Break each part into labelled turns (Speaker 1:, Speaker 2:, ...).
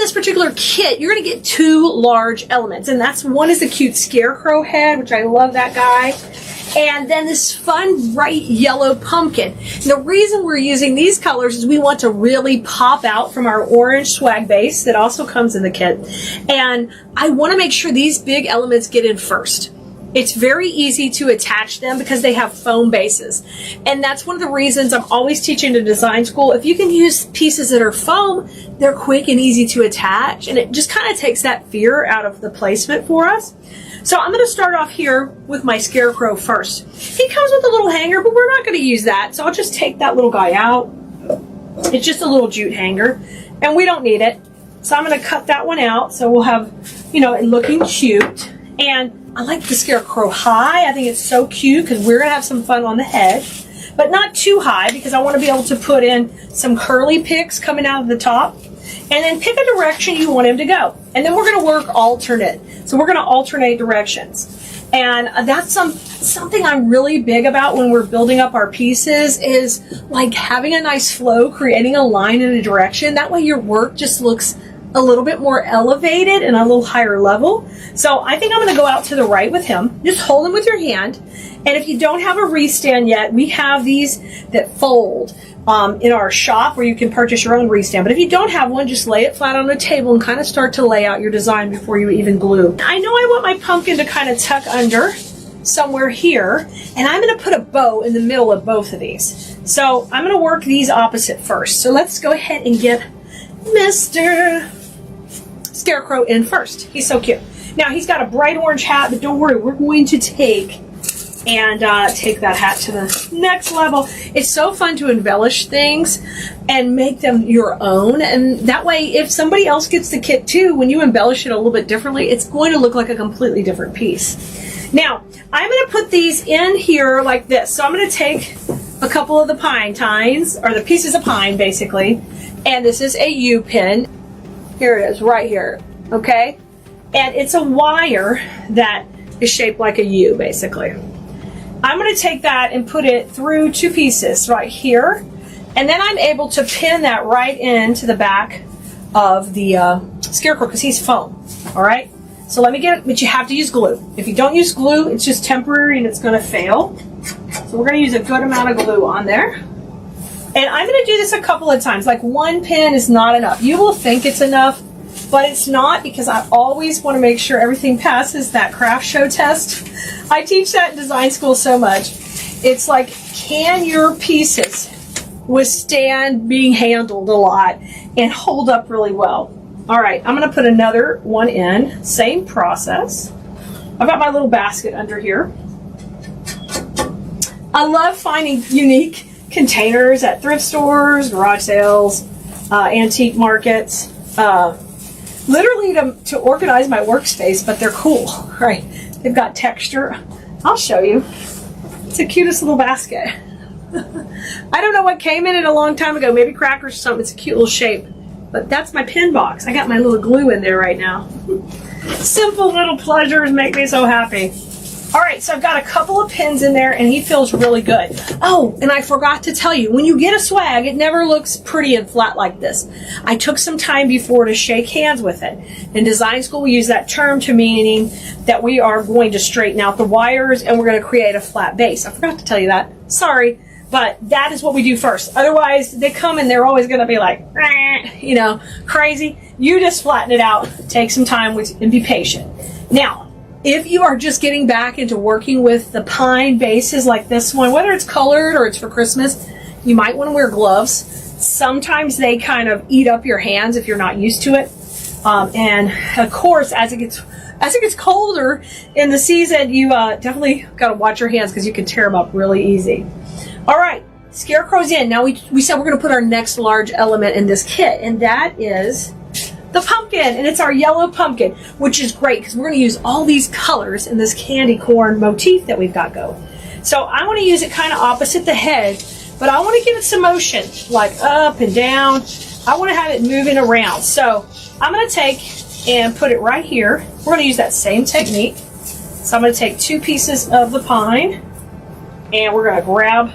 Speaker 1: this particular kit, you're going to get 2 large elements. And that's one is the cute Scarecrow head, which I love that guy. And then this fun bright yellow pumpkin. And the reason we're using these colors is we want to really pop out from our orange swag base that also comes in the kit. And I want to make sure these big elements get in first. It's very easy to attach them because they have foam bases. And that's one of the reasons I'm always teaching in design school. If you can use pieces that are foam, they're quick and easy to attach. And it just kind of takes that fear out of the placement for us. So I'm going to start off here with my Scarecrow first. He comes with a little hanger, but we're not going to use that. So I'll just take that little guy out. It's just a little jute hanger, and we don't need it. So I'm going to cut that one out. So we'll have, you know, it looking cute. And I like the Scarecrow high. I think it's so cute because we're going to have some fun on the head. But not too high because I want to be able to put in some curly picks coming out of the top. And then pick a direction you want him to go. And then we're going to work alternate. So we're going to alternate directions. And that's something I'm really big about when we're building up our pieces is like having a nice flow, creating a line in a direction. That way your work just looks a little bit more elevated and a little higher level. So I think I'm going to go out to the right with him. Just hold him with your hand. And if you don't have a restand yet, we have these that fold in our shop where you can purchase your own restand. But if you don't have one, just lay it flat on the table and kind of start to lay out your design before you even glue. I know I want my pumpkin to kind of tuck under somewhere here, and I'm going to put a bow in the middle of both of these. So I'm going to work these opposite first. So let's go ahead and get Mr. Scarecrow in first. He's so cute. Now he's got a bright orange hat, but don't worry, we're going to take that hat to the next level. It's so fun to embellish things and make them your own. And that way, if somebody else gets the kit too, when you embellish it a little bit differently, it's going to look like a completely different piece. Now, I'm going to put these in here like this. So I'm going to take a couple of the pine tines, or the pieces of pine basically, and this is a U pin. Here it is, right here, okay? And it's a wire that is shaped like a U, basically. I'm going to take that and put it through 2 pieces right here, and then I'm able to pin that right into the back of the Scarecrow because he's foam, all right? So let me get it, but you have to use glue. If you don't use glue, it's just temporary and it's going to fail. So we're going to use a good amount of glue on there. And I'm going to do this a couple of times. Like 1 pin is not enough. You will think it's enough, but it's not, because I always want to make sure everything passes that craft show test. I teach that in design school so much. It's like, can your pieces withstand being handled a lot and hold up really well? All right, I'm going to put another one in. Same process. I've got my little basket under here. I love finding unique containers at thrift stores, garage sales, antique markets, literally to organize my workspace, but they're cool, right? They've got texture. I'll show you. It's the cutest little basket. I don't know what came in it a long time ago, maybe crackers or something. It's a cute little shape, but that's my pin box. I got my little glue in there right now. Simple little pleasures make me so happy. All right, so I've got a couple of pins in there, and he feels really good. Oh, and I forgot to tell you, when you get a swag, it never looks pretty and flat like this. I took some time before to shake hands with it. In design school, we use that term to meaning that we are going to straighten out the wires, and we're going to create a flat base. I forgot to tell you that. Sorry, but that is what we do first. Otherwise, they come and they're always going to be like, you know, crazy. You just flatten it out, take some time and be patient. Now, if you are just getting back into working with the pine bases like this one, whether it's colored or it's for Christmas, you might want to wear gloves. Sometimes they kind of eat up your hands if you're not used to it. And of course, as it gets colder in the season, you definitely got to watch your hands because you can tear them up really easy. All right, Scarecrow's in. Now we said we're going to put our next large element in this kit, and that is the pumpkin, and it's our yellow pumpkin, which is great because we're going to use all these colors in this candy corn motif that we've got going. So I want to use it kind of opposite the head, but I want to give it some motion, like up and down. I want to have it moving around. So I'm going to take and put it right here. We're going to use that same technique. So I'm going to take 2 pieces of the pine, and we're going to grab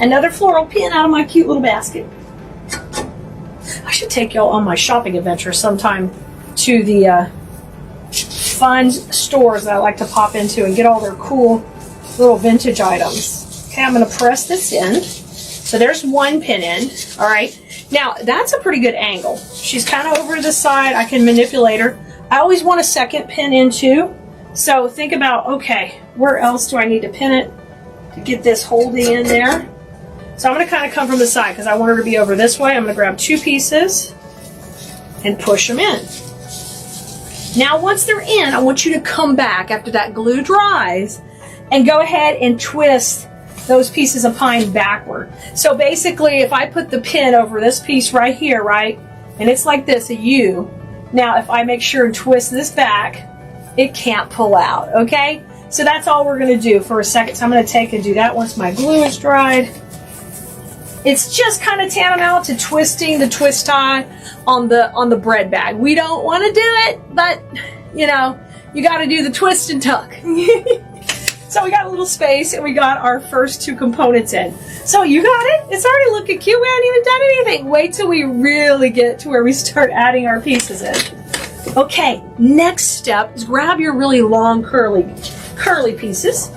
Speaker 1: another floral pin out of my cute little basket. I should take y'all on my shopping adventure sometime to the fun stores that I like to pop into and get all their cool little vintage items. Okay, I'm going to press this in. So there's one pin in. All right. Now, that's a pretty good angle. She's kind of over to the side. I can manipulate her. I always want a second pin in too. So think about, okay, where else do I need to pin it to get this holding in there? So I'm going to kind of come from the side because I want her to be over this way. I'm going to grab 2 pieces and push them in. Now, once they're in, I want you to come back after that glue dries and go ahead and twist those pieces of pine backward. So basically, if I put the pin over this piece right here, right, and it's like this, a U, now if I make sure and twist this back, it can't pull out, okay? So that's all we're going to do for a second. So I'm going to take and do that once my glue is dried. It's just kind of tantamount to twisting the twist tie on the bread bag. We don't want to do it, but you know, you got to do the twist and tuck. So we got a little space and we got our first 2 components in. So you got it? It's already looking cute. We haven't even done anything. Wait till we really get to where we start adding our pieces in. Okay, next step is grab your really long curly pieces.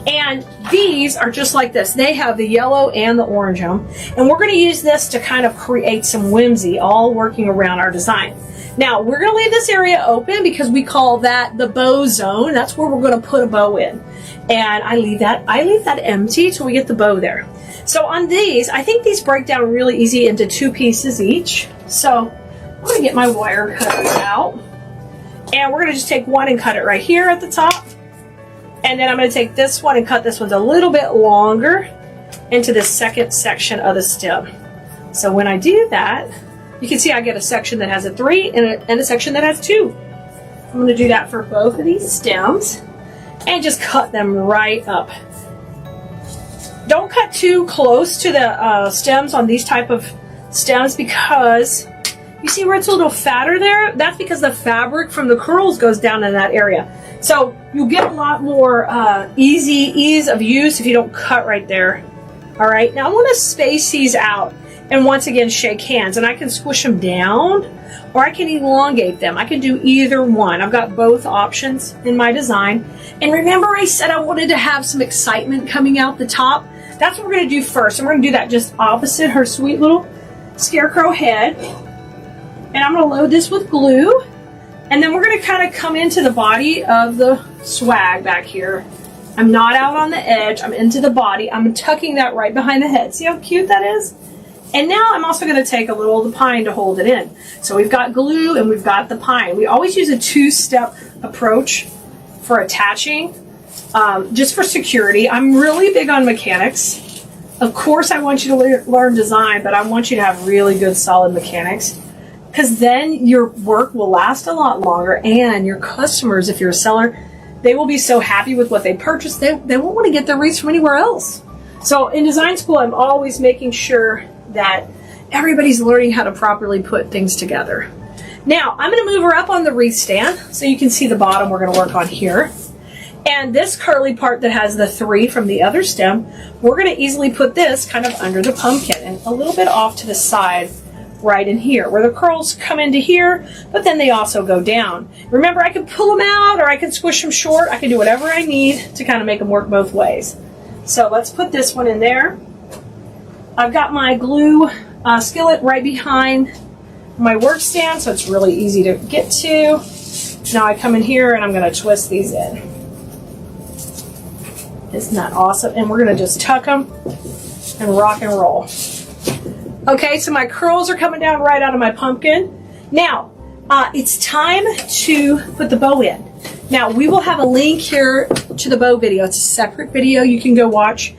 Speaker 1: And these are just like this. They have the yellow and the orange on them. And we're going to use this to kind of create some whimsy, all working around our design. Now, we're going to leave this area open because we call that the bow zone. That's where we're going to put a bow in. And I leave that empty till we get the bow there. So on these, I think these break down really easy into 2 pieces each. So I'm going to get my wire cutter out. And we're going to just take one and cut it right here at the top. And then I'm going to take this one and cut this one a little bit longer into the second section of the stem. So when I do that, you can see I get a section that has a 3 and a section that has 2. I'm going to do that for both of these stems and just cut them right up. Don't cut too close to the stems on these type of stems because you see where it's a little fatter there? That's because the fabric from the curls goes down in that area. So you'll get a lot more ease of use if you don't cut right there. All right, now I want to space these out and once again shake hands, and I can squish them down or I can elongate them. I can do either one. I've got both options in my design. And remember I said I wanted to have some excitement coming out the top? That's what we're going to do first. And we're going to do that just opposite her sweet little scarecrow head. And I'm going to load this with glue. And then we're going to kind of come into the body of the swag back here. I'm not out on the edge. I'm into the body. I'm tucking that right behind the head. See how cute that is? And now I'm also going to take a little of the pine to hold it in. So we've got glue and we've got the pine. We always use a 2-step approach for attaching, just for security. I'm really big on mechanics. Of course, I want you to learn design, but I want you to have really good, solid mechanics. Because then your work will last a lot longer, and your customers, if you're a seller, they will be so happy with what they purchased, they won't want to get their wreaths from anywhere else. So in design school, I'm always making sure that everybody's learning how to properly put things together. Now, I'm going to move her up on the wreath stand so you can see the bottom we're going to work on here. And this curly part that has the 3 from the other stem, we're going to easily put this kind of under the pumpkin and a little bit off to the side right in here where the curls come into here, but then they also go down. Remember, I can pull them out or I can squish them short. I can do whatever I need to kind of make them work both ways. So let's put this one in there. I've got my glue skillet right behind my work stand, so it's really easy to get to. Now I come in here and I'm going to twist these in. Isn't that awesome? And we're going to just tuck them and rock and roll. Okay, so my curls are coming down right out of my pumpkin. Now, it's time to put the bow in. Now, we will have a link here to the bow video. It's a separate video you can go watch.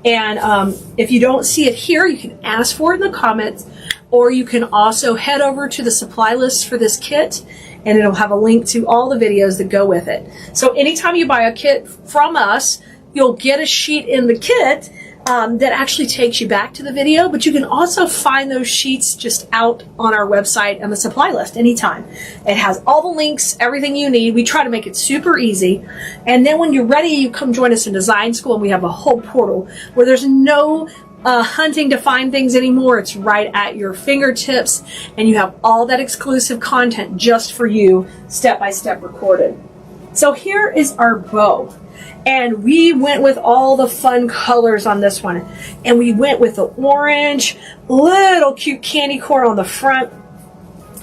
Speaker 1: And if you don't see it here, you can ask for it in the comments, or you can also head over to the supply list for this kit, and it'll have a link to all the videos that go with it. So anytime you buy a kit from us, you'll get a sheet in the kit that actually takes you back to the video, but you can also find those sheets just out on our website and the supply list anytime. It has all the links, everything you need. We try to make it super easy. And then when you're ready, you come join us in design school, and we have a whole portal where there's no hunting to find things anymore. It's right at your fingertips, and you have all that exclusive content just for you, step by step recorded. So here is our bow, and we went with all the fun colors on this one, and we went with the orange, little cute candy corn on the front.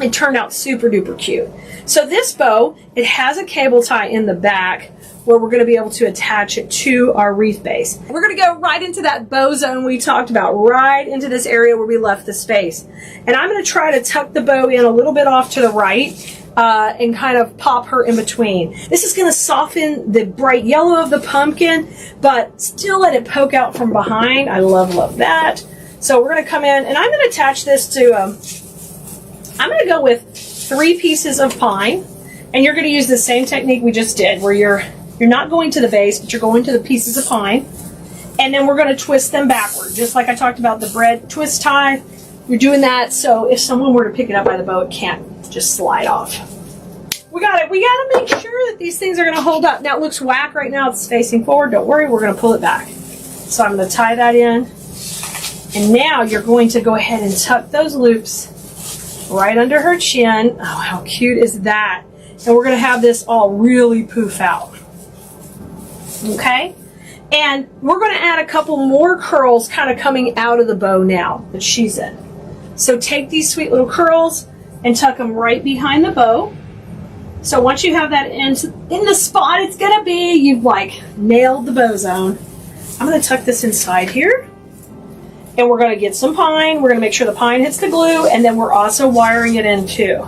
Speaker 1: It turned out super duper cute. So this bow, it has a cable tie in the back where we're going to be able to attach it to our wreath base. We're going to go right into that bow zone we talked about, right into this area where we left the space. And I'm going to try to tuck the bow in a little bit off to the right and kind of pop her in between. This is going to soften the bright yellow of the pumpkin, but still let it poke out from behind. I love that. So we're going to come in, and I'm going to attach this to, I'm going to go with 3 pieces of pine. And you're going to use the same technique we just did, where you're not going to the base, but you're going to the pieces of pine. And then we're going to twist them backward, just like I talked about the bread twist tie. You're doing that so if someone were to pick it up by the bow, it can't just slide off. We got to make sure that these things are going to hold up. Now it looks whack right now. It's facing forward. Don't worry, we're going to pull it back. So I'm going to tie that in. And now you're going to go ahead and tuck those loops right under her chin. Oh, how cute is that? And we're going to have this all really poof out. Okay? And we're going to add a couple more curls kind of coming out of the bow now that she's in. So take these sweet little curls and tuck them right behind the bow. So once you have that in the spot it's going to be, you've like nailed the bow zone. I'm going to tuck this inside here. And we're going to get some pine. We're going to make sure the pine hits the glue, and then we're also wiring it in too.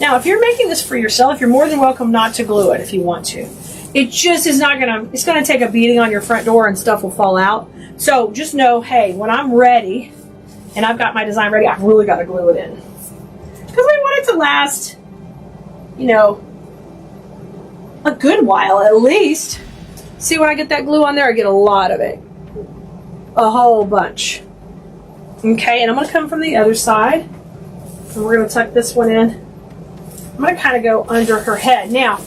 Speaker 1: Now, if you're making this for yourself, you're more than welcome not to glue it if you want to. It just is not going to, it's going to take a beating on your front door and stuff will fall out. So just know, hey, when I'm ready and I've got my design ready, I've really got to glue it in. Because we want it to last, you know, a good while at least. See, when I get that glue on there, I get a lot of it. A whole bunch. Okay, and I'm going to come from the other side. And we're going to tuck this one in. I'm going to kind of go under her head. Now,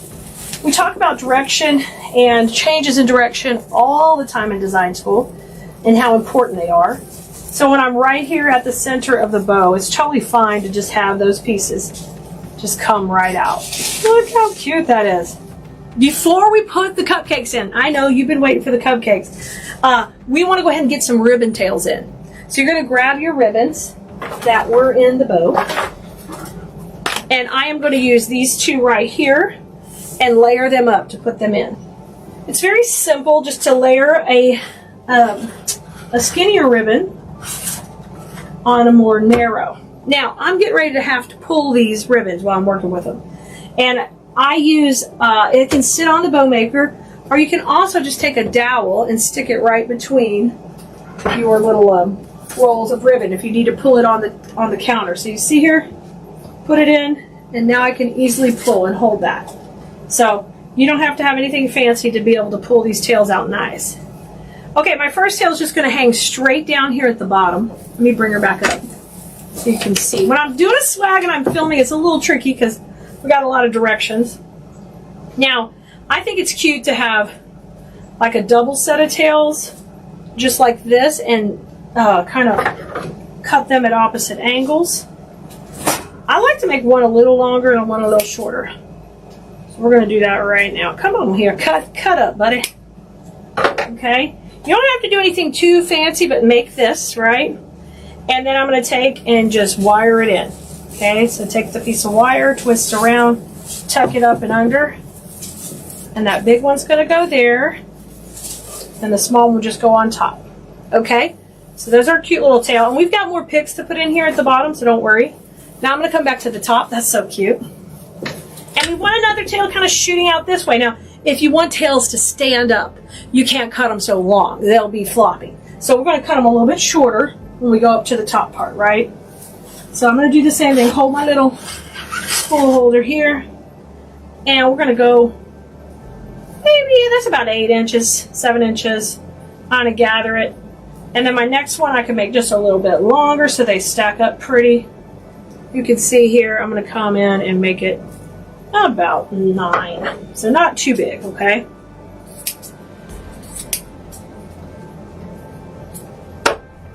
Speaker 1: we talk about direction and changes in direction all the time in design school and how important they are. So when I'm right here at the center of the bow, it's totally fine to just have those pieces just come right out. Look how cute that is. Before we put the cupcakes in, I know you've been waiting for the cupcakes, we want to go ahead and get some ribbon tails in. So you're going to grab your ribbons that were in the bow. And I am going to use these 2 right here and layer them up to put them in. It's very simple just to layer a skinnier ribbon on a more narrow. Now, I'm getting ready to have to pull these ribbons while I'm working with them. And I use, it can sit on the bow maker, or you can also just take a dowel and stick it right between your little rolls of ribbon if you need to pull it on the counter. So you see here? Put it in, and now I can easily pull and hold that. So you don't have to have anything fancy to be able to pull these tails out nice. Okay, my first tail is just going to hang straight down here at the bottom. Let me bring her back up so you can see. When I'm doing a swag and I'm filming, it's a little tricky because we got a lot of directions. Now, I think it's cute to have like a double set of tails, just like this, and kind of cut them at opposite angles. I like to make one a little longer and one a little shorter. So we're going to do that right now. Come on here, cut up, buddy. Okay, you don't have to do anything too fancy, but make this, right? And then I'm going to take and just wire it in. Okay, so take the piece of wire, twist around, tuck it up and under. And that big one's going to go there. And the small one will just go on top. Okay, so there's our cute little tail. And we've got more picks to put in here at the bottom, so don't worry. Now I'm going to come back to the top. That's so cute. And we want another tail kind of shooting out this way. Now, if you want tails to stand up, you can't cut them so long. They'll be floppy. So we're going to cut them a little bit shorter when we go up to the top part, right? So I'm going to do the same thing. Hold my little spool holder here. And we're going to go, maybe that's about 8 inches, 7 inches. I'm going to gather it. And then my next one I can make just a little bit longer so they stack up pretty. You can see here, I'm going to come in and make it about 9. So not too big, okay?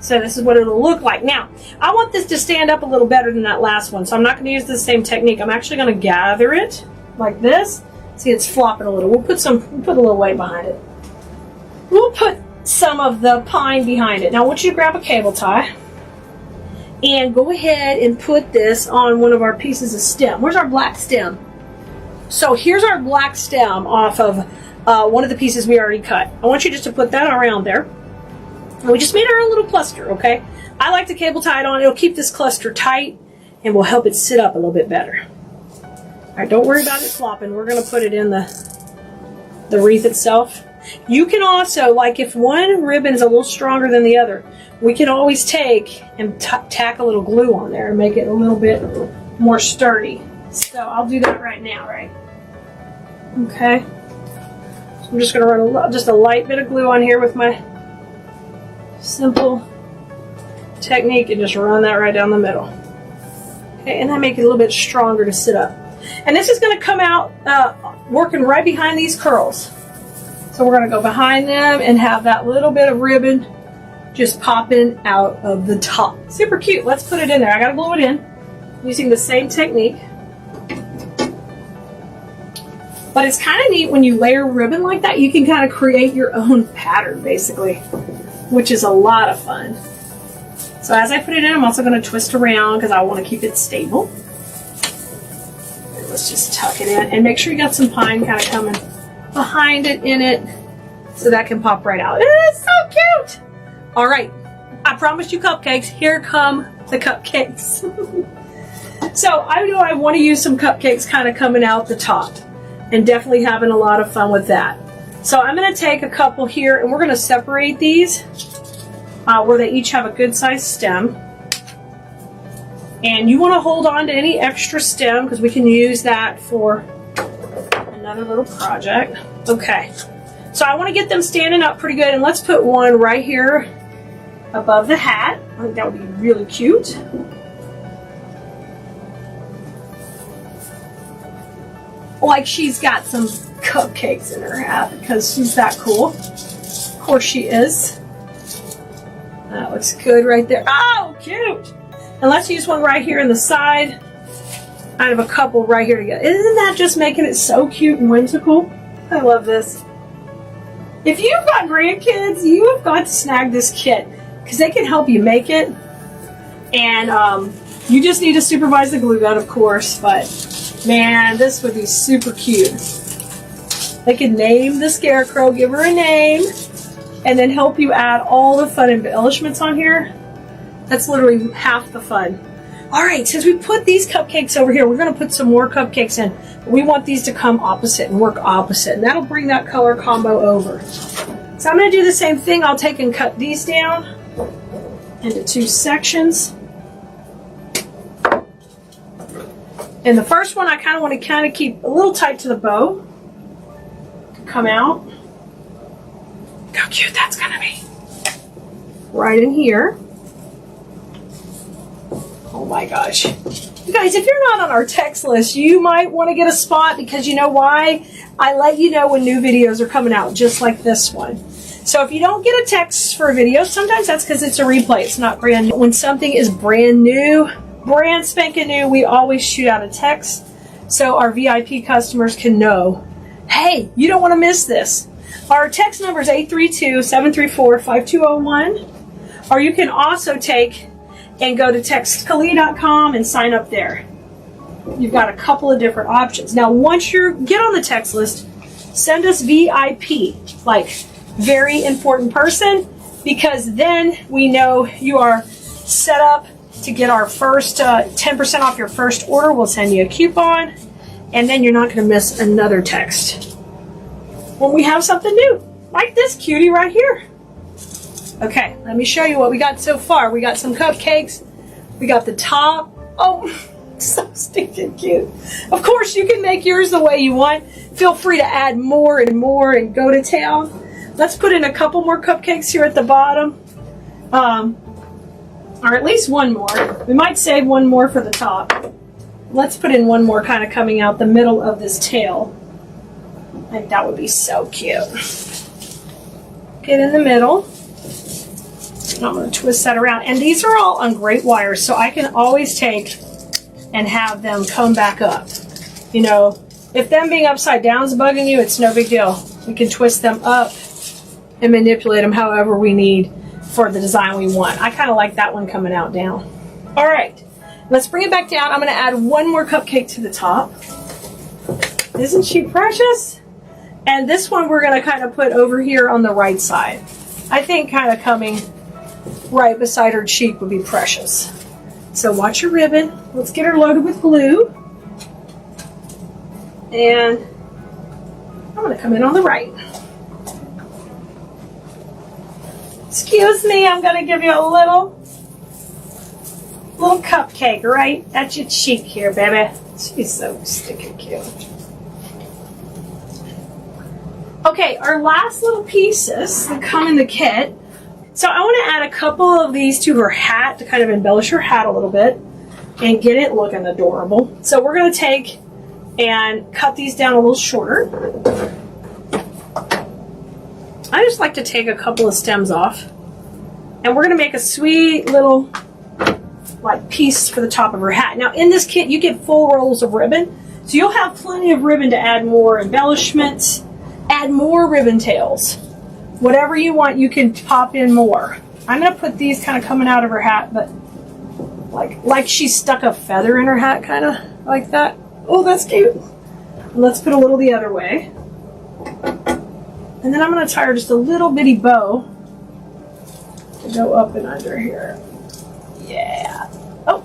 Speaker 1: So this is what it'll look like. Now, I want this to stand up a little better than that last one, so I'm not going to use the same technique. I'm actually going to gather it like this. See, it's flopping a little. We'll put a little weight behind it. We'll put some of the pine behind it. Now, I want you to grab a cable tie and go ahead and put this on one of our pieces of stem. Where's our black stem? So here's our black stem off of one of the pieces we already cut. I want you just to put that around there. And we just made our own little cluster, okay? I like the cable tie it on. It'll keep this cluster tight and will help it sit up a little bit better. All right, don't worry about it flopping. We're going to put it in the wreath itself. You can also, like if one ribbon is a little stronger than the other, we can always take and tack a little glue on there and make it a little bit more sturdy. So I'll do that right now, right? Okay. So I'm just going to run just a light bit of glue on here with my simple technique and just run that right down the middle. Okay, and then make it a little bit stronger to sit up. And this is going to come out working right behind these curls. So we're going to go behind them and have that little bit of ribbon just popping out of the top. Super cute. Let's put it in there. I got to glue it in using the same technique. But it's kind of neat when you layer ribbon like that. You can kind of create your own pattern basically, which is a lot of fun. So as I put it in, I'm also going to twist around because I want to keep it stable. And let's just tuck it in and make sure you got some pine kind of coming behind it in it so that can pop right out. It is so cute. All right, I promised you cupcakes. Here come the cupcakes. So I know I want to use some cupcakes kind of coming out the top and definitely having a lot of fun with that. So I'm going to take a couple here and we're going to separate these where they each have a good sized stem. And you want to hold on to any extra stem because we can use that for another little project. Okay, so I want to get them standing up pretty good, and let's put one right here above the hat. I think that would be really cute. Like she's got some cupcakes in her hat because she's that cool. Of course she is. That looks good right there. Oh, cute! And let's use one right here in the side. I have a couple right here together. Isn't that just making it so cute and whimsical? I love this. If you've got grandkids, you have got to snag this kit because they can help you make it. And you just need to supervise the glue gun, of course. But man, this would be super cute. They could name the Scarecrow, give her a name, and then help you add all the fun embellishments on here. That's literally half the fun. All right, since we put these cupcakes over here, we're going to put some more cupcakes in. We want these to come opposite and work opposite, and that'll bring that color combo over. So I'm going to do the same thing. I'll take and cut these down into two sections. And the first one I kind of want to keep a little tight to the bow to come out. Look how cute that's going to be. Right in here. Oh my gosh. You guys, if you're not on our text list, you might want to get a spot because you know why? I let you know when new videos are coming out, just like this one. So if you don't get a text for a video, sometimes that's because it's a replay. It's not brand new. When something is brand new, brand spanking new, we always shoot out a text so our VIP customers can know, hey, you don't want to miss this. Our text number is 832-734-5201. Or you can also take and go to textkalia.com and sign up there. You've got a couple of different options. Now, once you get on the text list, send us VIP, like very important person, because then we know you are set up to get our first 10% off your first order. We'll send you a coupon, and then you're not going to miss another text when we have something new, like this cutie right here. Okay, let me show you what we got so far. We got some cupcakes. We got the top. Oh, so stinking cute. Of course, you can make yours the way you want. Feel free to add more and more and go to town. Let's put in a couple more cupcakes here at the bottom. Or at least one more. We might save one more for the top. Let's put in one more kind of coming out the middle of this tail. I think that would be so cute. Get in the middle. I'm going to twist that around. And these are all on great wires, so I can always take and have them come back up. You know, if them being upside down is bugging you, it's no big deal. We can twist them up and manipulate them however we need for the design we want. I kind of like that one coming out down. All right, let's bring it back down. I'm going to add one more cupcake to the top. Isn't she precious? And this one we're going to kind of put over here on the right side. I think kind of coming right beside her cheek would be precious. So watch your ribbon. Let's get her loaded with glue. And I'm going to come in on the right. Excuse me, I'm going to give you a little cupcake right at your cheek here, baby. She's so stinking cute. Okay, our last little pieces that come in the kit. So I want to add a couple of these to her hat to kind of embellish her hat a little bit and get it looking adorable. So we're going to take and cut these down a little shorter. I just like to take a couple of stems off. And we're going to make a sweet little like piece for the top of her hat. Now in this kit you get full rolls of ribbon. So you'll have plenty of ribbon to add more embellishments, add more ribbon tails. Whatever you want, you can pop in more. I'm going to put these kind of coming out of her hat, but like she stuck a feather in her hat, kind of like that. Oh, that's cute. And let's put a little the other way. And then I'm going to tie her just a little bitty bow to go up and under here. Yeah. Oh.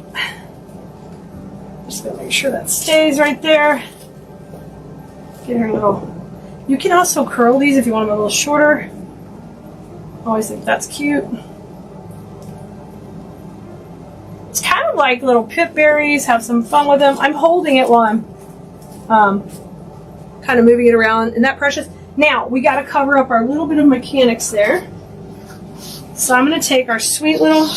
Speaker 1: Just going to make sure that stays right there. Get her a little... You can also curl these if you want them a little shorter. I always think that's cute. It's kind of like little pip berries. Have some fun with them. I'm holding it while I'm kind of moving it around. Isn't that precious? Now, we got to cover up our little bit of mechanics there. So I'm going to take our sweet little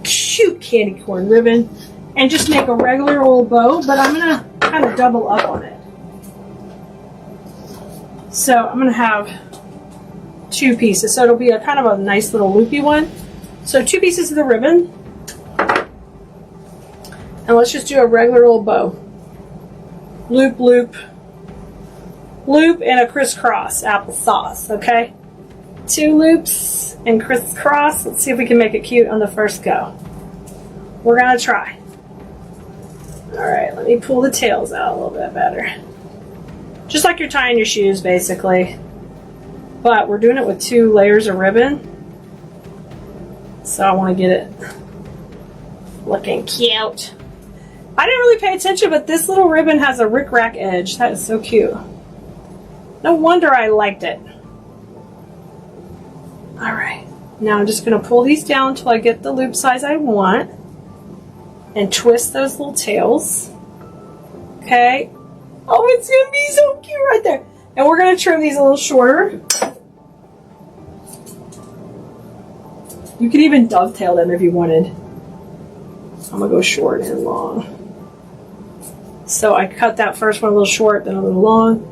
Speaker 1: cute candy corn ribbon and just make a regular old bow, but I'm going to kind of double up on it. So I'm going to have 2 pieces. So it'll be a kind of a nice little loopy one. So 2 pieces of the ribbon. And let's just do a regular old bow. Loop, loop, loop, and a crisscross applesauce, okay? 2 loops and crisscross. Let's see if we can make it cute on the first go. We're going to try. All right, let me pull the tails out a little bit better. Just like you're tying your shoes, basically. But we're doing it with 2 layers of ribbon. So I want to get it looking cute. I didn't really pay attention, but this little ribbon has a rickrack edge. That is so cute. No wonder I liked it. Alright. Now I'm just going to pull these down until I get the loop size I want. And twist those little tails. Okay. Oh, it's going to be so cute right there. And we're going to trim these a little shorter. You could even dovetail them if you wanted. I'm going to go short and long. So I cut that first one a little short, then a little long.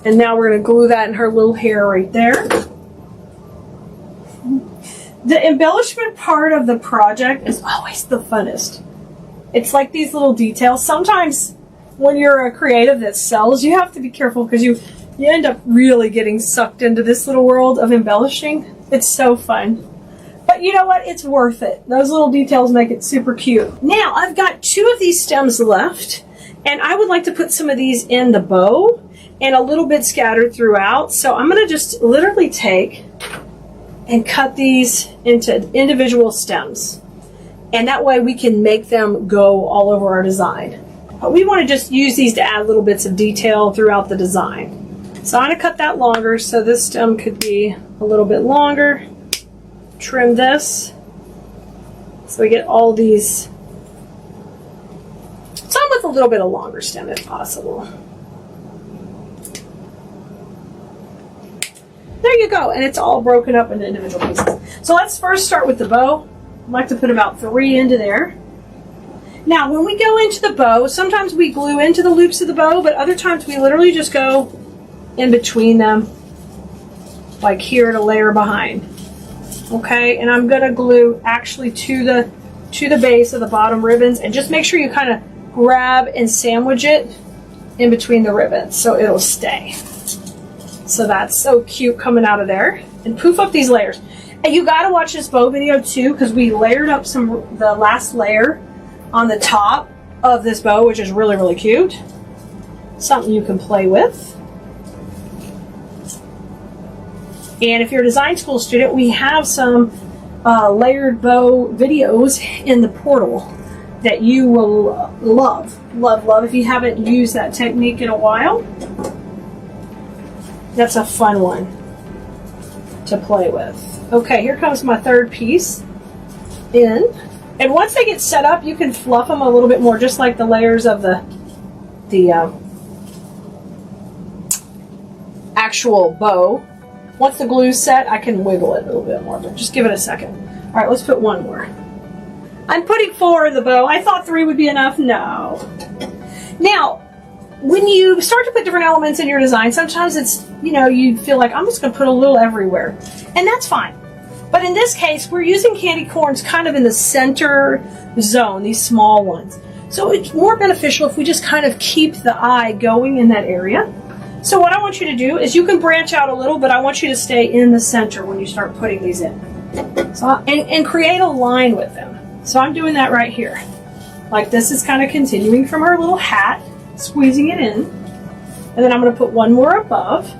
Speaker 1: And now we're going to glue that in her little hair right there. The embellishment part of the project is always the funnest. It's like these little details. Sometimes when you're a creative that sells, you have to be careful because you end up really getting sucked into this little world of embellishing. It's so fun. But you know what? It's worth it. Those little details make it super cute. Now, I've got 2 of these stems left, and I would like to put some of these in the bow and a little bit scattered throughout. So I'm going to just literally take and cut these into individual stems. And that way we can make them go all over our design. But we want to just use these to add little bits of detail throughout the design. So I'm going to cut that longer so this stem could be a little bit longer. Trim this so we get all these, some with a little bit of longer stem if possible. There you go, and it's all broken up into individual pieces. So let's first start with the bow. I like to put about 3 into there. Now when we go into the bow, sometimes we glue into the loops of the bow, but other times we literally just go in between them, like here to layer behind. Okay, and I'm gonna glue actually to the base of the bottom ribbons, and just make sure you kind of grab and sandwich it in between the ribbons so it'll stay. So that's so cute coming out of there. And poof up these layers. And you gotta watch this bow video too, because we layered up the last layer on the top of this bow, which is really, really cute. Something you can play with. And if you're a design school student, we have some layered bow videos in the portal that you will love, love, love. If you haven't used that technique in a while, that's a fun one to play with. Okay, here comes my third piece in. And once they get set up, you can fluff them a little bit more, just like the layers of the actual bow. Once the glue's set, I can wiggle it a little bit more, but just give it a second. All right, let's put one more. I'm putting 4 in the bow. I thought 3 would be enough. No. Now, when you start to put different elements in your design, sometimes it's, you feel like I'm just going to put a little everywhere. And that's fine. But in this case, we're using candy corns kind of in the center zone, these small ones. So it's more beneficial if we just kind of keep the eye going in that area. So what I want you to do is you can branch out a little, but I want you to stay in the center when you start putting these in. So, and create a line with them. So I'm doing that right here. Like this is kind of continuing from her little hat, squeezing it in. And then I'm going to put one more above.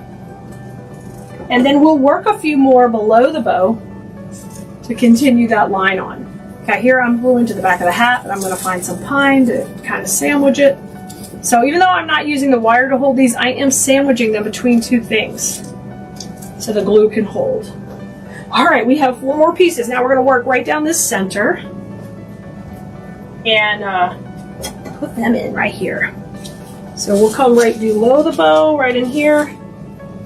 Speaker 1: And then we'll work a few more below the bow to continue that line on. Okay, here I'm gluing to the back of the hat, but I'm going to find some pine to kind of sandwich it. So even though I'm not using the wire to hold these, I am sandwiching them between 2 things so the glue can hold. All right, we have 4 more pieces. Now we're going to work right down this center and put them in right here. So we'll come right below the bow, right in here.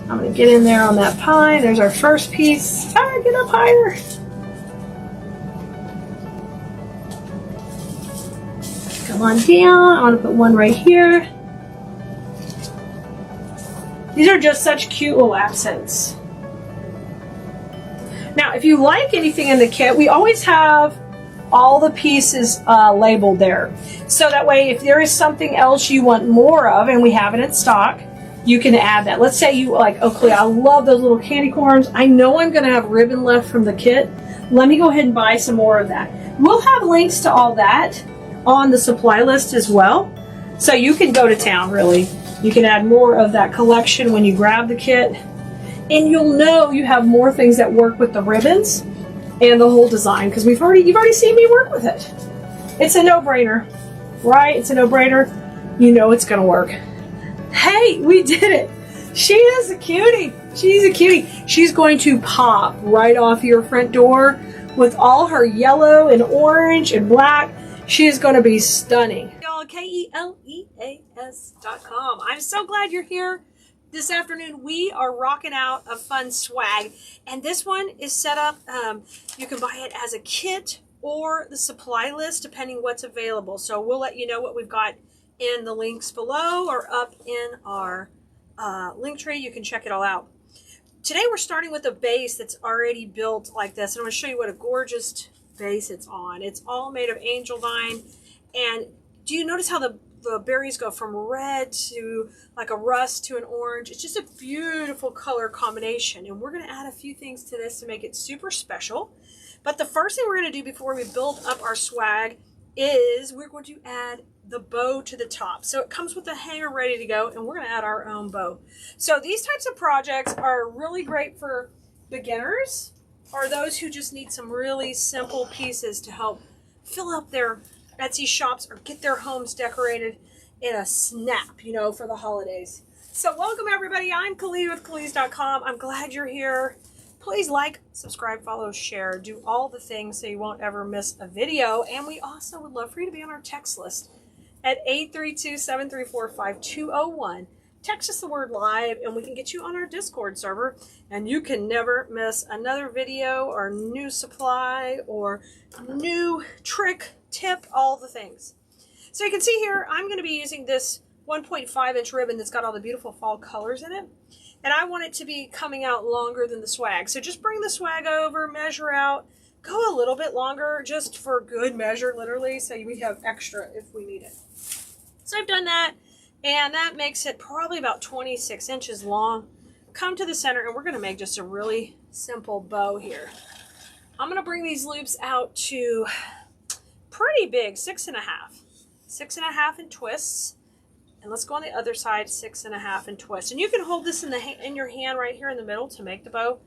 Speaker 1: I'm going to get in there on that pine. There's our first piece. Get up higher. Come on down. I want to put one right here. These are just such cute little accents. Now, if you like anything in the kit, we always have all the pieces labeled there. So that way, if there is something else you want more of, and we have it in stock, you can add that. Let's say you like, okay, I love those little candy corns. I know I'm going to have ribbon left from the kit. Let me go ahead and buy some more of that. We'll have links to all that on the supply list as well. So you can go to town, really. You can add more of that collection when you grab the kit. And you'll know you have more things that work with the ribbons and the whole design, because you've already seen me work with it. It's a no-brainer, right? It's a no-brainer. You know it's going to work. Hey, we did it. She is a cutie. She's a cutie. She's going to pop right off your front door with all her yellow and orange and black. She is going to be stunning. Y'all, KELEAS.com. I'm so glad you're here. This afternoon, we are rocking out a fun swag. And this one is set up, you can buy it as a kit or the supply list, depending what's available. So we'll let you know what we've got in the links below or up in our link tree. You can check it all out. Today, we're starting with a base that's already built like this. And I'm going to show you what a gorgeous base it's on. It's all made of angel vine. And do you notice how the berries go from red to like a rust to an orange? It's just a beautiful color combination. And we're going to add a few things to this to make it super special. But the first thing we're going to do before we build up our swag is we're going to add the bow to the top. So it comes with a hanger ready to go, and we're going to add our own bow. So these types of projects are really great for beginners or those who just need some really simple pieces to help fill up their Etsy shops or get their homes decorated in a snap, you know, for the holidays. So welcome everybody. I'm Khalid with Khalees.com. I'm glad you're here. Please like, subscribe, follow, share, do all the things so you won't ever miss a video. And we also would love for you to be on our text list at 832-734-5201. Text us the word live and we can get you on our Discord server, and you can never miss another video or new supply or new trick, tip, all the things. So you can see here, I'm going to be using this 1.5-inch ribbon that's got all the beautiful fall colors in it. And I want it to be coming out longer than the swag. So just bring the swag over, measure out, go a little bit longer just for good measure, literally, so we have extra if we need it. So I've done that, and that makes it probably about 26 inches long. Come to the center, and we're going to make just a really simple bow here. I'm going to bring these loops out to pretty big, 6.5. 6.5 in twists. And let's go on the other side, 6.5 and twist. And you can hold this in your hand right here in the middle to make the bow.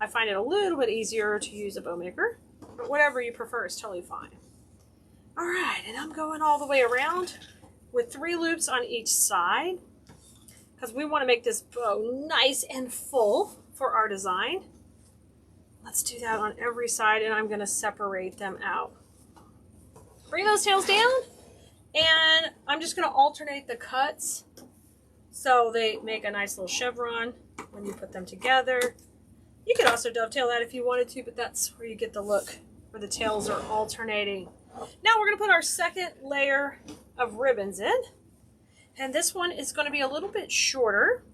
Speaker 1: I find it a little bit easier to use a bow maker, but whatever you prefer is totally fine. All right, and I'm going all the way around with 3 loops on each side because we want to make this bow nice and full for our design. Let's do that on every side, and I'm going to separate them out. Bring those tails down. And I'm just going to alternate the cuts so they make a nice little chevron when you put them together. You could also dovetail that if you wanted to, but that's where you get the look, where the tails are alternating. Now we're going to put our second layer of ribbons in. And this one is going to be a little bit shorter.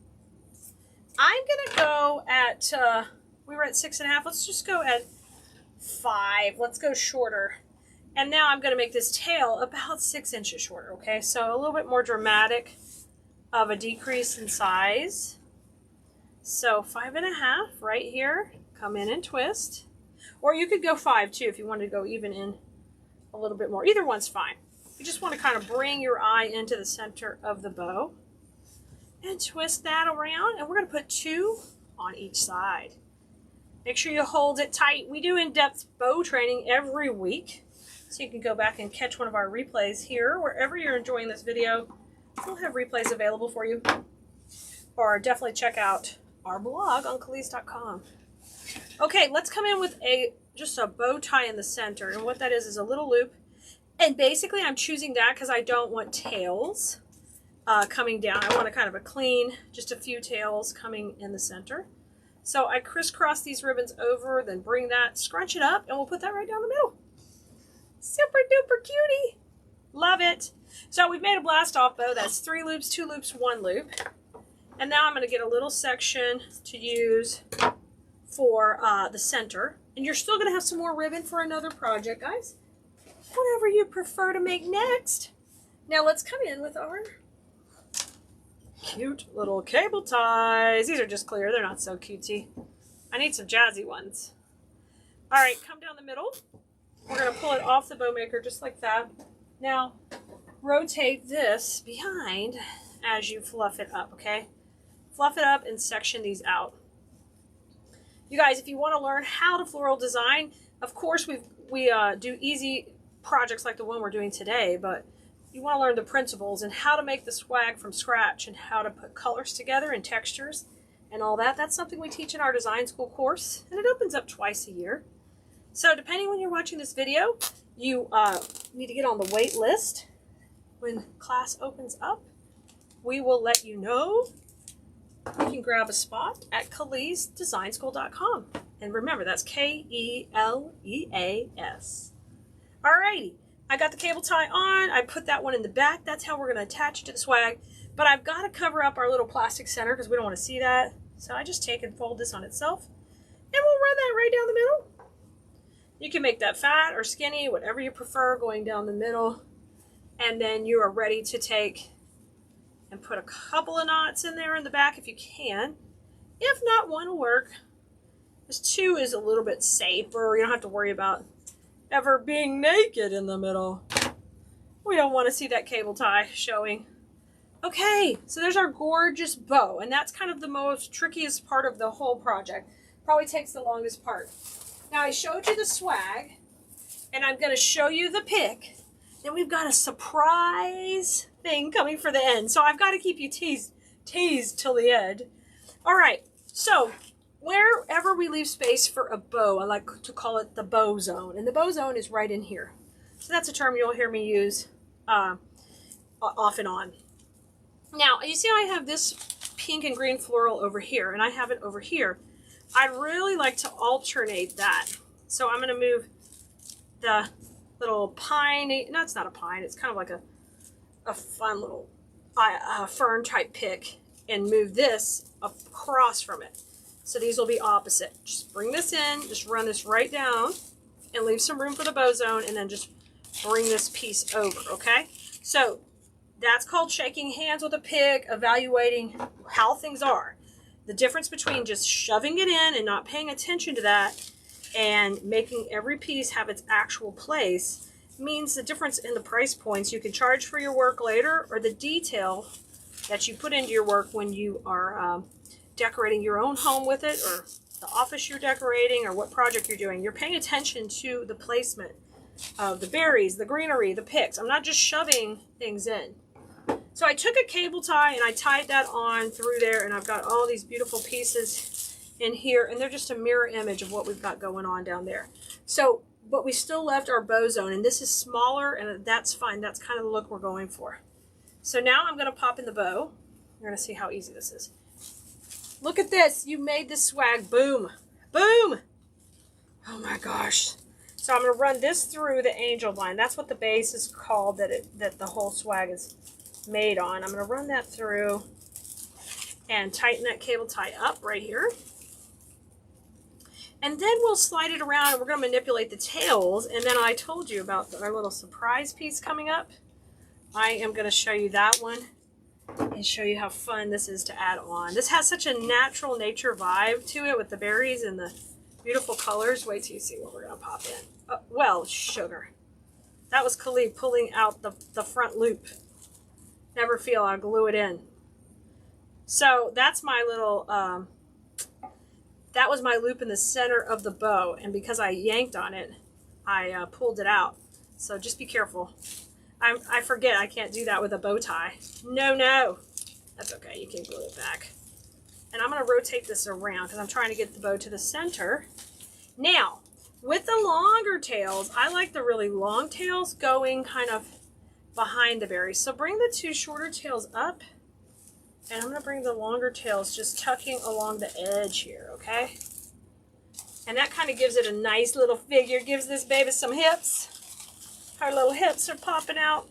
Speaker 1: I'm going to go at, we were at 6.5. Let's just go at 5. Let's go shorter. And now I'm going to make this tail about 6 inches shorter, okay? So a little bit more dramatic of a decrease in size. So 5.5 right here. Come in and twist. Or you could go 5 too if you wanted to go even in a little bit more. Either one's fine. You just want to kind of bring your eye into the center of the bow. And twist that around. And we're going to put 2 on each side. Make sure you hold it tight. We do in-depth bow training every week. So you can go back and catch one of our replays here. Wherever you're enjoying this video, we'll have replays available for you. Or definitely check out our blog on Eucalyptus.com. Okay, let's come in with just a bow tie in the center. And what that is a little loop. And basically I'm choosing that because I don't want tails coming down. I want a kind of a clean, just a few tails coming in the center. So I crisscross these ribbons over, then bring that, scrunch it up, and we'll put that right down the middle. Super duper cutie. Love it. So we've made a blast off bow. That's 3 loops, 2 loops, 1 loop. And now I'm going to get a little section to use for the center. And you're still going to have some more ribbon for another project, guys. Whatever you prefer to make next. Now let's come in with our cute little cable ties. These are just clear. They're not so cutesy. I need some jazzy ones. All right, come down the middle. We're going to pull it off the bow maker just like that. Now, rotate this behind as you fluff it up, okay? Fluff it up and section these out. You guys, if you want to learn how to floral design, of course we do easy projects like the one we're doing today, but you want to learn the principles and how to make the swag from scratch and how to put colors together and textures and all that. That's something we teach in our design school course, and it opens up twice a year. So depending when you're watching this video, you need to get on the wait list. When class opens up, we will let you know. You can grab a spot at KaleesDesignSchool.com. And remember, that's Keleas. Alrighty, I got the cable tie on. I put that one in the back. That's how we're going to attach it to the swag. But I've got to cover up our little plastic center because we don't want to see that. So I just take and fold this on itself. And we'll run that right down the middle. You can make that fat or skinny, whatever you prefer, going down the middle. And then you are ready to take and put a couple of knots in there in the back if you can. If not, 1 will work. This 2 is a little bit safer. You don't have to worry about ever being naked in the middle. We don't want to see that cable tie showing. Okay, so there's our gorgeous bow. And that's kind of the most trickiest part of the whole project. Probably takes the longest part. Now I showed you the swag, and I'm going to show you the pick. Then we've got a surprise thing coming for the end. So I've got to keep you teased till the end. All right, so wherever we leave space for a bow, I like to call it the bow zone. And the bow zone is right in here. So that's a term you'll hear me use off and on. Now, you see I have this pink and green floral over here, and I have it over here. I'd really like to alternate that. So I'm going to move the little pine. No, it's not a pine. It's kind of like a fun little fern type pick and move this across from it. So these will be opposite. Just bring this in, just run this right down and leave some room for the bow zone, and then just bring this piece over, okay? So that's called shaking hands with a pig, evaluating how things are. The difference between just shoving it in and not paying attention to that and making every piece have its actual place means the difference in the price points you can charge for your work later, or the detail that you put into your work when you are decorating your own home with it, or the office you're decorating, or what project you're doing. You're paying attention to the placement of the berries, the greenery, the picks. I'm not just shoving things in. So I took a cable tie and I tied that on through there, and I've got all these beautiful pieces in here, and they're just a mirror image of what we've got going on down there. So, but we still left our bow zone, and this is smaller, and that's fine. That's kind of the look we're going for. So now I'm going to pop in the bow. You're going to see how easy this is. Look at this. You made this swag. Boom. Boom. Oh my gosh. So I'm going to run this through the angel vine. That's what the base is called that the whole swag is made on. I'm going to run that through and tighten that cable tie up right here. And then we'll slide it around, and we're going to manipulate the tails. And then I told you about our little surprise piece coming up. I am going to show you that one and show you how fun this is to add on. This has such a natural nature vibe to it with the berries and the beautiful colors. Wait till you see what we're going to pop in. Oh, well, sugar. That was Khalid pulling out the front loop. Never feel, I'll glue it in. So that's my little, that was my loop in the center of the bow. And because I yanked on it, I pulled it out. So just be careful. I forget I can't do that with a bow tie. No. That's okay, you can glue it back. And I'm going to rotate this around because I'm trying to get the bow to the center. Now, with the longer tails, I like the really long tails going kind of behind the berries. So bring the two shorter tails up, and I'm going to bring the longer tails just tucking along the edge here, okay? And that kind of gives it a nice little figure, gives this baby some hips. Her little hips are popping out.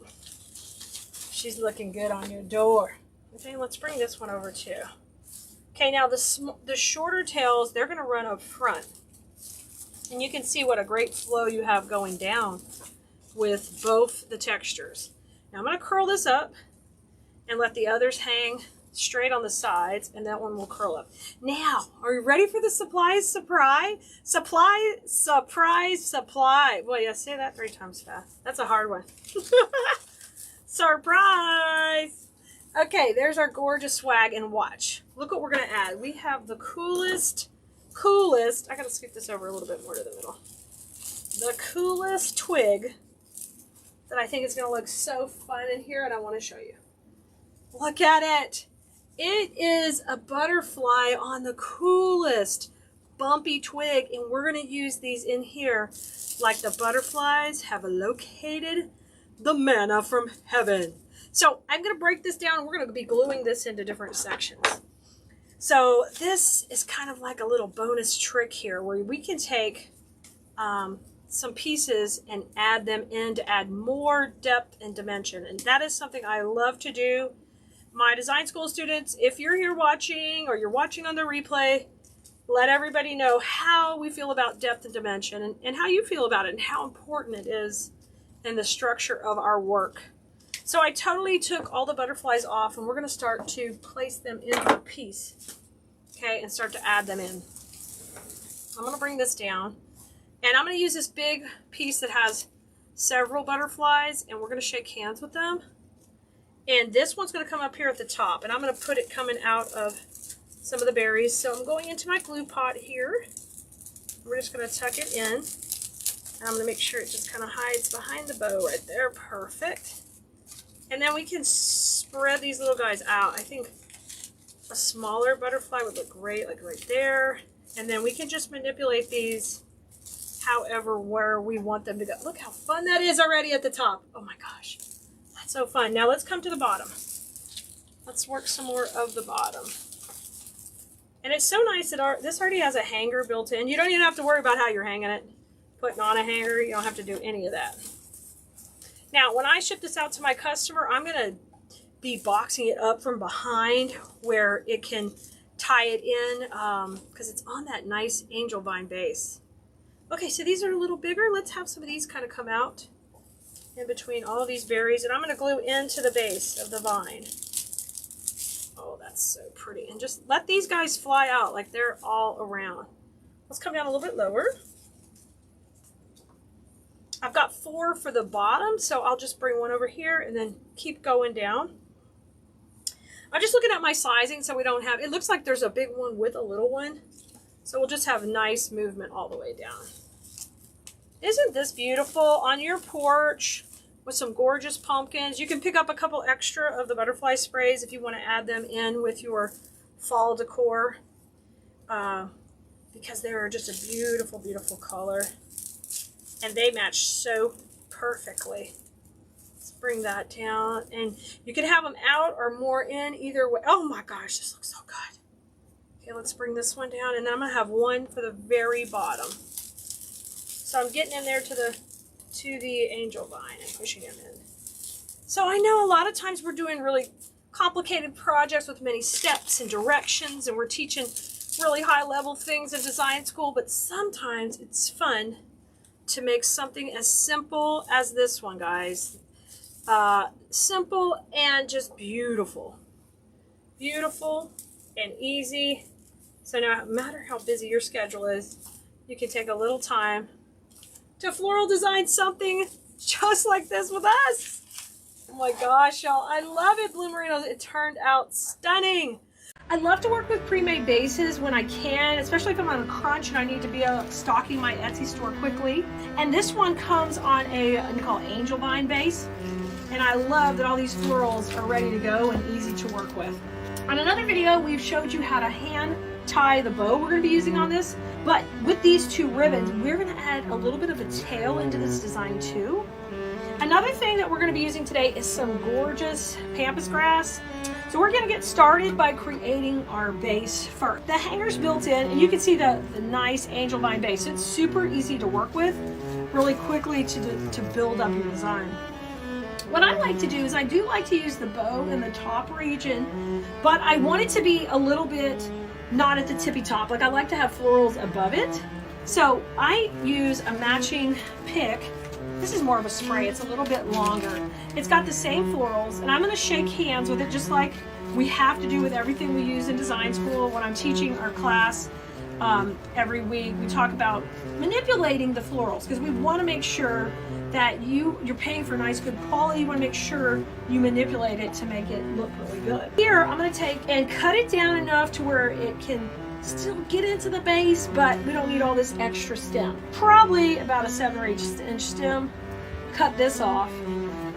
Speaker 1: She's looking good on your door. Okay, let's bring this one over too. Okay, now the shorter tails, they're going to run up front. And you can see what a great flow you have going down with both the textures. Now I'm going to curl this up and let the others hang straight on the sides, and that one will curl up. Now, are you ready for the surprise? Boy, yeah, say that 3 times fast. That's a hard one. Surprise! Okay, there's our gorgeous swag, and watch. Look what we're going to add. We have the coolest, I got to scoot this over a little bit more to the middle. The coolest twig that I think is going to look so fun in here, and I want to show you. Look at it. It is a butterfly on the coolest bumpy twig, and we're going to use these in here like the butterflies have located the manna from heaven. So I'm going to break this down. We're going to be gluing this into different sections. So this is kind of like a little bonus trick here where we can take some pieces and add them in to add more depth and dimension. And that is something I love to do. My design school students, if you're here watching or you're watching on the replay, let everybody know how we feel about depth and dimension and how you feel about it and how important it is in the structure of our work. So I totally took all the butterflies off, and we're going to start to place them into a piece, okay, and start to add them in. I'm going to bring this down, and I'm going to use this big piece that has several butterflies, and we're going to shake hands with them. And this one's going to come up here at the top, and I'm going to put it coming out of some of the berries. So I'm going into my glue pot here. We're just going to tuck it in. And I'm going to make sure it just kind of hides behind the bow right there. Perfect. And then we can spread these little guys out. I think a smaller butterfly would look great, like right there. And then we can just manipulate these however, where we want them to go. Look how fun that is already at the top. Oh my gosh. So fun. Now let's come to the bottom. Let's work some more of the bottom. And it's so nice that this already has a hanger built in. You don't even have to worry about how you're hanging it. Putting on a hanger, you don't have to do any of that. Now, when I ship this out to my customer, I'm going to be boxing it up from behind where it can tie it in because it's on that nice angel vine base. Okay, so these are a little bigger. Let's have some of these kind of come out in between all of these berries, and I'm going to glue into the base of the vine. Oh, that's so pretty. And just let these guys fly out like they're all around. Let's come down a little bit lower. I've got 4 for the bottom, so I'll just bring one over here and then keep going down. I'm just looking at my sizing so we don't have, it looks like there's a big one with a little one. So we'll just have nice movement all the way down. Isn't this beautiful on your porch with some gorgeous pumpkins? You can pick up a couple extra of the butterfly sprays if you want to add them in with your fall decor because they are just a beautiful, beautiful color. And they match so perfectly. Let's bring that down. And you can have them out or more in either way. Oh my gosh, this looks so good. Okay, let's bring this one down, and then I'm going to have one for the very bottom. So I'm getting in there to the angel vine and pushing him in. So I know a lot of times we're doing really complicated projects with many steps and directions, and we're teaching really high-level things in design school, but sometimes it's fun to make something as simple as this one, guys. Simple and just beautiful. Beautiful and easy. So no matter how busy your schedule is, you can take a little time to floral design something just like this with us. Oh my gosh, y'all. I love it, Blue Merinos. It turned out stunning. I love to work with pre-made bases when I can, especially if I'm on a crunch and I need to be stocking my Etsy store quickly. And this one comes on a what we call angel vine base. And I love that all these florals are ready to go and easy to work with. On another video, we've showed you how to hand tie the bow we're going to be using on this. But with these 2 ribbons, we're going to add a little bit of a tail into this design too. Another thing that we're going to be using today is some gorgeous pampas grass. So we're going to get started by creating our base first. The hanger's built in, and you can see the nice angel vine base. It's super easy to work with, really quickly to build up your design. What I like to do is I do like to use the bow in the top region, but I want it to be a little bit not at the tippy top. Like I like to have florals above it. So I use a matching pick. This is more of a spray. It's a little bit longer. It's got the same florals, and I'm going to shake hands with it just like we have to do with everything we use in design school. When I'm teaching our class every week, we talk about manipulating the florals because we want to make sure that you're paying for nice, good quality. You want to make sure you manipulate it to make it look really good. Here, I'm going to take and cut it down enough to where it can still get into the base, but we don't need all this extra stem. Probably about a 7 or 8 inch stem. Cut this off,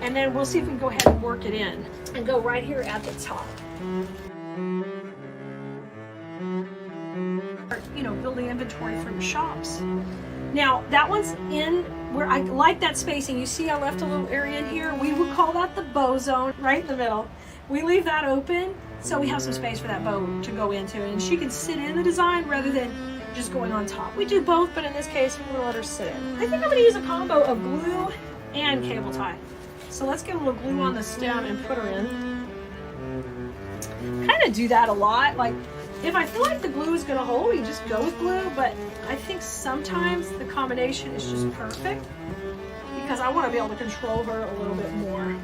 Speaker 1: and then we'll see if we can go ahead and work it in and go right here at the top. You know, building inventory for your shops. Now that one's in where I like that spacing. You see I left a little area in here. We would call that the bow zone, right in the middle. We leave that open so we have some space for that bow to go into, and she can sit in the design rather than just going on top. We do both, but in this case we're going to let her sit in. I think I'm going to use a combo of glue and cable tie. So let's get a little glue on the stem and put her in. Kind of do that a lot. Like if I feel like the glue is going to hold, you just go with glue, but I think sometimes the combination is just perfect because I want to be able to control her a little bit more.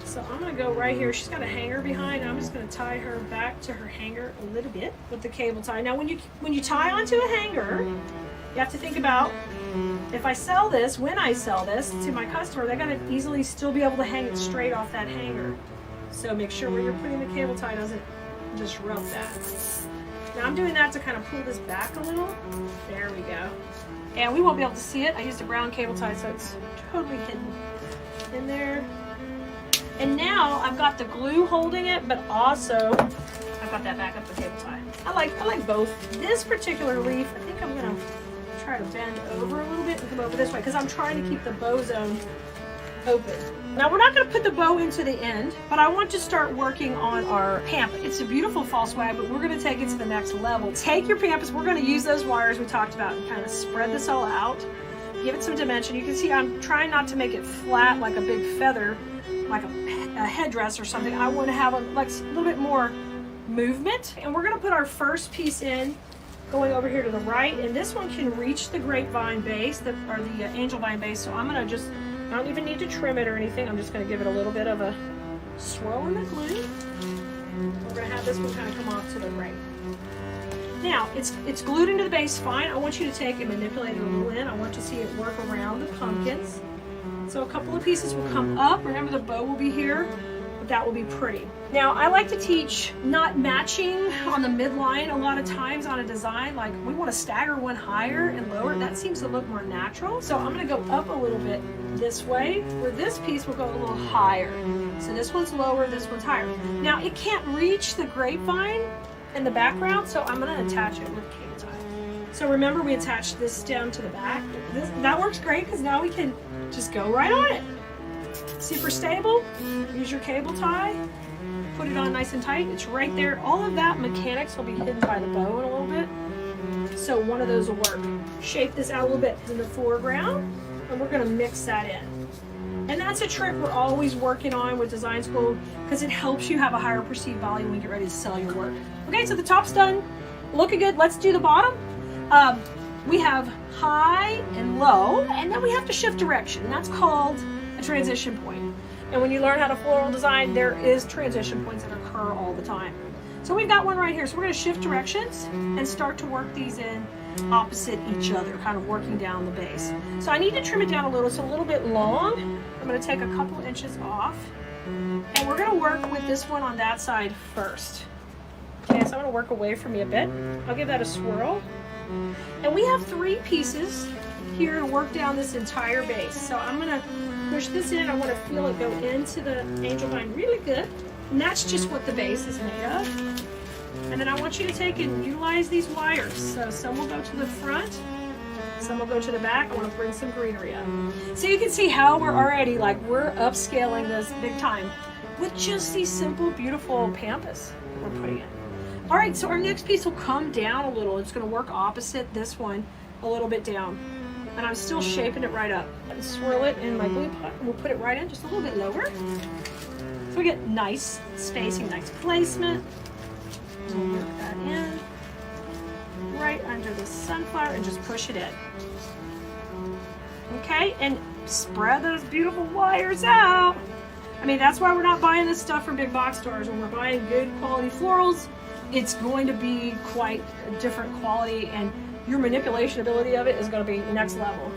Speaker 1: So I'm going to go right here. She's got a hanger behind. I'm just going to tie her back to her hanger a little bit with the cable tie. Now when you tie onto a hanger, you have to think about, if I sell this, when I sell this to my customer, they're going to easily still be able to hang it straight off that hanger. So make sure where you're putting the cable tie doesn't disrupt that. Now I'm doing that to kind of pull this back a little. There we go. And we won't be able to see it. I used a brown cable tie, so it's totally hidden in there. And now I've got the glue holding it, but also I've got that back up the cable tie. I like both. This particular leaf, I think I'm gonna try to bend over a little bit and come over this way because I'm trying to keep the bow zone open. Now we're not going to put the bow into the end, but I want to start working on our pampas. It's a beautiful fall swag, but we're going to take it to the next level. Take your pampas, we're going to use those wires we talked about and kind of spread this all out. Give it some dimension. You can see I'm trying not to make it flat like a big feather, like a headdress or something, I want to have a little bit more movement. And we're going to put our first piece in, going over here to the right, and this one can reach the grapevine base, or the angel vine base. So I'm going to just, I don't even need to trim it or anything. I'm just going to give it a little bit of a swirl in the glue. We're going to have this one kind of come off to the right. Now, it's glued into the base fine. I want you to take and manipulate it a little in. I want to see it work around the pumpkins. So a couple of pieces will come up. Remember, the bow will be here, but that will be pretty. Now, I like to teach not matching on the midline a lot of times on a design. Like, we want to stagger one higher and lower. That seems to look more natural. So I'm going to go up a little bit this way, where this piece will go a little higher. So this one's lower, this one's higher. Now, it can't reach the grapevine in the background, so I'm going to attach it with cable tie. So remember, we attached this stem to the back. That works great because now we can just go right on it. Super stable. Use your cable tie. Put it on nice and tight. It's right there. All of that mechanics will be hidden by the bow in a little bit. So one of those will work. Shape this out a little bit in the foreground, and we're going to mix that in. And that's a trick we're always working on with design school because it helps you have a higher perceived value when you get ready to sell your work. Okay, so the top's done. Looking good. Let's do the bottom. We have high and low, and then we have to shift direction. And that's called a transition point. And when you learn how to floral design, there is transition points that occur all the time. So we've got one right here. So we're going to shift directions and start to work these in opposite each other, kind of working down the base. So I need to trim it down a little. It's a little bit long. I'm going to take a couple inches off, and we're going to work with this one on that side first. Okay, so I'm going to work away from me a bit. I'll give that a swirl. And we have 3 pieces here to work down this entire base. So I'm going to push this in. I want to feel it go into the angel vine really good. And that's just what the base is made of. And then I want you to take and utilize these wires. So some will go to the front, some will go to the back. I want to bring some greenery up. So you can see how we're already, we're upscaling this big time with just these simple, beautiful pampas that we're putting in. All right, so our next piece will come down a little. It's going to work opposite this one a little bit down. And I'm still shaping it right up. And swirl it in my glue pot. We'll put it right in just a little bit lower. So we get nice spacing, nice placement. We'll work that in right under the sunflower and just push it in. Okay, and spread those beautiful wires out. I mean, that's why we're not buying this stuff from big box stores. When we're buying good quality florals, it's going to be quite a different quality, and your manipulation ability of it is going to be next level.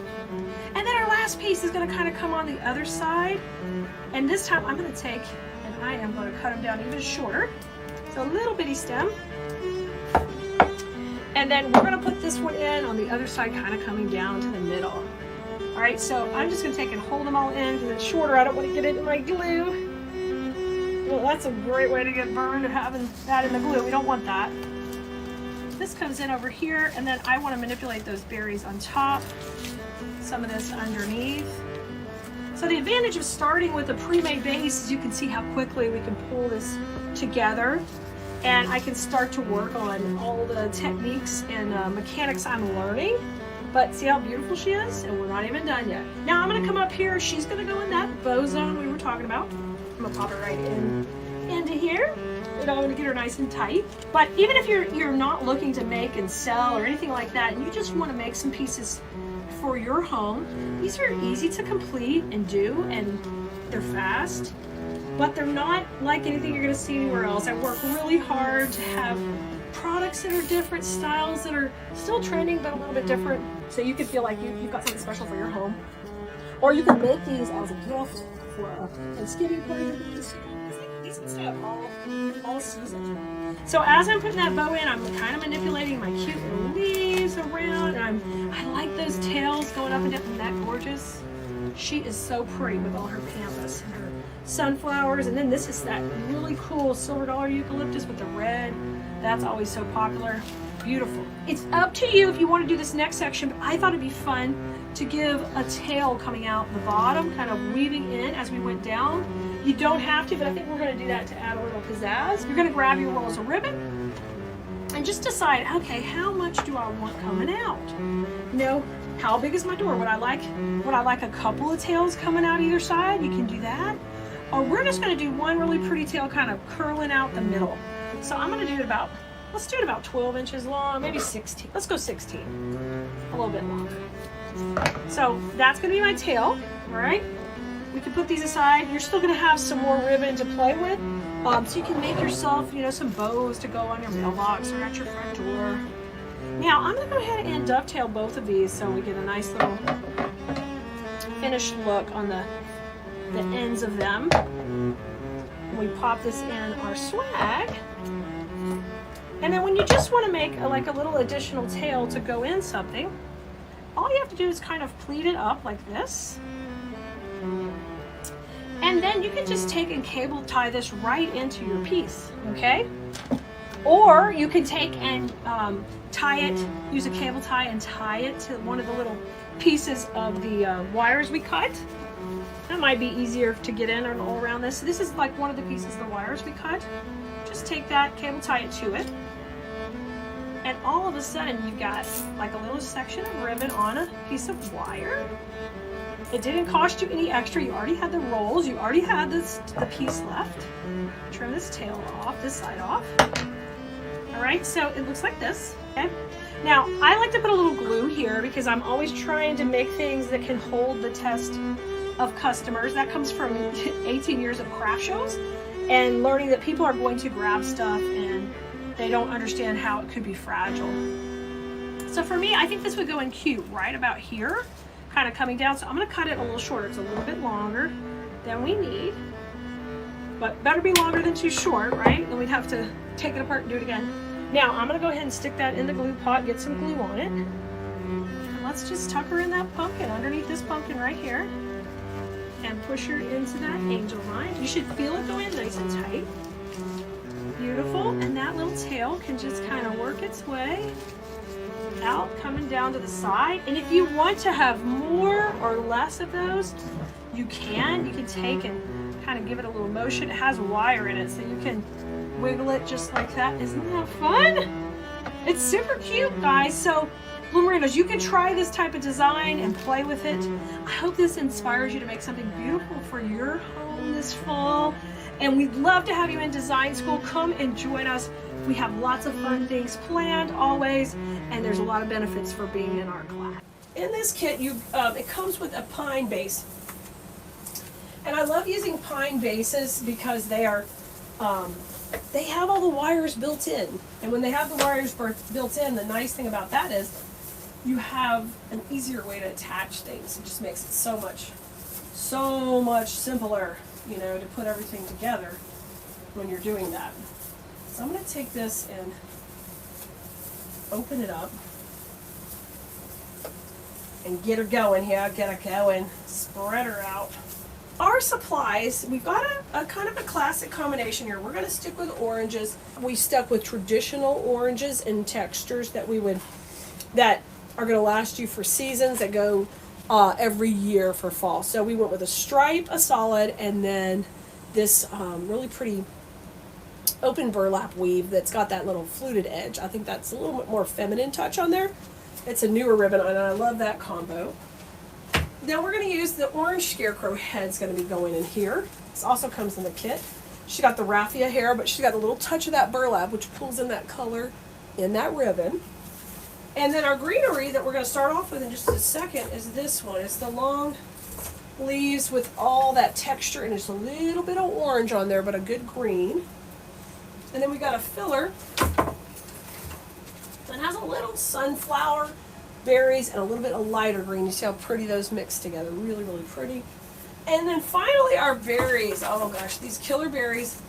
Speaker 1: And then our last piece is going to kind of come on the other side. And this time I'm going to take, and I am going to cut them down even shorter. So a little bitty stem. And then we're going to put this one in on the other side, kind of coming down to the middle. All right, so I'm just going to take and hold them all in because it's shorter. I don't want to get it in my glue. Well, that's a great way to get burned, having that in the glue. We don't want that. This comes in over here, and then I want to manipulate those berries on top. Some of this underneath. So the advantage of starting with a pre-made base is you can see how quickly we can pull this together, and I can start to work on all the techniques and mechanics I'm learning. But see how beautiful she is? And we're not even done yet. Now I'm going to come up here. She's going to go in that bow zone we were talking about. I'm going to pop it right into here. You know, I'm going to get her nice and tight. But even if you're not looking to make and sell or anything like that, and you just want to make some pieces for your home, these are easy to complete and do, and they're fast. But they're not like anything you're going to see anywhere else. I work really hard to have products that are different, styles that are still trending but a little bit different, so you can feel like you've got something special for your home. Or you can make these as a gift for a Thanksgiving party. These can stay up all season. So as I'm putting that bow in, I'm kind of manipulating my cute little leaves around, and I like those tails going up and down. Isn't that gorgeous? She is so pretty with all her pampas and her sunflowers, and then this is that really cool silver dollar eucalyptus with the red. That's always so popular. Beautiful. It's up to you if you want to do this next section, but I thought it'd be fun to give a tail coming out the bottom, kind of weaving in as we went down. You don't have to, but I think we're going to do that to add a little pizzazz. You're going to grab your rolls of ribbon and just decide, okay, how much do I want coming out? You know, how big is my door? Would I like a couple of tails coming out either side? You can do that. or we're just going to do one really pretty tail kind of curling out the middle. So I'm going to do it about, let's do it about 12 inches long, maybe 16. Let's go 16, a little bit longer. So that's going to be my tail, all right? We can put these aside. You're still going to have some more ribbon to play with. So you can make yourself, you know, some bows to go on your mailbox or at your front door. Now I'm going to go ahead and dovetail both of these so we get a nice little finished look on the ends of them. We pop this in our swag. And then when you just want to make like a little additional tail to go in something, all you have to do is kind of pleat it up like this. And then you can just take and cable tie this right into your piece, okay? Or you can take and tie it, use a cable tie and tie it to one of the little pieces of the wires we cut. That might be easier to get in and all around this. So this is like one of the pieces of the wires we cut. Just take that, cable tie it to it. And all of a sudden you've got like a little section of ribbon on a piece of wire. It didn't cost you any extra. You already had the rolls. You already had the piece left. Trim this tail off, this side off. All right, so it looks like this, okay? Now, I like to put a little glue here because I'm always trying to make things that can hold the test of customers. That comes from 18 years of craft shows and learning that people are going to grab stuff and they don't understand how it could be fragile. So for me, I think this would go in cute right about here, kind of coming down. So I'm going to cut it a little shorter. It's a little bit longer than we need, but better be longer than too short, right? And we'd have to take it apart and do it again. Now I'm going to go ahead and stick that in the glue pot, get some glue on it. And let's just tuck her in that pumpkin, underneath this pumpkin right here, and push her into that angel line. You should feel it go in nice and tight. Beautiful. And that little tail can just kind of work its way out, coming down to the side. And if you want to have more or less of those, you can take and kind of give it a little motion. It has wire in it, so you can wiggle it just like that. Isn't that fun? It's super cute, guys. So Bloomerinos, you can try this type of design and play with it. I hope this inspires you to make something beautiful for your home this fall. And we'd love to have you in design school. Come and join us. We have lots of fun things planned always, and there's a lot of benefits for being in our class. In this kit, it comes with a pine base. And I love using pine bases because they are, they have all the wires built in. And when they have the wires built in, the nice thing about that is you have an easier way to attach things. It just makes it so much simpler, you know, to put everything together when you're doing that. So I'm going to take this and open it up and get her going here. Get her going. Spread her out. Our supplies, we've got a kind of a classic combination here. We're going to stick with oranges. We stuck with traditional oranges and textures that are going to last you for seasons, that go every year for fall. So we went with a stripe, a solid, and then this really pretty open burlap weave that's got that little fluted edge. I think that's a little bit more feminine touch on there. It's a newer ribbon, and I love that combo. Now we're going to use the orange scarecrow head's going to be going in here. This also comes in the kit. She got the raffia hair, but she's got a little touch of that burlap, which pulls in that color in that ribbon. And then our greenery that we're going to start off with in just a second is this one. It's the long leaves with all that texture, and there's a little bit of orange on there, but a good green. And then we got a filler that has a little sunflower, berries, and a little bit of lighter green. You see how pretty those mix together. Really, really pretty. And then finally our berries. Oh gosh, these killer berries.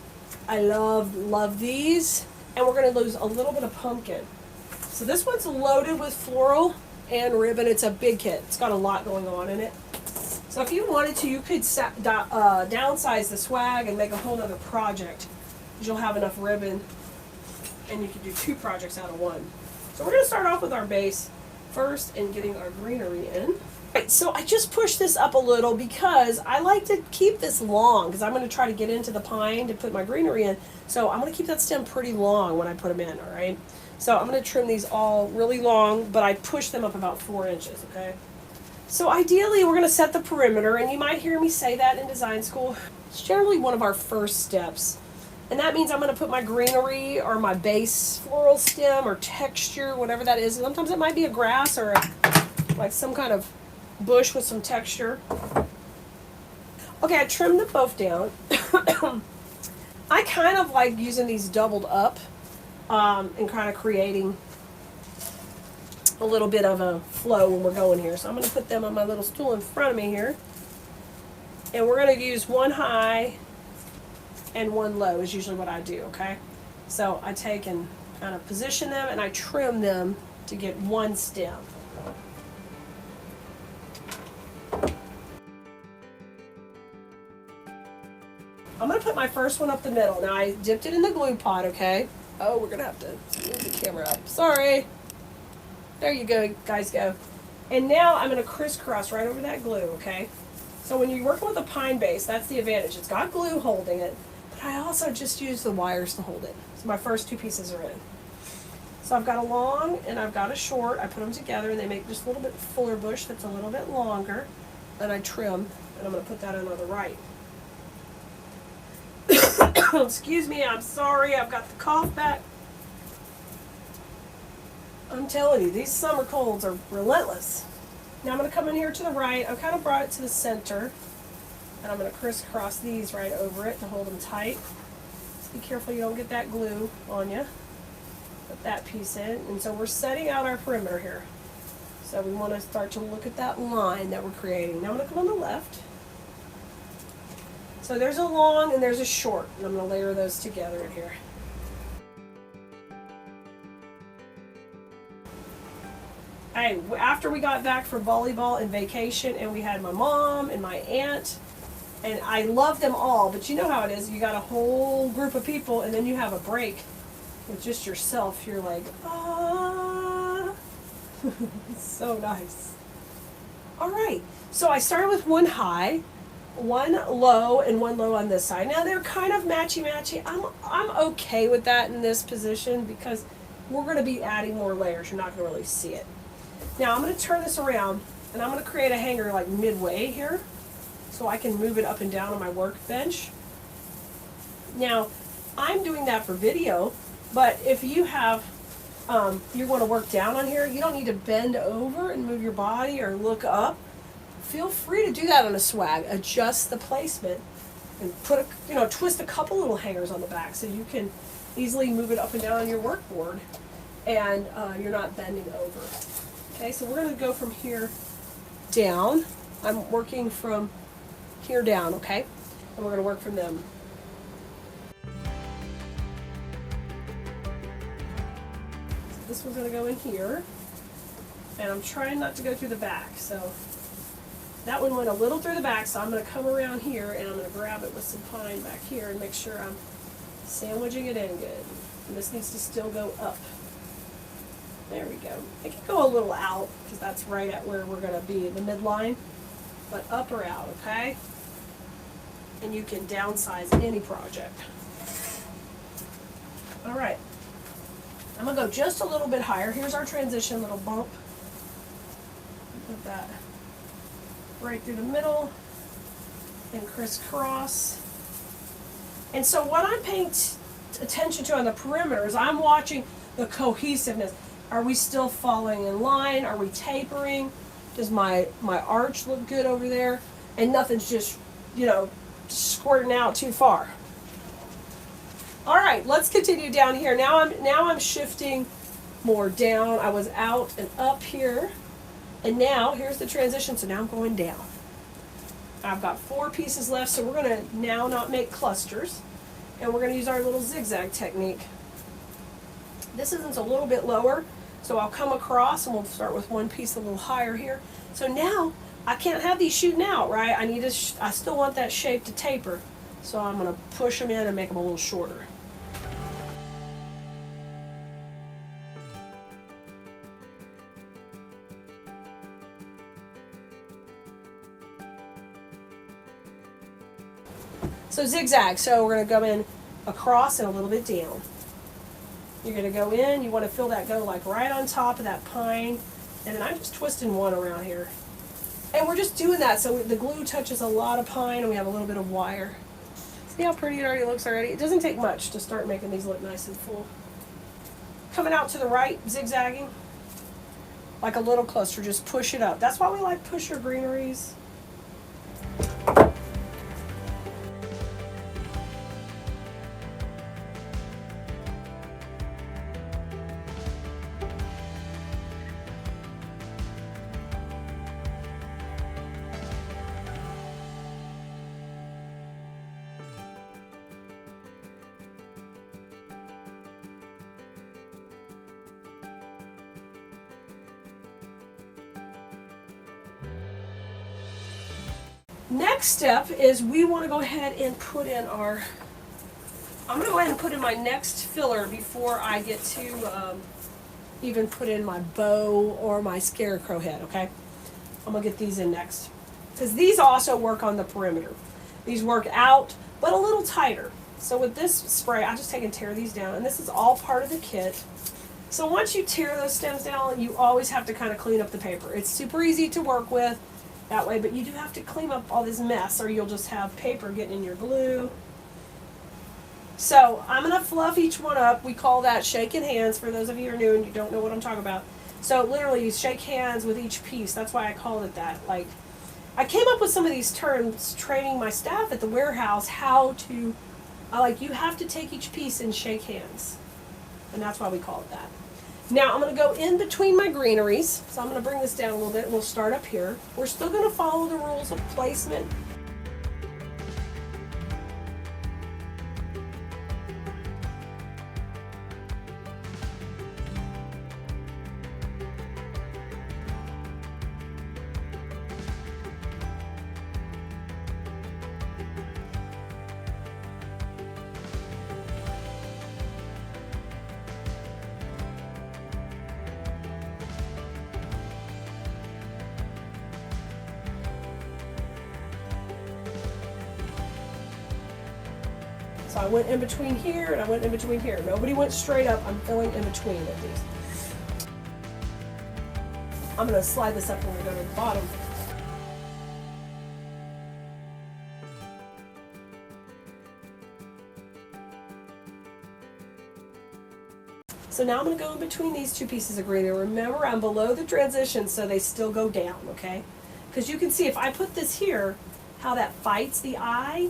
Speaker 1: I love these. And we're going to lose a little bit of pumpkin. So this one's loaded with floral and ribbon. It's a big kit. It's got a lot going on in it. So if you wanted to, you could downsize the swag and make a whole other project. You'll have enough ribbon and you can do 2 projects out of 1. So we're going to start off with our base first and getting our greenery in. Right, so I just pushed this up a little because I like to keep this long because I'm going to try to get into the pine to put my greenery in. So I'm going to keep that stem pretty long when I put them in, all right? So I'm going to trim these all really long, but I push them up about 4 inches, okay? So ideally we're going to set the perimeter, and you might hear me say that in design school.
Speaker 2: It's generally one of our first steps. And that means I'm going to put my greenery or my base floral stem or texture, whatever that is. Sometimes it might be a grass or like some kind of bush with some texture. Okay, I trimmed them both down. I kind of like using these doubled up and kind of creating a little bit of a flow when we're going here. So I'm going to put them on my little stool in front of me here. And we're going to use one high and one low is usually what I do, okay? So I take and kind of position them and I trim them to get one stem. I'm going to put my first one up the middle. Now I dipped it in the glue pot, okay? Oh, we're going to have to move the camera up. Sorry. There you go, guys, go. And now I'm going to crisscross right over that glue, okay? So when you're working with a pine base, that's the advantage. It's got glue holding it, but I also just use the wires to hold it. So my first two pieces are in. So I've got a long and I've got a short. I put them together and they make just a little bit fuller bush that's a little bit longer. And I trim, and I'm going to put that in on the right. Excuse me, I'm sorry, I've got the cough back. I'm telling you, these summer colds are relentless. Now I'm going to come in here to the right. I've kind of brought it to the center. And I'm going to crisscross these right over it to hold them tight. Just be careful you don't get that glue on you. Put that piece in. And so we're setting out our perimeter here. So we want to start to look at that line that we're creating. Now I'm going to come on the left. So there's a long and there's a short. And I'm going to layer those together in here. Hey, after we got back from volleyball and vacation, and we had my mom and my aunt, and I love them all, but you know how it is. You got a whole group of people, and then you have a break with just yourself. You're like, ah. It's so nice. All right, so I started with one high, one low, and one low on this side. Now they're kind of matchy-matchy. I'm okay with that in this position because we're going to be adding more layers. You're not going to really see it. Now I'm going to turn this around and I'm going to create a hanger like midway here so I can move it up and down on my workbench. Now I'm doing that for video, but if you have, you want to work down on here, you don't need to bend over and move your body or look up. Feel free to do that on a swag. Adjust the placement and put twist a couple little hangers on the back so you can easily move it up and down on your workboard and you're not bending over. Okay, so we're going to go from here down. I'm working from here down, okay? And we're going to work from them. So this one's going to go in here. And I'm trying not to go through the back. So that one went a little through the back, so I'm going to come around here and I'm going to grab it with some pine back here and make sure I'm sandwiching it in good. And this needs to still go up. There we go. It can go a little out because that's right at where we're going to be in the midline, but up or out, okay? And you can downsize any project. All right. I'm going to go just a little bit higher. Here's our transition little bump. Put that right through the middle and crisscross. And so what I'm paying attention to on the perimeter is I'm watching the cohesiveness. Are we still following in line? Are we tapering? Does my arch look good over there? And nothing's just, squirting out too far. All right, let's continue down here. Now I'm shifting more down. I was out and up here. And now here's the transition. So now I'm going down. I've got 4 pieces left, so we're going to now not make clusters. And we're going to use our little zigzag technique. This is a little bit lower, so I'll come across and we'll start with one piece a little higher here. So now I can't have these shooting out, right? I still want that shape to taper. So I'm going to push them in and make them a little shorter. So zigzag, so we're going to go in across and a little bit down. You're going to go in, you want to feel that go like right on top of that pine, and then I'm just twisting one around here. And we're just doing that so the glue touches a lot of pine and we have a little bit of wire. See how pretty it already looks already? It doesn't take much to start making these look nice and full. Coming out to the right, zigzagging. Like a little cluster, just push it up. That's why we like pusher greeneries. Next step is we want to go ahead and put in our, I'm going to go ahead and put in my next filler before I get to even put in my bow or my scarecrow head, okay? I'm going to get these in next. Because these also work on the perimeter. These work out, but a little tighter. So with this spray, I just take and tear these down. And this is all part of the kit. So once you tear those stems down, you always have to kind of clean up the paper. It's super easy to work with that way, but you do have to clean up all this mess or you'll just have paper getting in your glue. So I'm going to fluff each one up. We call that shaking hands for those of you who are new and you don't know what I'm talking about. So literally you shake hands with each piece. That's why I called it that. Like, I came up with some of these terms training my staff at the warehouse how to, like, you have to take each piece and shake hands. And that's why we call it that. Now I'm going to go in between my greeneries. So I'm going to bring this down a little bit and we'll start up here. We're still going to follow the rules of placement. So I went in between here and I went in between here. Nobody went straight up. I'm filling in between of these. I'm going to slide this up when we go to the bottom. So now I'm going to go in between these two pieces of greenery. Remember, I'm below the transition so they still go down, okay? Because you can see if I put this here, how that fights the eye.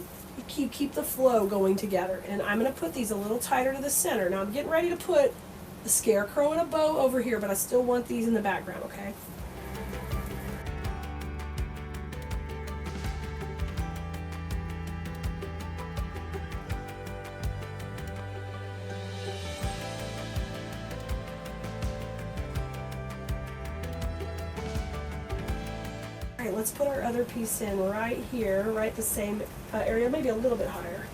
Speaker 2: You keep the flow going together. And I'm going to put these a little tighter to the center. Now I'm getting ready to put a scarecrow and a bow over here, but I still want these in the background, okay? All right, let's put our other piece in right here, right the same area, maybe a little bit higher.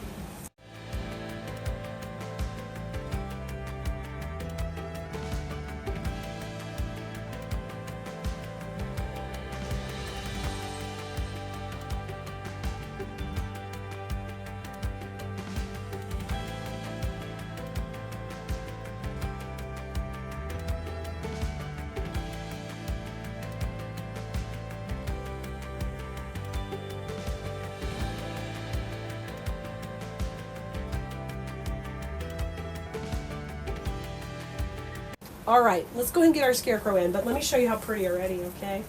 Speaker 2: All right, let's go ahead and get our scarecrow in, but let me show you how pretty already, okay?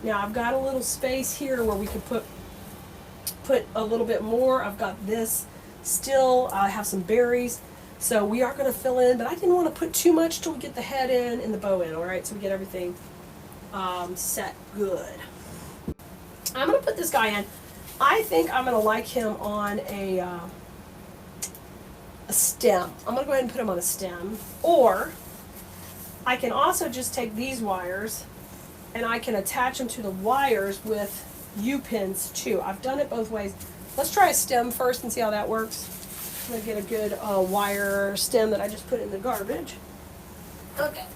Speaker 2: Now I've got a little space here where we could put a little bit more. I've got this still. I have some berries. So we are going to fill in, but I didn't want to put too much till we get the head in and the bow in, all right? So we get everything set good. I'm going to put this guy in. I think I'm going to like him on a stem. I'm going to go ahead and put him on a stem. Or I can also just take these wires and I can attach them to the wires with U-pins too. I've done it both ways. Let's try a stem first and see how that works. I'm going to get a good wire stem that I just put in the garbage. Okay.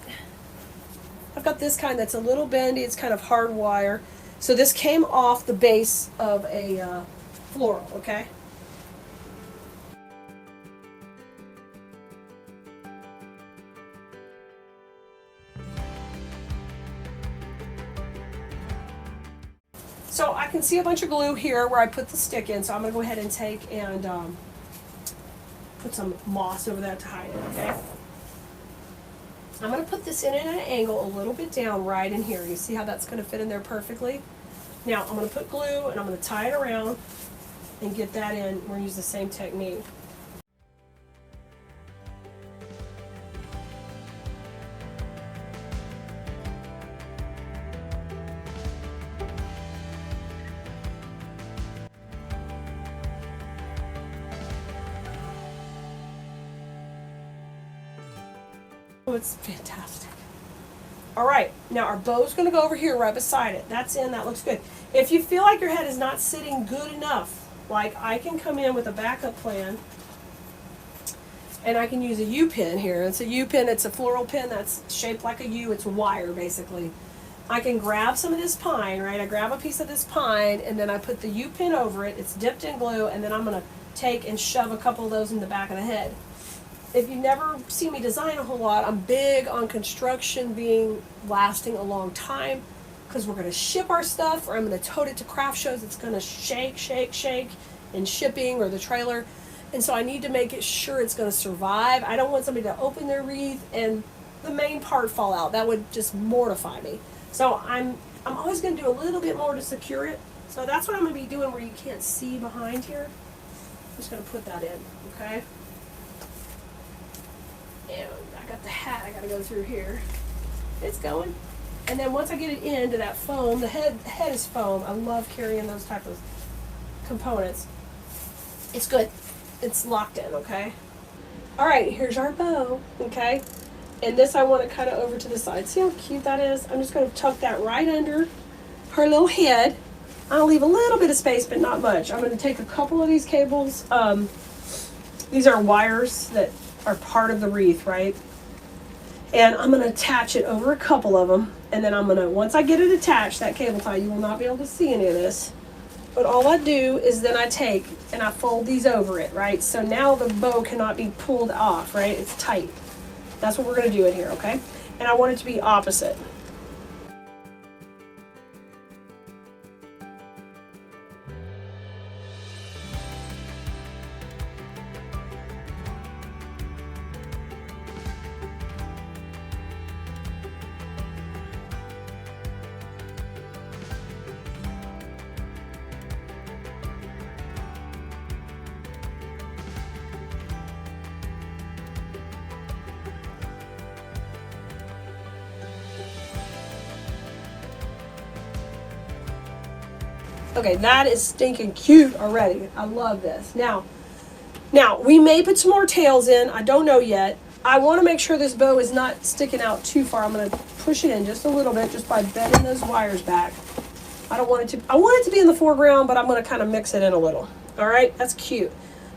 Speaker 2: I've got this kind that's a little bendy. It's kind of hard wire. So this came off the base of a floral, okay? So I can see a bunch of glue here where I put the stick in, so I'm going to go ahead and take and put some moss over that to hide it, okay? I'm going to put this in at an angle a little bit down right in here. You see how that's going to fit in there perfectly? Now I'm going to put glue and I'm going to tie it around and get that in. We're going to use the same technique. Oh, it's fantastic. All right, now our bow's going to go over here right beside it. That's in, that looks good. If you feel like your head is not sitting good enough, like I can come in with a backup plan and I can use a U pin here. It's a U pin, it's a floral pin that's shaped like a U, it's wire basically. I can grab some of this pine, right? I grab a piece of this pine and then I put the U pin over it, it's dipped in glue, and then I'm going to take and shove a couple of those in the back of the head. If you've never seen me design a whole lot, I'm big on construction being lasting a long time because we're going to ship our stuff or I'm going to tote it to craft shows. It's going to shake, shake, shake in shipping or the trailer. And so I need to make it sure it's going to survive. I don't want somebody to open their wreath and the main part fall out. That would just mortify me. So I'm always going to do a little bit more to secure it. So that's what I'm going to be doing where you can't see behind here. I'm just going to put that in, okay? And I got the hat I got to go through here. It's going. And then once I get it into that foam, the head is foam. I love carrying those type of components. It's good. It's locked in, okay? All right, here's our bow, okay? And this I want to cut it over to the side. See how cute that is? I'm just going to tuck that right under her little head. I'll leave a little bit of space, but not much. I'm going to take a couple of these cables. These are wires that are part of the wreath, right? And I'm going to attach it over a couple of them. And then I'm going to, once I get it attached, that cable tie, you will not be able to see any of this. But all I do is then I take and I fold these over it, right? So now the bow cannot be pulled off, right? It's tight. That's what we're going to do in here, okay? And I want it to be opposite. Okay, that is stinking cute already. I love this. Now, we may put some more tails in. I don't know yet. I want to make sure this bow is not sticking out too far. I'm going to push it in just a little bit just by bending those wires back. I want it to be in the foreground, but I'm going to kind of mix it in a little. All right, that's cute.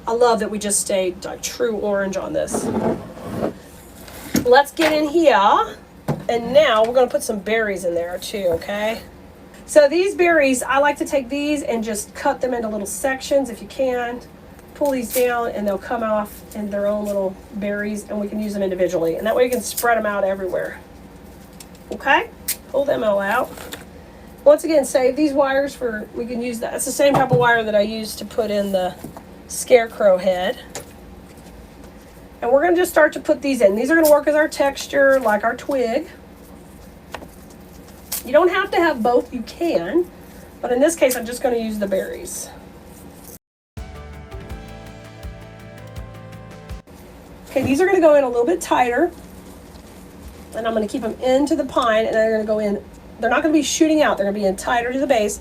Speaker 2: I love that we just stayed like true orange on this. Let's get in here. And now we're going to put some berries in there too, okay? So these berries, I like to take these and just cut them into little sections if you can. Pull these down and they'll come off in their own little berries and we can use them individually. And that way you can spread them out everywhere. Okay? Pull them all out. Once again, save these wires for, we can use that. That's the same type of wire that I used to put in the Scarecrow head. And we're going to just start to put these in. These are going to work as our texture, like our twig. You don't have to have both, you can, but in this case I'm just going to use the berries. Okay, these are going to go in a little bit tighter, and I'm going to keep them into the pine, and they're going to go in, they're not going to be shooting out, they're going to be in tighter to the base,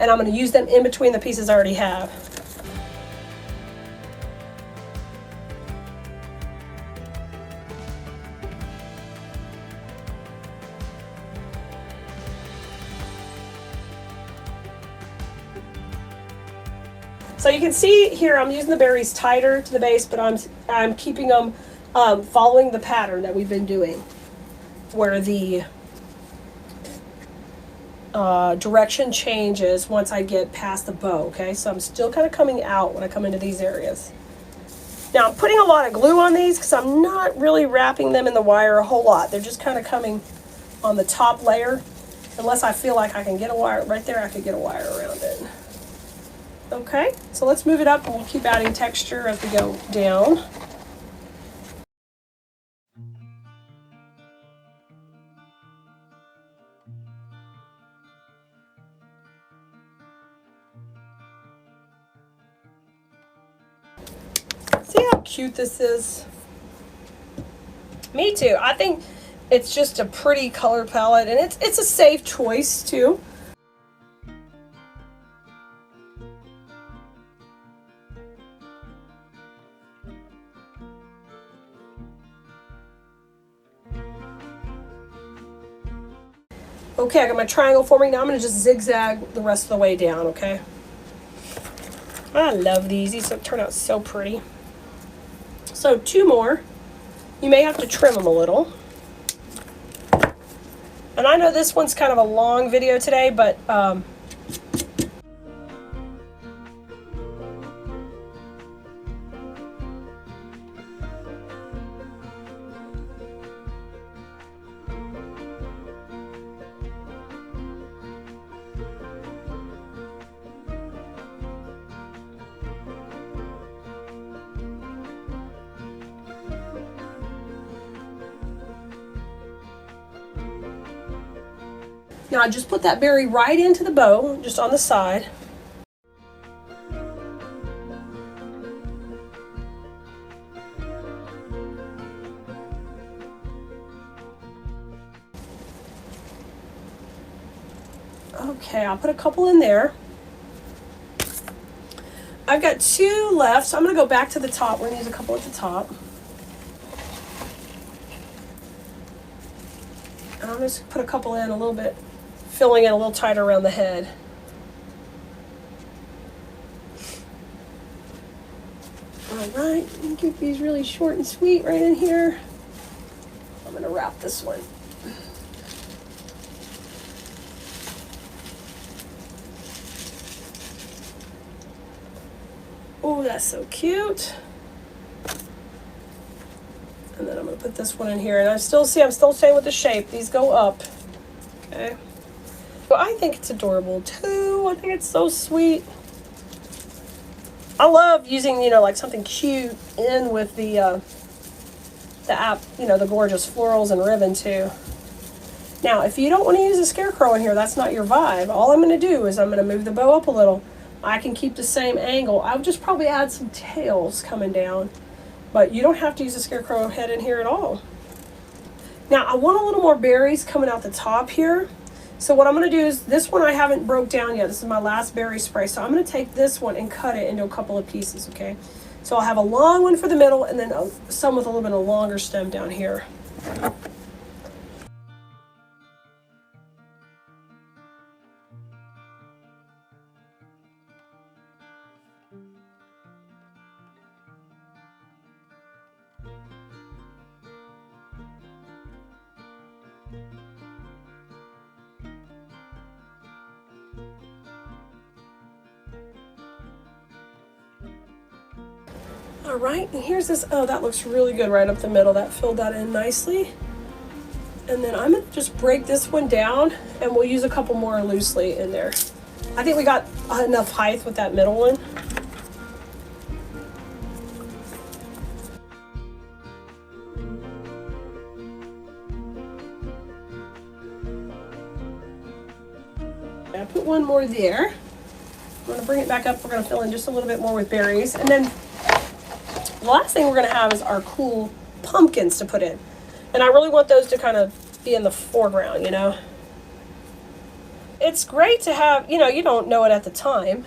Speaker 2: and I'm going to use them in between the pieces I already have. So you can see here I'm using the berries tighter to the base, but I'm keeping them following the pattern that we've been doing, where the direction changes once I get past the bow, okay? So I'm still kind of coming out when I come into these areas. Now I'm putting a lot of glue on these because I'm not really wrapping them in the wire a whole lot. They're just kind of coming on the top layer. Unless I feel like I can get a wire right there, I could get a wire around it. Okay, so let's move it up and we'll keep adding texture as we go down. See how cute this is? Me too. I think it's just a pretty color palette, and it's a safe choice too. Okay, I got my triangle forming. Now I'm going to just zigzag the rest of the way down, okay? I love these. These turn out so pretty. So 2 more. You may have to trim them a little. And I know this one's kind of a long video today, but now I just put that berry right into the bow, just on the side. Okay, I'll put a couple in there. I've got 2 left, so I'm going to go back to the top. We're going to use a couple at the top. And I'm just put a couple in a little bit, filling it a little tighter around the head. All right, keep these really short and sweet right in here. I'm going to wrap this one. Oh, that's so cute. And then I'm going to put this one in here. And I'm still staying with the shape. These go up. Okay. But I think it's adorable too. I think it's so sweet. I love using, like something cute in with the app, the gorgeous florals and ribbon too. Now, if you don't want to use a scarecrow in here, that's not your vibe. All I'm going to do is I'm going to move the bow up a little. I can keep the same angle. I would just probably add some tails coming down, but you don't have to use a scarecrow head in here at all. Now, I want a little more berries coming out the top here. So what I'm going to do is, this one I haven't broke down yet. This is my last berry spray. So I'm going to take this one and cut it into a couple of pieces, okay? So I'll have a long one for the middle and then some with a little bit of longer stem down here. All right, and here's this, oh, that looks really good right up the middle. That filled that in nicely. And then I'm gonna just break this one down and we'll use a couple more loosely in there. I think we got enough height with that middle one. I put one more there. I'm gonna bring it back up. We're gonna fill in just a little bit more with berries. And then the last thing we're going to have is our cool pumpkins to put in. And I really want those to kind of be in the foreground, It's great to have, you don't know it at the time.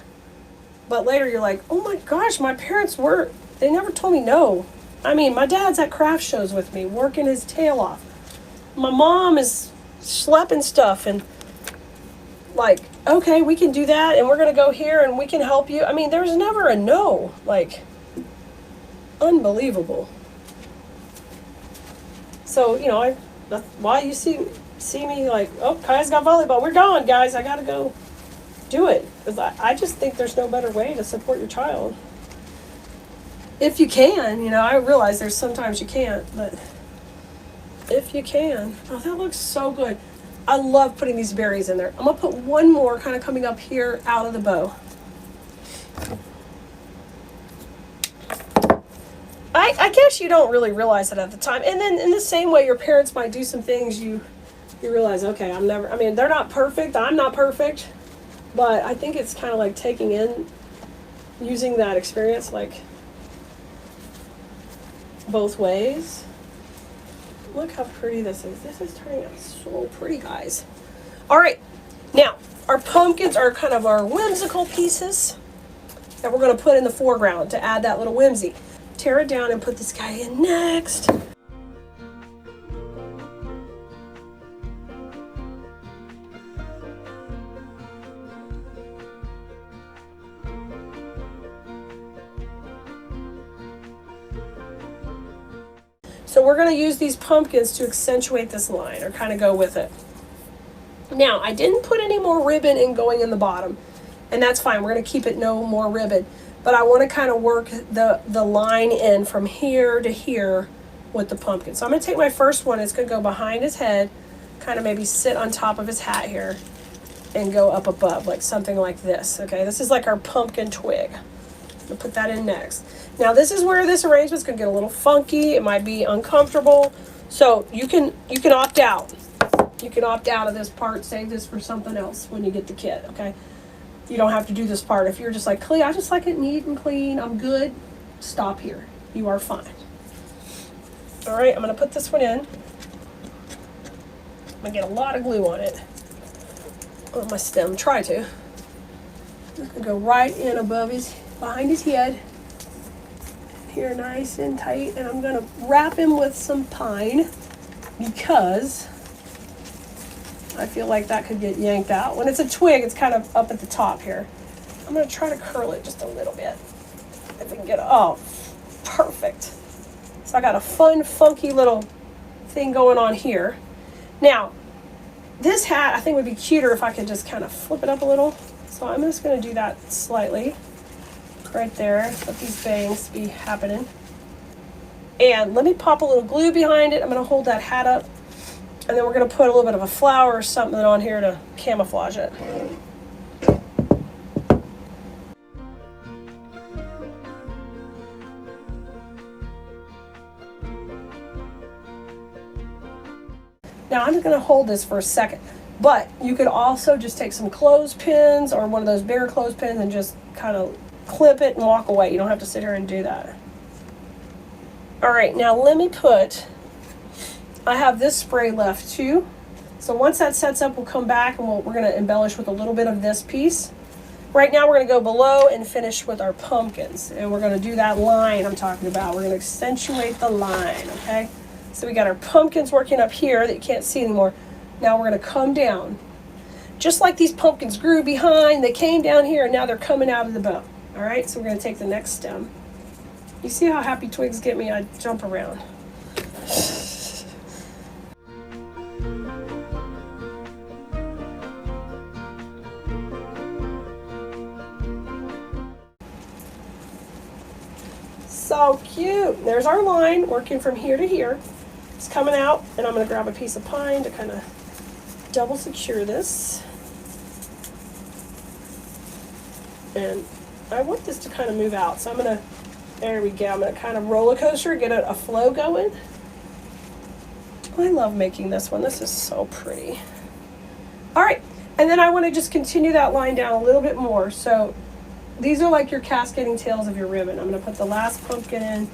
Speaker 2: But later you're like, oh my gosh, my parents they never told me no. I mean, my dad's at craft shows with me, working his tail off. My mom is schlepping stuff and like, okay, we can do that and we're going to go here and we can help you. I mean, there's never a no. Like, unbelievable. So, that's why you see me like, oh, Kai's got volleyball. We're going, guys. I got to go do it. Because I just think there's no better way to support your child. If you can, I realize there's sometimes you can't, but if you can. Oh, that looks so good. I love putting these berries in there. I'm gonna put one more kind of coming up here out of the bow. I guess you don't really realize it at the time. And then in the same way, your parents might do some things you realize, okay, I mean, they're not perfect. I'm not perfect. But I think it's kind of like taking in, using that experience like both ways. Look how pretty this is. This is turning out so pretty, guys. All right, now our pumpkins are kind of our whimsical pieces that we're going to put in the foreground to add that little whimsy. Tear it down and put this guy in next. So we're going to use these pumpkins to accentuate this line, or kind of go with it. Now, I didn't put any more ribbon in going in the bottom, and that's fine. We're going to keep it no more ribbon. But I want to kind of work the line in from here to here with the pumpkin. So I'm going to take my first one. It's going to go behind his head, kind of maybe sit on top of his hat here, and go up above, like something like this. Okay, this is like our pumpkin twig. I'll put that in next. Now this is where this arrangement's going to get a little funky. It might be uncomfortable. So you can opt out. You can opt out of this part, save this for something else when you get the kit, okay? You don't have to do this part. If you're just like, Clea, I just like it neat and clean, I'm good, stop here. You are fine. All right, I'm going to put this one in. I'm going to get a lot of glue on it. On my stem, try to. Just going to go right in above behind his head. Here, nice and tight. And I'm going to wrap him with some pine because I feel like that could get yanked out. When it's a twig, it's kind of up at the top here. I'm going to try to curl it just a little bit. If we can get it. Oh, perfect. So I got a fun, funky little thing going on here. Now, this hat I think would be cuter if I could just kind of flip it up a little. So I'm just going to do that slightly. Right there. Let these bangs be happening. And let me pop a little glue behind it. I'm going to hold that hat up. And then we're going to put a little bit of a flower or something on here to camouflage it. Now I'm just going to hold this for a second. But you could also just take some clothespins or one of those bigger clothespins and just kind of clip it and walk away. You don't have to sit here and do that. All right, now let me I have this spray left too. So once that sets up, we'll come back and we're going to embellish with a little bit of this piece. Right now we're going to go below and finish with our pumpkins. And we're going to do that line I'm talking about. We're going to accentuate the line, okay? So we got our pumpkins working up here that you can't see anymore. Now we're going to come down. Just like these pumpkins grew behind, they came down here and now they're coming out of the bow. All right, so we're going to take the next stem. You see how happy twigs get me? I jump around. So cute. There's our line working from here to here. It's coming out, and I'm going to grab a piece of pine to kind of double secure this. And I want this to kind of move out, so I'm going to, there we go, I'm going to kind of roller coaster, get a flow going. I love making this one. This is so pretty. All right, and then I want to just continue that line down a little bit more. So these are like your cascading tails of your ribbon. I'm going to put the last pumpkin in,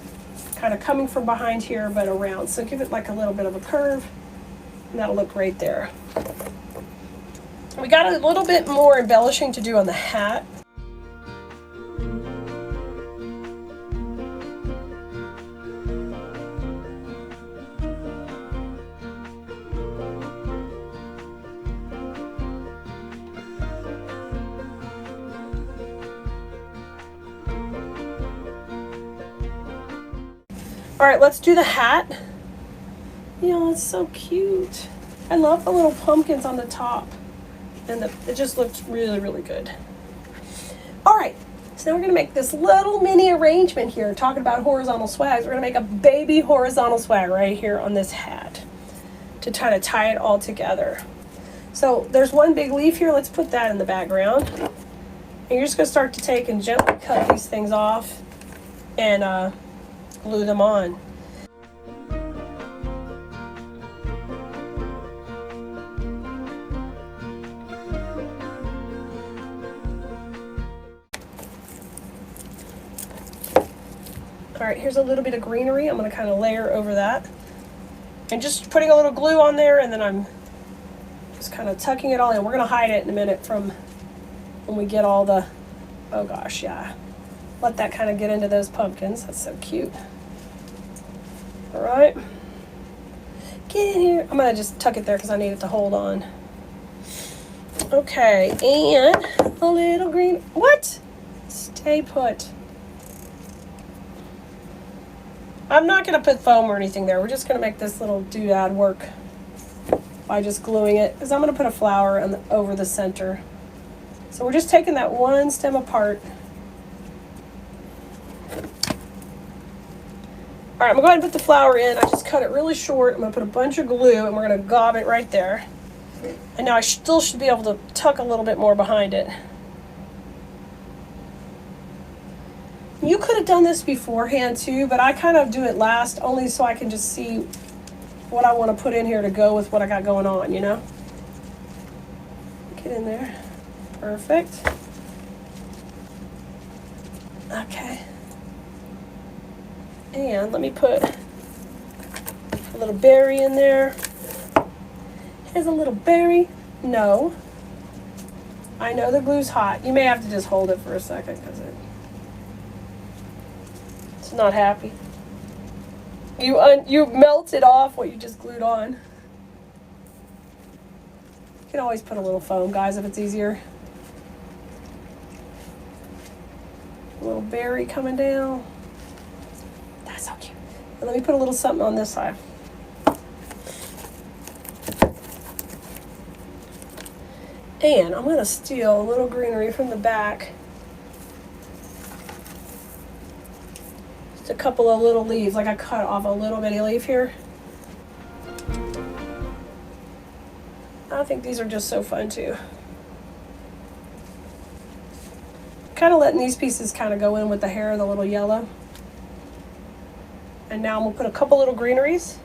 Speaker 2: kind of coming from behind here, but around. So give it like a little bit of a curve, and that'll look great there. We got a little bit more embellishing to do on the hat. All right, let's do the hat. You know, it's so cute. I love the little pumpkins on the top. And it just looks really, really good. All right, so now we're gonna make this little mini arrangement here, talking about horizontal swags. We're gonna make a baby horizontal swag right here on this hat to try to tie it all together. So there's one big leaf here. Let's put that in the background. And you're just going to start to take and gently cut these things off and glue them on. All right, here's a little bit of greenery. I'm going to kind of layer over that. And just putting a little glue on there, and then I'm just kind of tucking it all in. We're going to hide it in a minute from when we get all the, oh gosh, yeah. Let that kind of get into those pumpkins. That's so cute. All right. Get in here. I'm going to just tuck it there because I need it to hold on. Okay, and a little green. What? Stay put. I'm not going to put foam or anything there. We're just going to make this little doodad work by just gluing it, because I'm going to put a flower over the center. So we're just taking that one stem apart. All right, I'm going to go ahead and put the flower in. I just cut it really short. I'm going to put a bunch of glue, and we're going to gob it right there. And now I still should be able to tuck a little bit more behind it. You could have done this beforehand too, but I kind of do it last only so I can just see what I want to put in here to go with what I got going on, you know? Get in there. Perfect. Okay. And let me put a little berry in there. Here's a little berry. No. I know the glue's hot. You may have to just hold it for a second because it's not happy. You melted off what you just glued on. You can always put a little foam, guys, if it's easier. A little berry coming down. That's so cute. And let me put a little something on this side. And I'm going to steal a little greenery from the back. Just a couple of little leaves, like I cut off a little bitty leaf here. I think these are just so fun too. Kind of letting these pieces kind of go in with the hair, the little yellow. And now I'm going to put a couple little greeneries.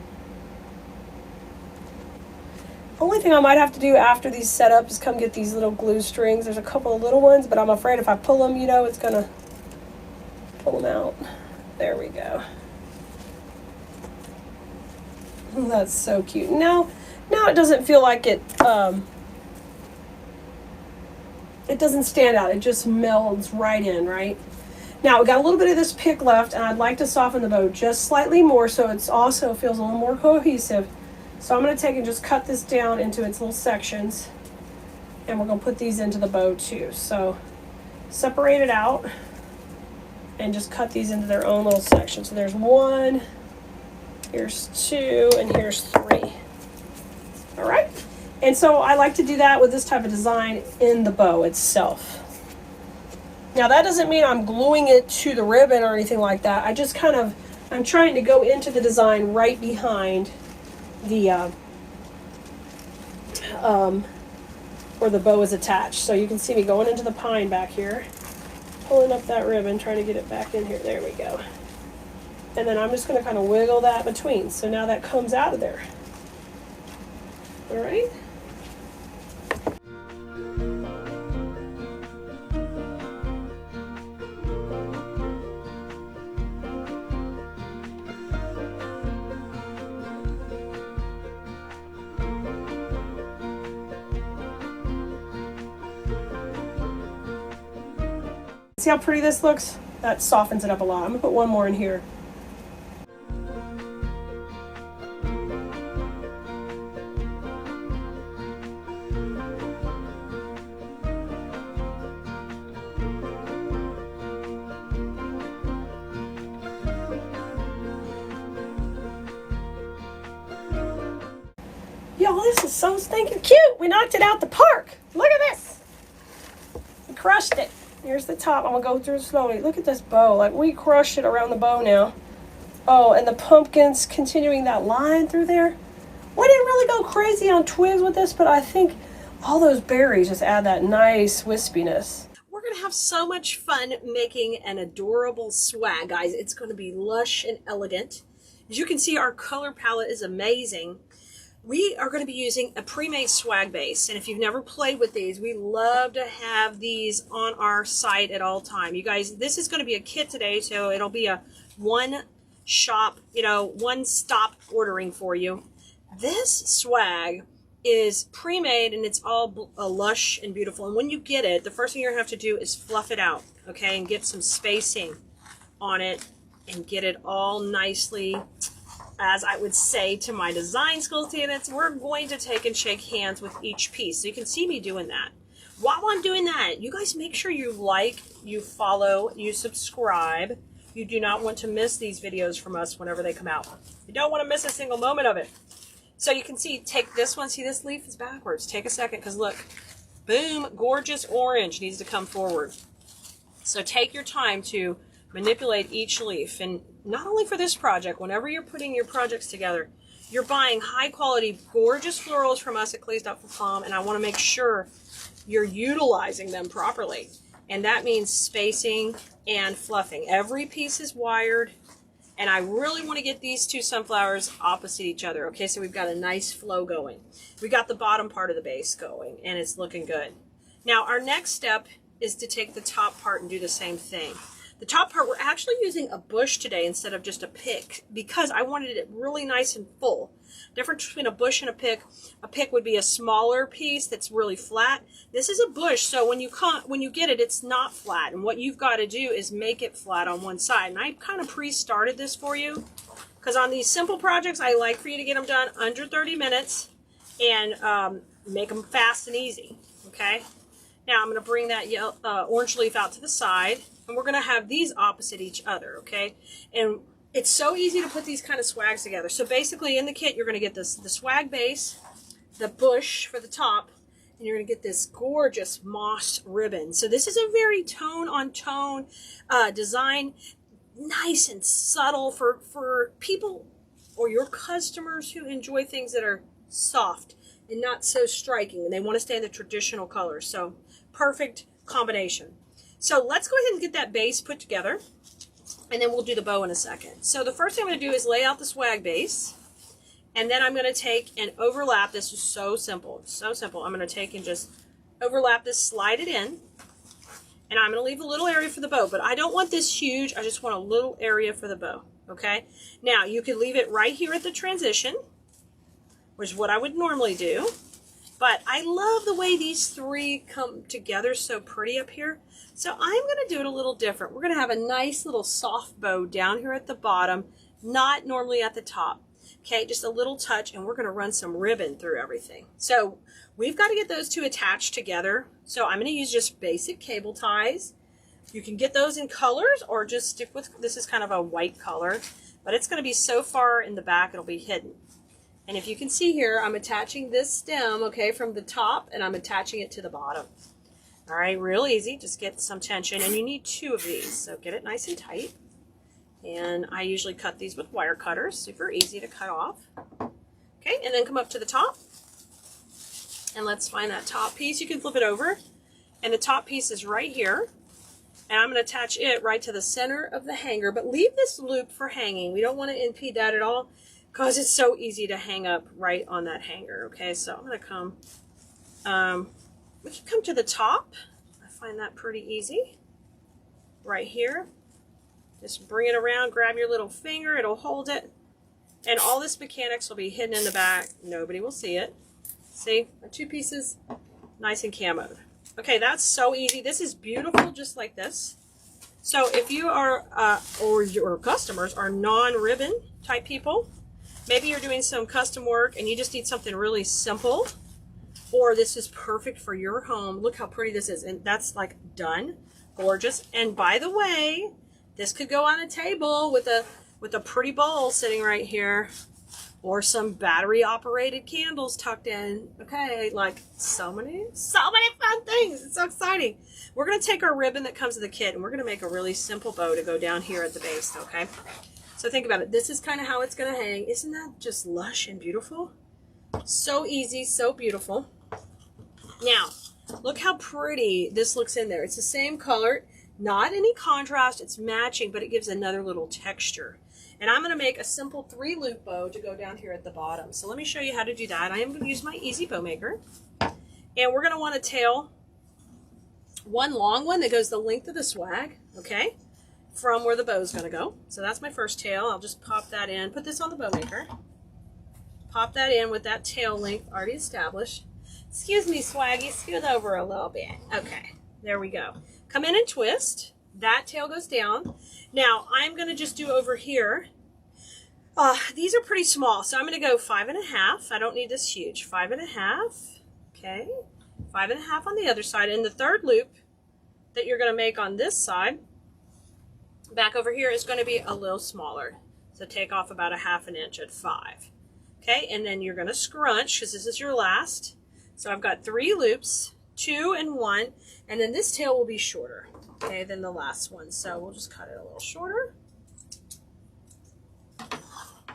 Speaker 2: Only thing I might have to do after these set up is come get these little glue strings. There's a couple of little ones, but I'm afraid if I pull them, you know, it's going to pull them out. There we go. That's so cute. Now it doesn't feel like it doesn't stand out. It just melds right in, right? Now we got a little bit of this pick left, and I'd like to soften the bow just slightly more so it also feels a little more cohesive. So I'm going to take and just cut this down into its little sections, and we're going to put these into the bow too. So separate it out and just cut these into their own little sections. So there's one, here's two, and here's three. All right. And so I like to do that with this type of design in the bow itself. Now that doesn't mean I'm gluing it to the ribbon or anything like that. I just kind of, I'm trying to go into the design right behind the where the bow is attached. So you can see me going into the pine back here, pulling up that ribbon, trying to get it back in here. There we go. And then I'm just going to kind of wiggle that between. So now that comes out of there. All right. See how pretty this looks? That softens it up a lot. I'm gonna put one more in here. Y'all, this is so stinking cute. We knocked it out the park. Look at this. We crushed it. Here's the top. I'm going to go through it slowly. Look at this bow. Like, we crushed it around the bow now. Oh, and the pumpkins continuing that line through there. We didn't really go crazy on twigs with this, but I think all those berries just add that nice wispiness.
Speaker 1: We're going to have so much fun making an adorable swag, guys. It's going to be lush and elegant. As you can see, our color palette is amazing. We are going to be using a pre-made swag base. And if you've never played with these, we love to have these on our site at all time. You guys, this is going to be a kit today, so it'll be a one-shop, one-stop ordering for you. This swag is pre-made and it's all lush and beautiful. And when you get it, the first thing you're going to have to do is fluff it out, okay, and get some spacing on it and get it all nicely, as I would say to my design school students, we're going to take and shake hands with each piece. So you can see me doing that. While I'm doing that, you guys make sure you like, you follow, you subscribe. You do not want to miss these videos from us whenever they come out. You don't want to miss a single moment of it. So you can see, take this one, see this leaf is backwards. Take a second, because look, boom, gorgeous orange needs to come forward. So take your time to manipulate each leaf. And not only for this project, whenever you're putting your projects together, you're buying high quality, gorgeous florals from us at Clays.com, and I want to make sure you're utilizing them properly. And that means spacing and fluffing. Every piece is wired. And I really want to get these two sunflowers opposite each other. Okay, so we've got a nice flow going. We got the bottom part of the base going, and it's looking good. Now, our next step is to take the top part and do the same thing. The top part, we're actually using a bush today instead of just a pick, because I wanted it really nice and full. Difference between a bush and a pick would be a smaller piece that's really flat. This is a bush, so when you get it, it's not flat. And what you've got to do is make it flat on one side. And I kind of pre-started this for you, because on these simple projects, I like for you to get them done under 30 minutes and make them fast and easy, okay? Now I'm going to bring that orange leaf out to the side, and we're going to have these opposite each other, okay? And it's so easy to put these kind of swags together. So basically in the kit, you're going to get the swag base, the bush for the top, and you're going to get this gorgeous moss ribbon. So this is a very tone-on-tone design, nice and subtle for people or your customers who enjoy things that are soft and not so striking, and they want to stay in the traditional colors. So perfect combination. So let's go ahead and get that base put together, and then we'll do the bow in a second. So the first thing I'm going to do is lay out the swag base, and then I'm going to take and overlap. This is so simple, so simple. I'm going to take and just overlap this, slide it in, and I'm going to leave a little area for the bow, but I don't want this huge. I just want a little area for the bow, okay? Now, you could leave it right here at the transition, which is what I would normally do, but I love the way these three come together so pretty up here. So I'm going to do it a little different. We're going to have a nice little soft bow down here at the bottom, not normally at the top. Okay, just a little touch, and we're going to run some ribbon through everything. So we've got to get those two attached together. So I'm going to use just basic cable ties. You can get those in colors or just stick with, this is kind of a white color, but it's going to be so far in the back it'll be hidden. And if you can see here, I'm attaching this stem, okay, from the top, and I'm attaching it to the bottom. All right, real easy, just get some tension, and you need two of these, so get it nice and tight. And I usually cut these with wire cutters, super easy to cut off. Okay, and then come up to the top, and let's find that top piece. You can flip it over, and the top piece is right here, and I'm going to attach it right to the center of the hanger, but leave this loop for hanging. We don't want to impede that at all, because it's so easy to hang up right on that hanger. Okay, so I'm going to come, we can come to the top. I find that pretty easy. Right here. Just bring it around, grab your little finger, it'll hold it. And all this mechanics will be hidden in the back. Nobody will see it. See, my two pieces, nice and camoed. Okay, that's so easy. This is beautiful, just like this. So if you are, or your customers are non-ribbon type people, maybe you're doing some custom work and you just need something really simple, or this is perfect for your home. Look how pretty this is. And that's like done. Gorgeous. And by the way, this could go on a table with a pretty bowl sitting right here, or some battery operated candles tucked in. Okay, like so many fun things. It's so exciting. We're going to take our ribbon that comes with the kit, and we're going to make a really simple bow to go down here at the base, okay? So think about it. This is kind of how it's going to hang. Isn't that just lush and beautiful? So easy, so beautiful. Now, look how pretty this looks in there. It's the same color, not any contrast, it's matching, but it gives another little texture. And I'm going to make a simple 3-loop bow to go down here at the bottom. So let me show you how to do that. I am going to use my Easy Bow Maker. And we're going to want to tail one long one that goes the length of the swag, okay, from where the bow is going to go. So that's my first tail. I'll just pop that in, put this on the bow maker. Pop that in with that tail length already established. Excuse me, Swaggy, scoot over a little bit. Okay, there we go. Come in and twist. That tail goes down. Now, I'm going to just do over here. These are pretty small, so I'm going to go 5.5. I don't need this huge. 5.5. Okay. 5.5 on the other side. And the third loop that you're going to make on this side, back over here, is going to be a little smaller. So take off about 1/2 inch at 5. Okay, and then you're going to scrunch, because this is your last. So I've got 3 loops, 2 and 1, and then this tail will be shorter, okay, than the last one. So we'll just cut it a little shorter.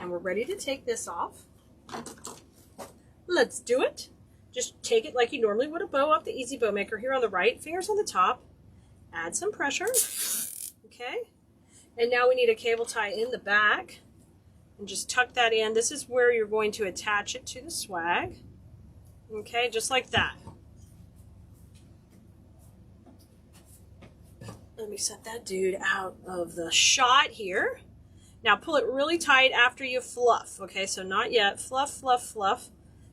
Speaker 1: And we're ready to take this off. Let's do it. Just take it like you normally would a bow off the Easy Bow Maker here on the right, fingers on the top. Add some pressure, okay? And now we need a cable tie in the back. And just tuck that in. This is where you're going to attach it to the swag. Okay, just like that. Let me set that dude out of the shot here. Now pull it really tight after you fluff. Okay, so not yet. Fluff, fluff, fluff.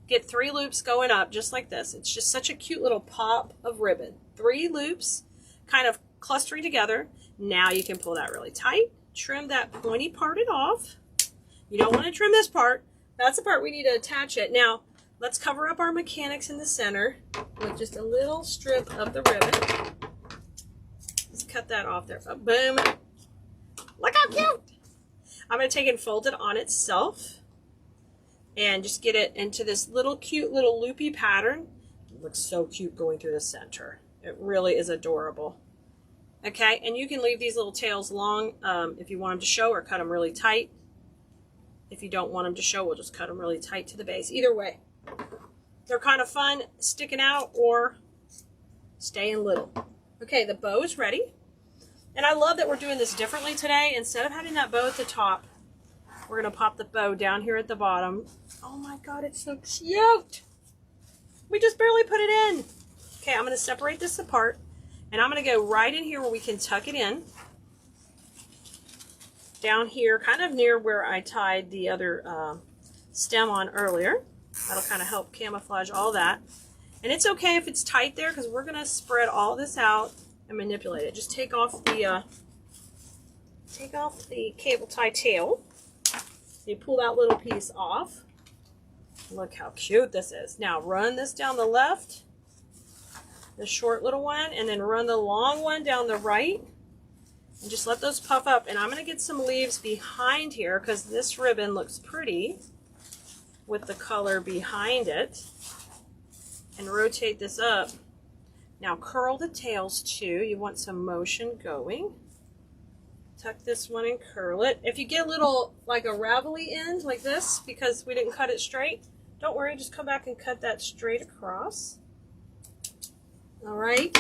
Speaker 1: Get 3 loops going up just like this. It's just such a cute little pop of ribbon. 3 loops kind of clustering together. Now you can pull that really tight. Trim that pointy parted off. You don't want to trim this part. That's the part we need to attach it. Now, let's cover up our mechanics in the center with just a little strip of the ribbon. Let's cut that off there. Oh, boom. Look how cute. I'm going to take and fold it on itself and just get it into this little cute little loopy pattern. It looks so cute going through the center. It really is adorable. Okay, and you can leave these little tails long if you want them to show, or cut them really tight. If you don't want them to show, we'll just cut them really tight to the base. Either way, they're kind of fun sticking out or staying little. Okay, the bow is ready. And I love that we're doing this differently today. Instead of having that bow at the top, we're going to pop the bow down here at the bottom. Oh my God, it's so cute. We just barely put it in. Okay, I'm going to separate this apart. And I'm going to go right in here where we can tuck it in. Down here, kind of near where I tied the other stem on earlier. That'll kind of help camouflage all that. And it's okay if it's tight there, because we're going to spread all this out and manipulate it. Just take off the cable tie tail. You pull that little piece off. Look how cute this is. Now run this down the left, the short little one, and then run the long one down the right. And just let those puff up. And I'm going to get some leaves behind here, because this ribbon looks pretty with the color behind it. And rotate this up. Now curl the tails too. You want some motion going. Tuck this one and curl it. If you get a little, like a ravelly end like this, because we didn't cut it straight, don't worry, just come back and cut that straight across. All right.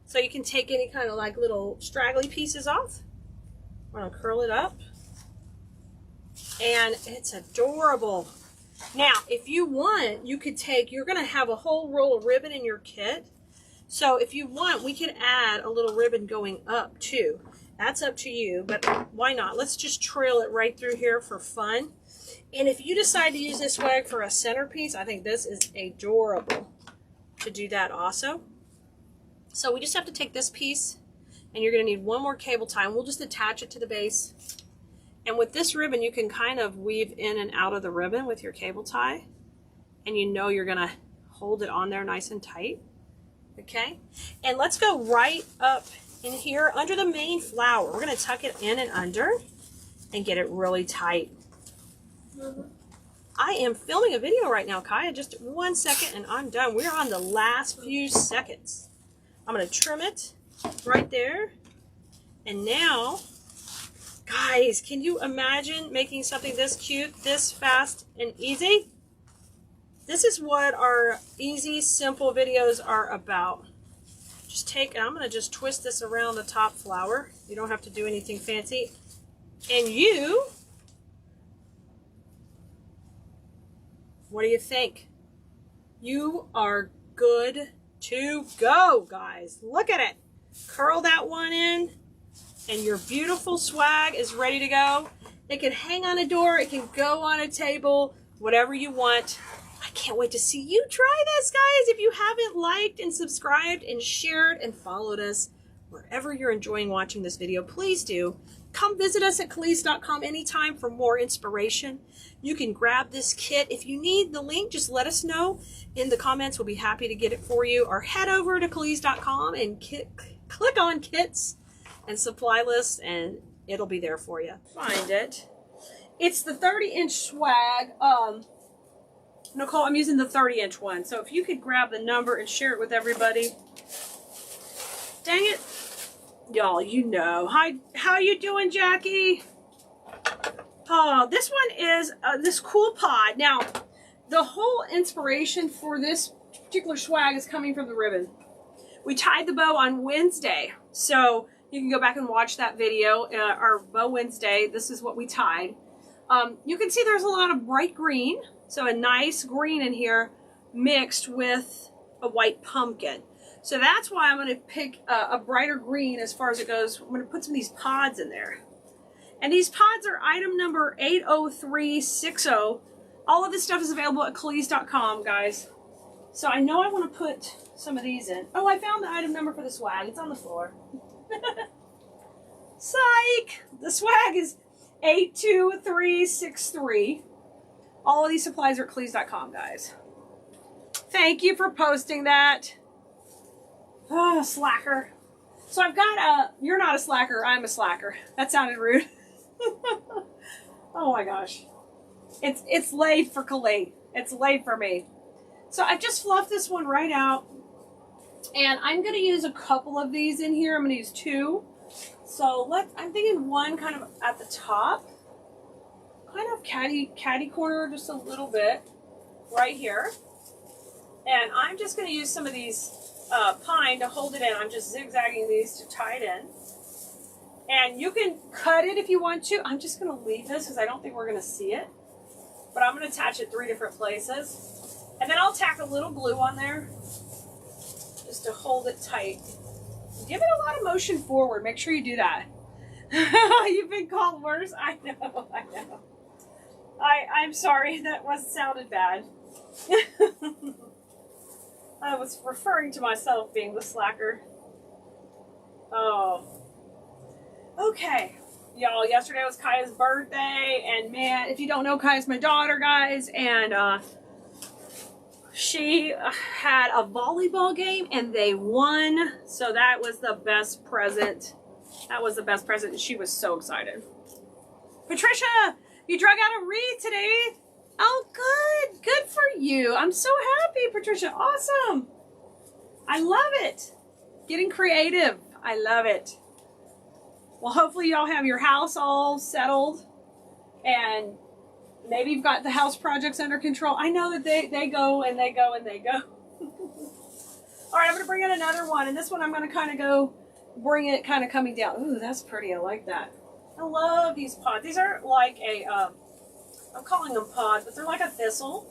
Speaker 1: So you can take any kind of like little straggly pieces off. We're gonna curl it up. And it's adorable. Now, if you want, you could take, you're gonna have a whole roll of ribbon in your kit. So if you want, we can add a little ribbon going up too. That's up to you, but why not? Let's just trail it right through here for fun. And if you decide to use this swag for a centerpiece, I think this is adorable to do that also. So we just have to take this piece, and you're going to need one more cable tie, and we'll just attach it to the base. And with this ribbon, you can kind of weave in and out of the ribbon with your cable tie, and you know you're going to hold it on there nice and tight. Okay? And let's go right up in here under the main flower. We're going to tuck it in and under and get it really tight. I am filming a video right now, Kaya. Just 1 second and I'm done. We're on the last few seconds. I'm going to trim it right there. And now, guys, can you imagine making something this cute, this fast and easy? This is what our easy, simple videos are about. Just take, and I'm going to just twist this around the top flower. You don't have to do anything fancy. And you, what do you think? You are good to go, guys. Look at it. Curl that one in, and your beautiful swag is ready to go. It can hang on a door. It can go on a table, whatever you want. I can't wait to see you try this, guys. If you haven't liked and subscribed and shared and followed us wherever you're enjoying watching this video, please do. Come visit us at Eucalyptus.com anytime for more inspiration. You can grab this kit. If you need the link, just let us know in the comments. We'll be happy to get it for you. Or head over to Eucalyptus.com and click on kits and supply lists, and it'll be there for you. Find it. It's the 30-inch swag. Nicole, I'm using the 30-inch one. So if you could grab the number and share it with everybody. Dang it. Y'all, you know. Hi, how you doing, Jackie? Oh, this one is this cool pod. Now, the whole inspiration for this particular swag is coming from the ribbon. We tied the bow on Wednesday. So you can go back and watch that video, our bow Wednesday. This is what we tied. You can see there's a lot of bright green. So a nice green in here mixed with a white pumpkin. So that's why I'm going to pick a brighter green as far as it goes. I'm going to put some of these pods in there. And these pods are item number 80360. All of this stuff is available at Eucalyptus.com, guys. So I know I want to put some of these in. Oh, I found the item number for the swag. It's on the floor. Psych! The swag is 82363. All of these supplies are at Eucalyptus.com, guys. Thank you for posting that. Oh, slacker. So I've got you're not a slacker, I'm a slacker. That sounded rude. Oh my gosh. It's laid for Khalid. It's laid for me. So I've just fluffed this one right out. And I'm going to use a couple of these in here. I'm going to use two. So I'm thinking one kind of at the top. Kind of catty corner just a little bit right here. And I'm just going to use some of these pine to hold it in. I'm just zigzagging these to tie it in. And you can cut it if you want to. I'm just going to leave this because I don't think we're going to see it. But I'm going to attach it 3 different places. And then I'll tack a little glue on there just to hold it tight. Give it a lot of motion forward. Make sure you do that. You've been called worse. I know. I'm sorry. That sounded bad. I was referring to myself being the slacker. Oh. Okay. Y'all, yesterday was Kaya's birthday, and man, if you don't know, Kaya's my daughter, guys, and she had a volleyball game, and they won, so that was the best present. That was the best present, and she was so excited. Patricia, you drug out a wreath today. Oh, good. Good for you. I'm so happy, Patricia. Awesome. I love it. Getting creative. I love it. Well, hopefully y'all have your house all settled and maybe you've got the house projects under control. I know that they go and they go and they go. All right, I'm going to bring in another one. And this one I'm going to kind of go bring it kind of coming down. Ooh, that's pretty. I like that. I love these pods. These are like a... I'm calling them pods, but they're like a thistle.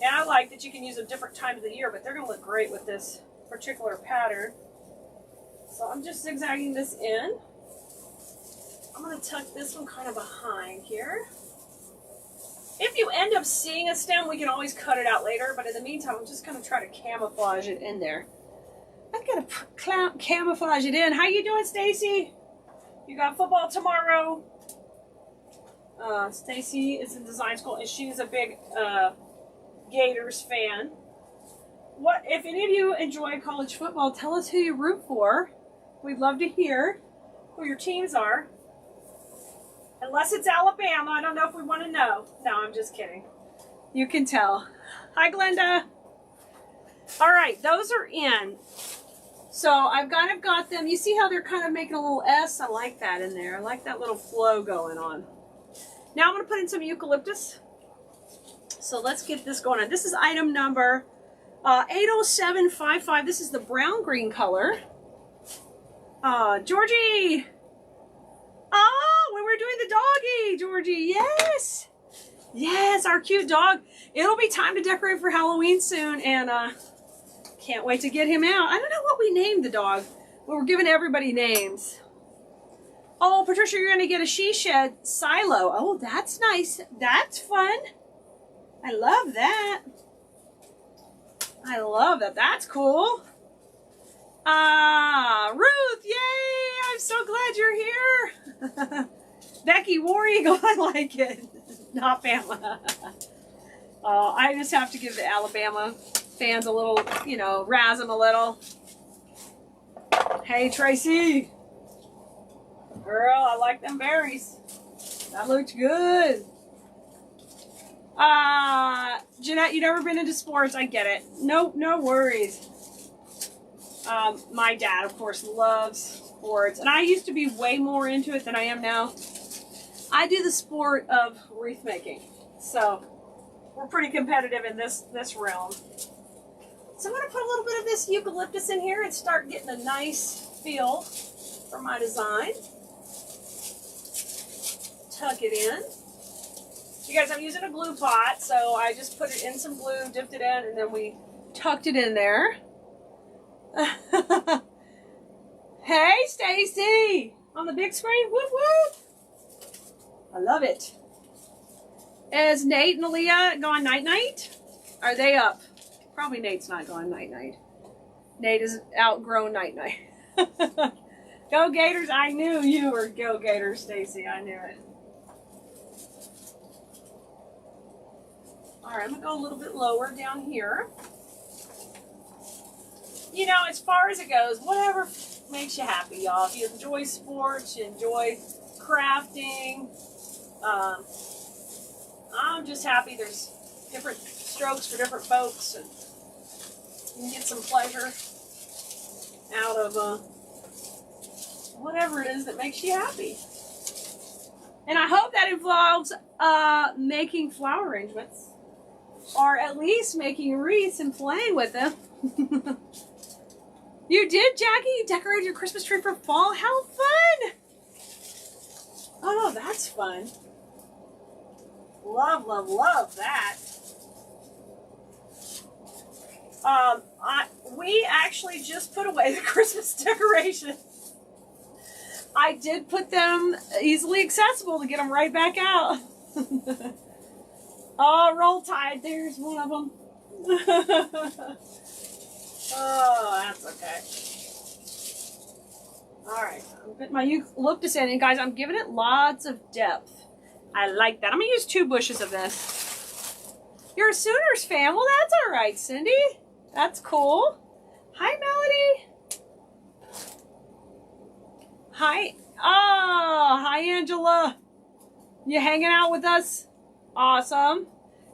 Speaker 1: And I like that you can use them different times of the year, but they're going to look great with this particular pattern. So I'm just zigzagging this in. I'm going to tuck this one kind of behind here. If you end up seeing a stem, we can always cut it out later, but in the meantime, I'm just going to try to camouflage it in there. I'm going to camouflage it in. How you doing, Stacy? You got football tomorrow. Stacy is in design school, and she's a big Gators fan. What if any of you enjoy college football? Tell us who you root for. We'd love to hear who your teams are. Unless it's Alabama, I don't know if we want to know. No, I'm just kidding. You can tell. Hi, Glenda. All right, those are in. So I've kind of got them. You see how they're kind of making a little S? I like that in there. I like that little flow going on. Now I'm going to put in some eucalyptus. So let's get this going on. This is item number 80755. This is the brown green color. Georgie. Oh, when we're doing the doggy, Georgie. Yes. Yes, our cute dog. It'll be time to decorate for Halloween soon, and can't wait to get him out. I don't know what we named the dog. Well, we're giving everybody names. Oh, Patricia, you're going to get a she shed silo. Oh, that's nice. That's fun. I love that. I love that. That's cool. Ruth, yay! I'm so glad you're here. Becky, War Eagle, I like it. Not Bama. I just have to give the Alabama fans a little, you know, razz them a little. Hey, Tracy. Girl, I like them berries. That looked good. Jeanette, you never been into sports. I get it. No worries. My dad, of course, loves sports. And I used to be way more into it than I am now. I do the sport of wreath making. So, we're pretty competitive in this realm. So I'm going to put a little bit of this eucalyptus in here and start getting a nice feel for my design. Tuck it in. You guys, I'm using a glue pot, so I just put it in some glue, dipped it in, and then we tucked it in there. Hey, Stacy! On the big screen? Whoop, whoop! I love it. Is Nate and Aaliyah going night-night? Are they up? Probably Nate's not going night-night. Nate is outgrown night-night. Go Gators! I knew you were Go Gators, Stacy. I knew it. All right, I'm going to go a little bit lower down here. You know, as far as it goes, whatever makes you happy, y'all. If you enjoy sports, you enjoy crafting, I'm just happy there's different strokes for different folks, and you can get some pleasure out of whatever it is that makes you happy. And I hope that involves making flower arrangements, or at least making wreaths and playing with them. You did, Jackie? You decorated your Christmas tree for fall? How fun! Oh, that's fun. Love, love, love that. We actually just put away the Christmas decorations. I did put them easily accessible to get them right back out. Oh, Roll Tide, there's one of them. Oh, that's okay. Alright, I'm putting my eucalyptus in, and guys, I'm giving it lots of depth. I like that. I'm going to use 2 bushes of this. You're a Sooners fan? Well, that's alright, Cindy. That's cool. Hi, Melody. Hi. Oh, hi, Angela. You hanging out with us? Awesome.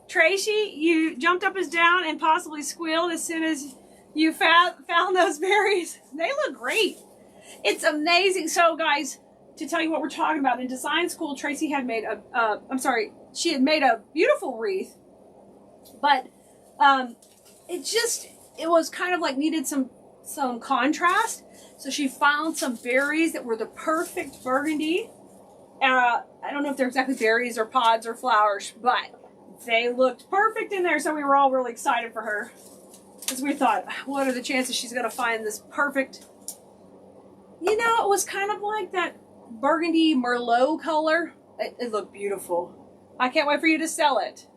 Speaker 1: Tracy, you jumped up and down and possibly squealed as soon as you found those berries. They look great. It's amazing. So, guys, to tell you what we're talking about, in design school, Tracy had made she had made a beautiful wreath, but it was kind of like needed some contrast. So she found some berries that were the perfect burgundy. I don't know if they're exactly berries or pods or flowers, but they looked perfect in there. So we were all really excited for her, because we thought, what are the chances she's going to find this perfect? You know, it was kind of like that burgundy Merlot color. It looked beautiful. I can't wait for you to sell it.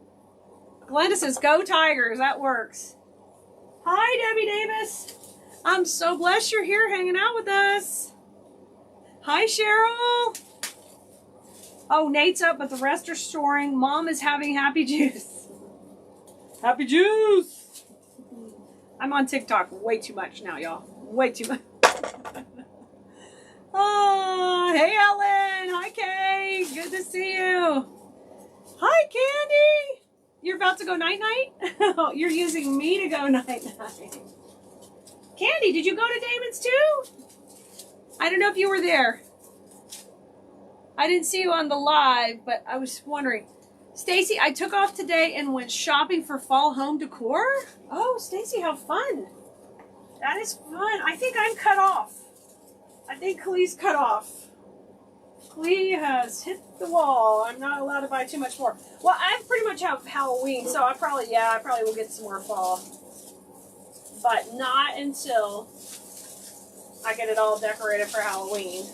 Speaker 1: Glenda says, go Tigers. That works. Hi, Debbie Davis. I'm so blessed you're here hanging out with us. Hi, Cheryl. Oh, Nate's up, but the rest are snoring. Mom is having happy juice. Happy juice. I'm on TikTok way too much now, y'all. Way too much. Oh, hey, Ellen. Hi, Kay. Good to see you. Hi, Candy. You're about to go night-night? Oh, you're using me to go night-night. Candy, did you go to Damon's too? I don't know if you were there. I didn't see you on the live, but I was wondering. Stacy, I took off today and went shopping for fall home decor. Oh, Stacy, how fun. That is fun. I think I'm cut off. I think Kalee's cut off. Kalee has hit the wall. I'm not allowed to buy too much more. Well, I pretty much have Halloween, so I probably will get some more fall. But not until I get it all decorated for Halloween.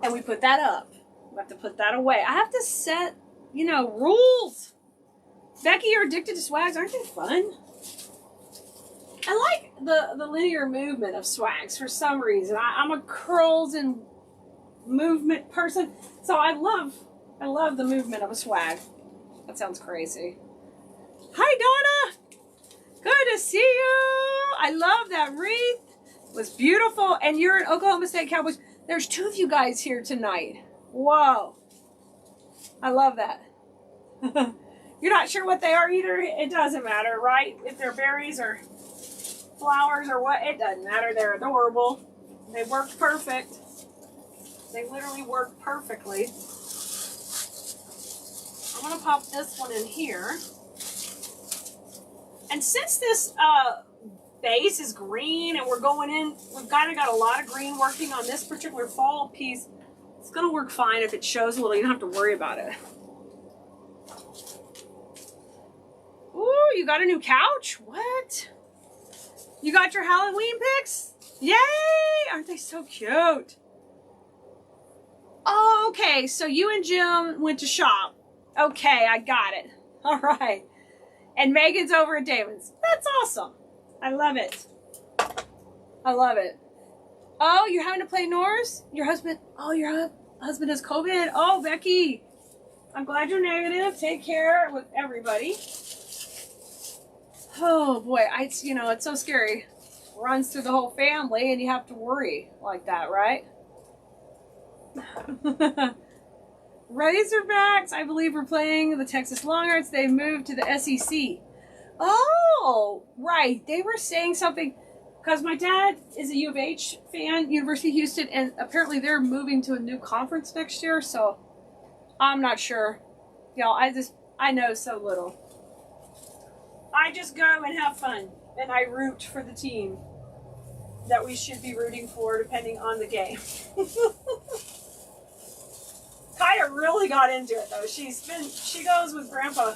Speaker 1: And we put that up. We have to put that away. I have to set, rules. Becky, you're addicted to swags. Aren't they fun? I like the linear movement of swags for some reason. I'm a curls and movement person, so I love the movement of a swag. That sounds crazy. Hi, Donna. Good to see you. I love that wreath. It was beautiful. And you're an Oklahoma State Cowboys. There's 2 of you guys here tonight. Whoa. I love that. You're not sure what they are either? It doesn't matter, right? If they're berries or flowers or what, it doesn't matter. They're adorable. They worked perfect. They literally work perfectly. I'm going to pop this one in here. And since this base is green and we're going in, we've kind of got a lot of green working on this particular fall piece. It's going to work fine if it shows a little. You don't have to worry about it. Ooh, you got a new couch? What? You got your Halloween picks? Yay! Aren't they so cute? Oh, okay, so you and Jim went to shop. Okay, I got it. All right. And Megan's over at David's. That's awesome. I love it. I love it. Oh, you're having to play Norse? Your husband has COVID. Oh, Becky. I'm glad you're negative. Take care with everybody. Oh, boy. It's so scary. Runs through the whole family and you have to worry like that, right? Razorbacks, I believe, are playing the Texas Longhorns. They moved to the SEC. Oh, right. They were saying something because my dad is a U of H fan, University of Houston, and apparently they're moving to a new conference next year. So I'm not sure. Y'all, I know so little. I just go and have fun, and I root for the team that we should be rooting for, depending on the game. Kaya really got into it though. She goes with Grandpa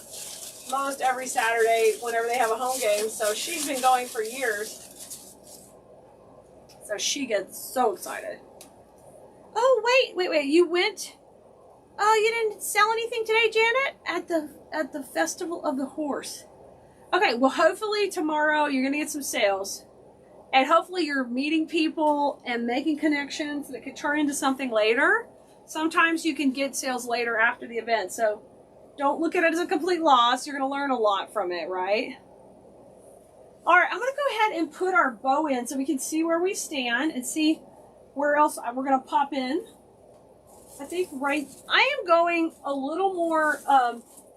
Speaker 1: most every Saturday whenever they have a home game. So she's been going for years. So she gets so excited. Oh, wait. You went? Oh, you didn't sell anything today, Janet? At the Festival of the Horse. Okay, well, hopefully tomorrow you're going to get some sales. And hopefully you're meeting people and making connections that could turn into something later. Sometimes you can get sales later after the event. So don't look at it as a complete loss. You're going to learn a lot from it, right? All right, I'm going to go ahead and put our bow in so we can see where we stand and see where else we're going to pop in. I think I am going a little more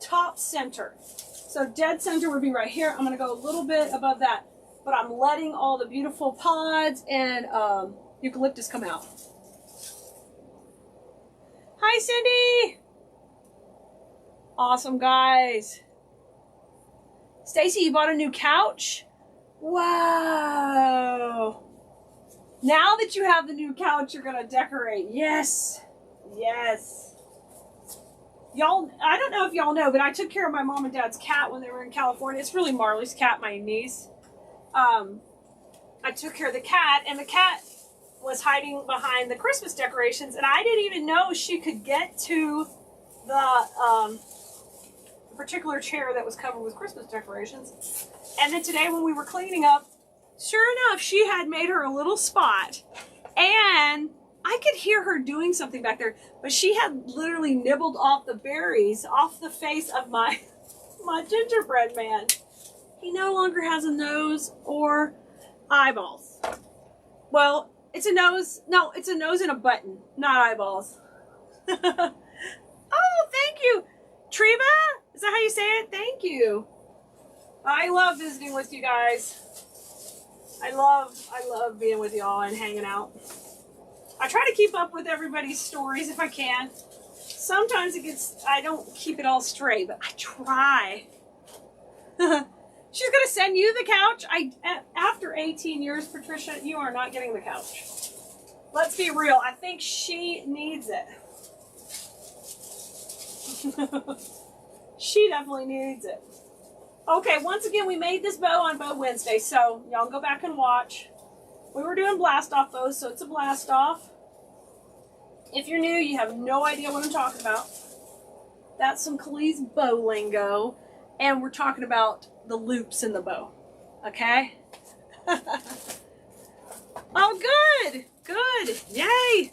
Speaker 1: top center. So dead center would be right here. I'm going to go a little bit above that. But I'm letting all the beautiful pods and eucalyptus come out. Hi, Cindy. Awesome, guys. Stacy, you bought a new couch? Wow. Now that you have the new couch, you're going to decorate. Yes. Yes. Y'all, I don't know if y'all know, but I took care of my mom and dad's cat when they were in California. It's really Marley's cat, my niece. I took care of the cat, and the cat was hiding behind the Christmas decorations, and I didn't even know she could get to the particular chair that was covered with Christmas decorations. And then today when we were cleaning up, sure enough, she had made her a little spot, and I could hear her doing something back there, but she had literally nibbled off the berries off the face of my gingerbread man. He no longer has a nose or eyeballs. Well, it's a nose. No, it's a nose and a button, not eyeballs. Oh, thank you. Treva? Is that how you say it? Thank you. I love visiting with you guys. I love being with y'all and hanging out. I try to keep up with everybody's stories if I can. sometimes I don't keep it all straight, but I try. She's going to send you the couch. After 18 years, Patricia, you are not getting the couch. Let's be real. I think she needs it. She definitely needs it. Okay, once again, we made this bow on Bow Wednesday, so y'all go back and watch. We were doing blast off bows, so it's a blast off. If you're new, you have no idea what I'm talking about. That's some Khalees bow lingo, and we're talking about the loops in the bow. Okay? Oh, good! Good! Yay!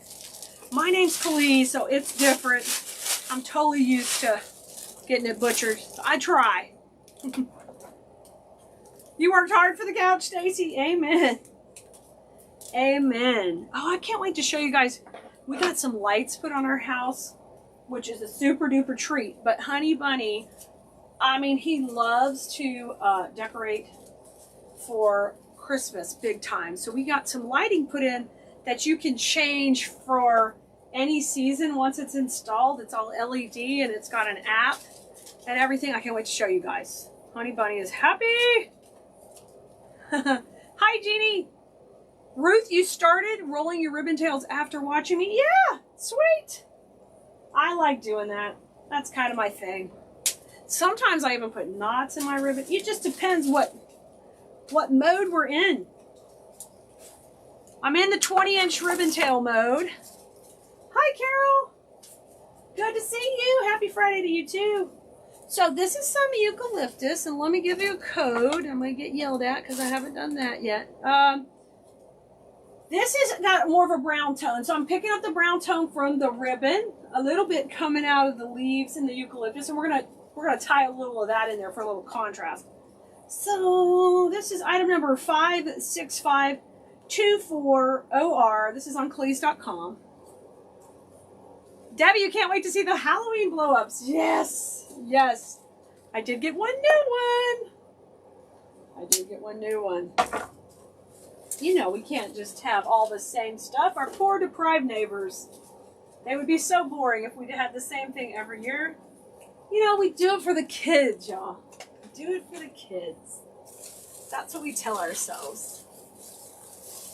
Speaker 1: My name's Khalees, so it's different. I'm totally used to getting it butchered. I try. You worked hard for the couch, Stacy. Amen. Amen. Oh, I can't wait to show you guys. We got some lights put on our house, which is a super duper treat. But Honey Bunny, I mean, he loves to decorate for Christmas big time. So we got some lighting put in that you can change for any season once it's installed. It's all LED and it's got an app and everything. I can't wait to show you guys. Honey Bunny is happy. Hi, Jeannie. Ruth, you started rolling your ribbon tails after watching me? Yeah, sweet. I like doing that. That's kind of my thing. Sometimes I even put knots in my ribbon. It just depends what mode we're in. I'm in the 20-inch ribbon tail mode. Hi, Carol. Good to see you. Happy Friday to you, too. So this is some eucalyptus, and let me give you a code. I'm going to get yelled at because I haven't done that yet. This has got more of a brown tone, so I'm picking up the brown tone from the ribbon, a little bit coming out of the leaves in the eucalyptus, and we're gonna tie a little of that in there for a little contrast. So this is item number 56524OR. This is on Khalees.com. Debbie, you can't wait to see the Halloween blow-ups. Yes, yes. I did get one new one. You know, we can't just have all the same stuff. Our poor deprived neighbors. They would be so boring if we had the same thing every year. You know, we do it for the kids, y'all. We do it for the kids. That's what we tell ourselves.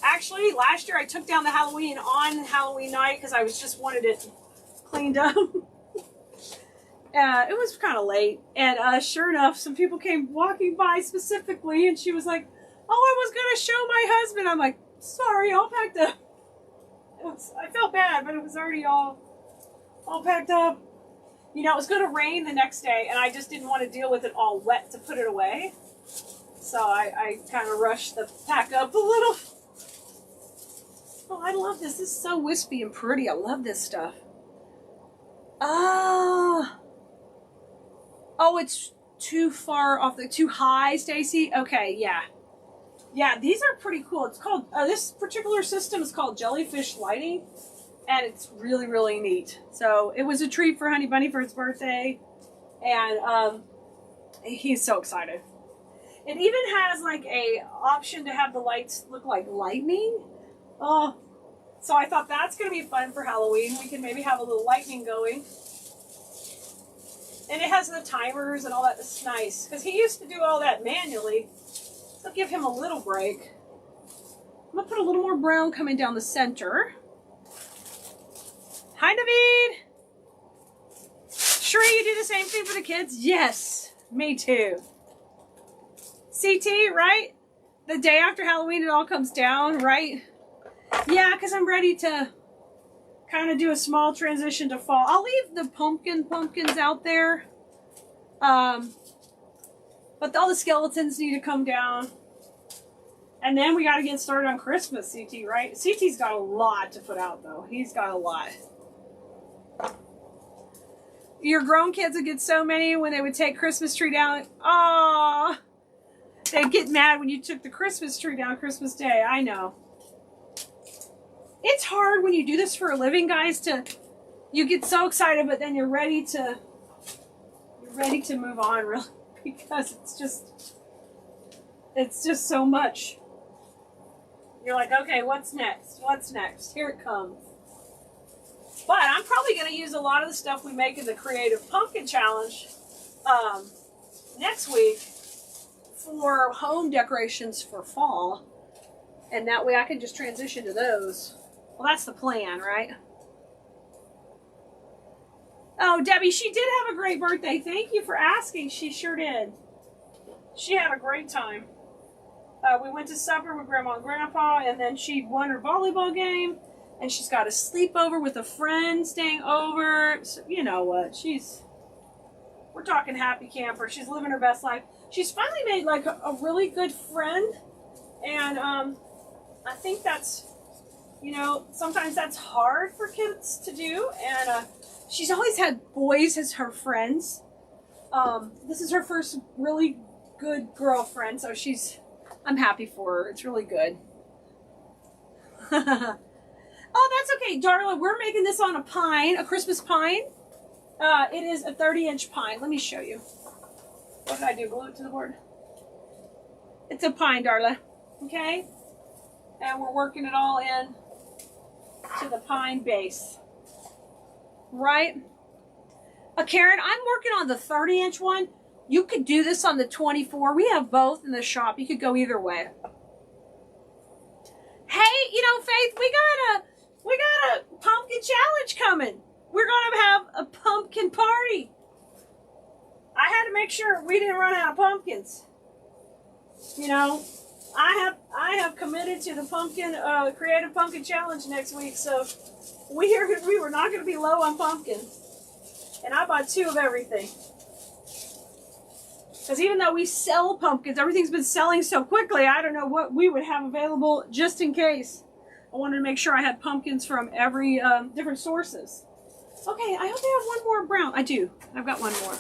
Speaker 1: Actually, last year I took down the Halloween on Halloween night because I just wanted it cleaned up. It was kind of late. And sure enough, some people came walking by specifically, and she was like, oh, I was going to show my husband. I'm like, sorry, all packed up. I felt bad, but it was already all packed up. You know, it was going to rain the next day, and I just didn't want to deal with it all wet to put it away. So I kind of rushed the pack up a little. Oh, I love this. This is so wispy and pretty. I love this stuff. Oh, it's too far off, too high, Stacy? Okay, yeah. Yeah, these are pretty cool. It's called, this particular system is called Jellyfish Lighting, and it's really, really neat. So it was a treat for Honey Bunny for his birthday, and he's so excited. It even has like a option to have the lights look like lightning. Oh, so I thought that's going to be fun for Halloween. We can maybe have a little lightning going. And it has the timers and all that. It's nice, because he used to do all that manually. So give him a little break. I'm going to put a little more brown coming down the center. Hi, David. Sure, you do the same thing for the kids? Yes, me too. CT, right? The day after Halloween, it all comes down, right? Yeah, because I'm ready to kind of do a small transition to fall. I'll leave the pumpkins out there. But all the skeletons need to come down. And then we got to get started on Christmas, CT, right? CT's got a lot to put out, though. He's got a lot. Your grown kids would get so many when they would take Christmas tree down. Aww. They'd get mad when you took the Christmas tree down Christmas Day. I know. It's hard when you do this for a living, guys, you get so excited, but then you're ready to move on, really, because it's just so much. You're like, okay, what's next? What's next? Here it comes. But I'm probably going to use a lot of the stuff we make in the Creative Pumpkin Challenge next week for home decorations for fall. And that way I can just transition to those. Well, that's the plan, right? Oh, Debbie, she did have a great birthday. Thank you for asking. She sure did. She had a great time. We went to supper with Grandma and Grandpa, and then she won her volleyball game, and she's got a sleepover with a friend staying over. So, you know what? We're talking happy camper. She's living her best life. She's finally made like a really good friend, and I think that's, sometimes that's hard for kids to do, and she's always had boys as her friends. This is her first really good girlfriend, so I'm happy for her. It's really good. Oh, that's okay, Darla. We're making this on a pine, a Christmas pine. It is a 30-inch pine. Let me show you. What did I do? Glue it to the board? It's a pine, Darla. Okay? And we're working it all in to the pine base. Right? Karen, I'm working on the 30-inch one. You could do this on the 24. We have both in the shop. You could go either way. Hey, Faith, we got a pumpkin challenge coming. We're going to have a pumpkin party. I had to make sure we didn't run out of pumpkins. I have committed to the pumpkin Creative Pumpkin Challenge next week, so we were not going to be low on pumpkins. And I bought 2 of everything. Because even though we sell pumpkins, everything's been selling so quickly, I don't know what we would have available just in case. I wanted to make sure I had pumpkins from every different sources. Okay, I hope I have one more brown. I do. I've got one more.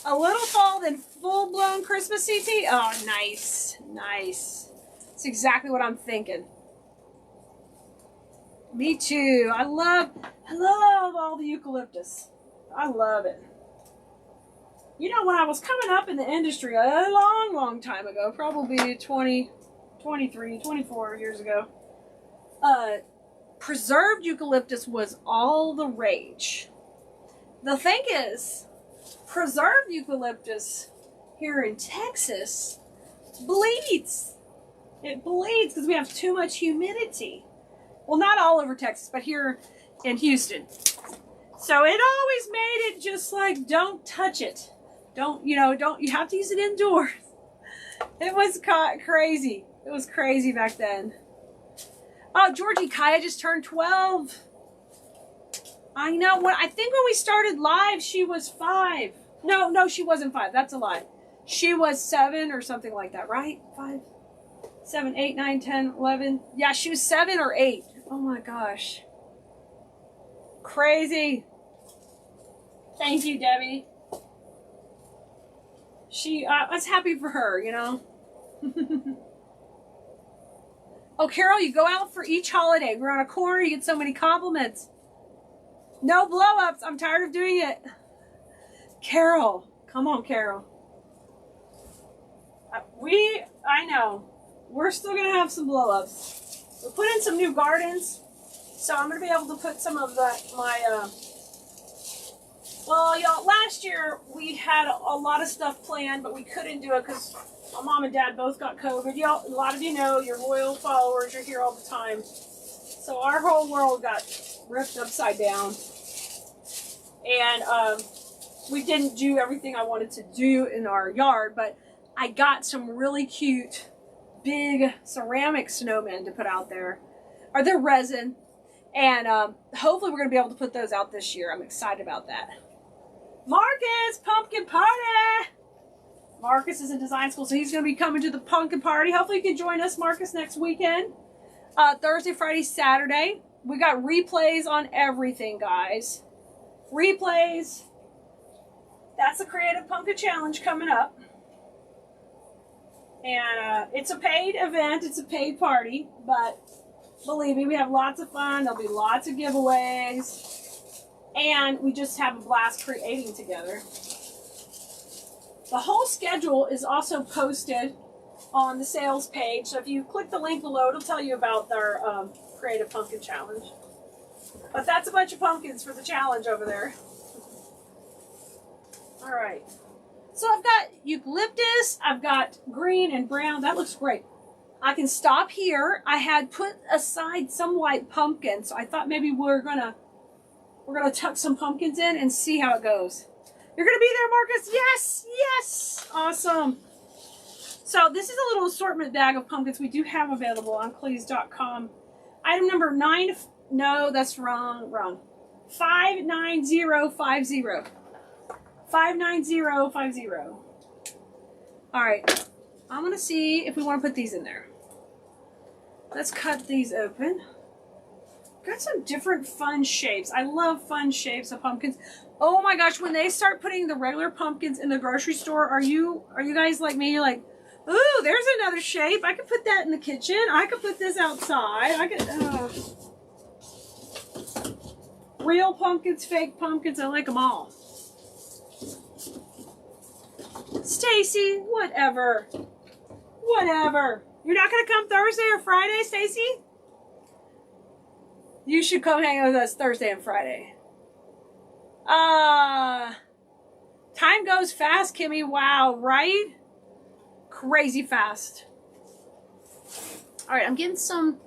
Speaker 1: A little fall, then full-blown Christmassy tea. Oh, nice. Nice. That's exactly what I'm thinking. Me too. I love all the eucalyptus. I love it. When I was coming up in the industry a long time ago, probably 20, 23, 24 years ago, preserved eucalyptus was all the rage. The thing is, preserved eucalyptus here in Texas bleeds. It bleeds because we have too much humidity. Well, not all over Texas, but here in Houston. So it always made it just like, don't touch it. You have to use it indoors. It was crazy. It was crazy back then. Oh, Georgie, Kaya just turned 12. I know. I think when we started live, she was 5. No, she wasn't 5. That's a lie. She was 7 or something like that, right? 5, 7, 8, 9, 10, 11. Yeah, she was 7 or 8. Oh my gosh. Crazy. Thank you, Debbie. I was happy for her, Oh, Carol, you go out for each holiday. We're on a corner. You get so many compliments. No blow-ups. I'm tired of doing it. Carol. Come on, Carol. I know. We're still going to have some blow-ups. We put in some new gardens. So I'm going to be able to put some of well, y'all, last year we had a lot of stuff planned, but we couldn't do it because my mom and dad both got COVID. Y'all, a lot of you know, your loyal followers, you're here all the time. So our whole world got ripped upside down. And we didn't do everything I wanted to do in our yard, but I got some really cute, big ceramic snowmen to put out there. Or they're resin. And hopefully we're going to be able to put those out this year. I'm excited about that. Marcus, pumpkin party! Marcus is in design school, so he's going to be coming to the pumpkin party. Hopefully you can join us, Marcus, next weekend. Thursday, Friday, Saturday. We got replays on everything, guys. Replays. That's the Creative Pumpkin Challenge coming up. And it's a paid event. It's a paid party. But believe me, we have lots of fun. There'll be lots of giveaways. And we just have a blast creating together. The whole schedule is also posted on the sales page. So if you click the link below, it'll tell you about our Creative Pumpkin Challenge. But that's a bunch of pumpkins for the challenge over there. All right. So I've got eucalyptus, I've got green and brown. That looks great. I can stop here. I had put aside some white pumpkins, so I thought maybe we're gonna tuck some pumpkins in and see how it goes. You're gonna be there, Marcus? Yes, yes, awesome. So this is a little assortment bag of pumpkins we do have available on Cleese.com. Item number 9. No, that's wrong. 59050. 59050. All right. I'm going to see if we want to put these in there. Let's cut these open. Got some different fun shapes. I love fun shapes of pumpkins. Oh my gosh, when they start putting the regular pumpkins in the grocery store, are you guys like me? You're like, ooh, there's another shape. I could put that in the kitchen. I could put this outside. I could, real pumpkins, fake pumpkins, I like them all. Stacy, whatever. Whatever. You're not going to come Thursday or Friday, Stacy? You should come hang out with us Thursday and Friday. Time goes fast, Kimmy. Wow, right? Crazy fast. All right, I'm getting some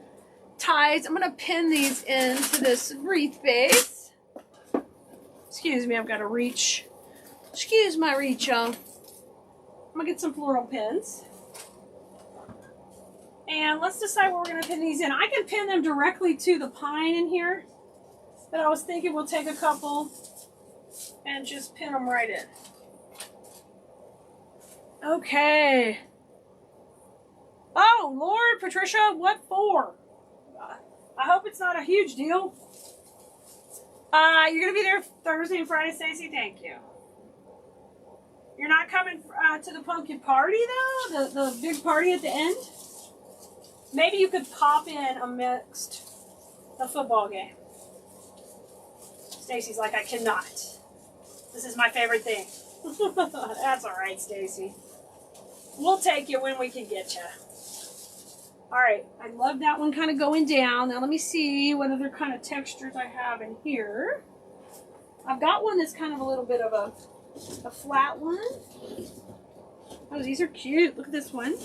Speaker 1: ties. I'm going to pin these into this wreath base. Excuse me, I've got to reach. Excuse my reach, y'all. I'm going to get some floral pins. And let's decide where we're going to pin these in. I can pin them directly to the pine in here. But I was thinking we'll take a couple and just pin them right in. Okay. Oh, Lord, Patricia, what for? I hope it's not a huge deal. You're going to be there Thursday and Friday, Stacey? Thank you. You're not coming to the pumpkin party, though? The big party at the end? Maybe you could pop in amidst the football game. Stacy's like, I cannot. This is my favorite thing. That's all right, Stacy. We'll take you when we can get you. All right, I love that one kind of going down. Now let me see what other kind of textures I have in here. I've got one that's kind of a little bit of a flat one. Oh, these are cute. Look at this one.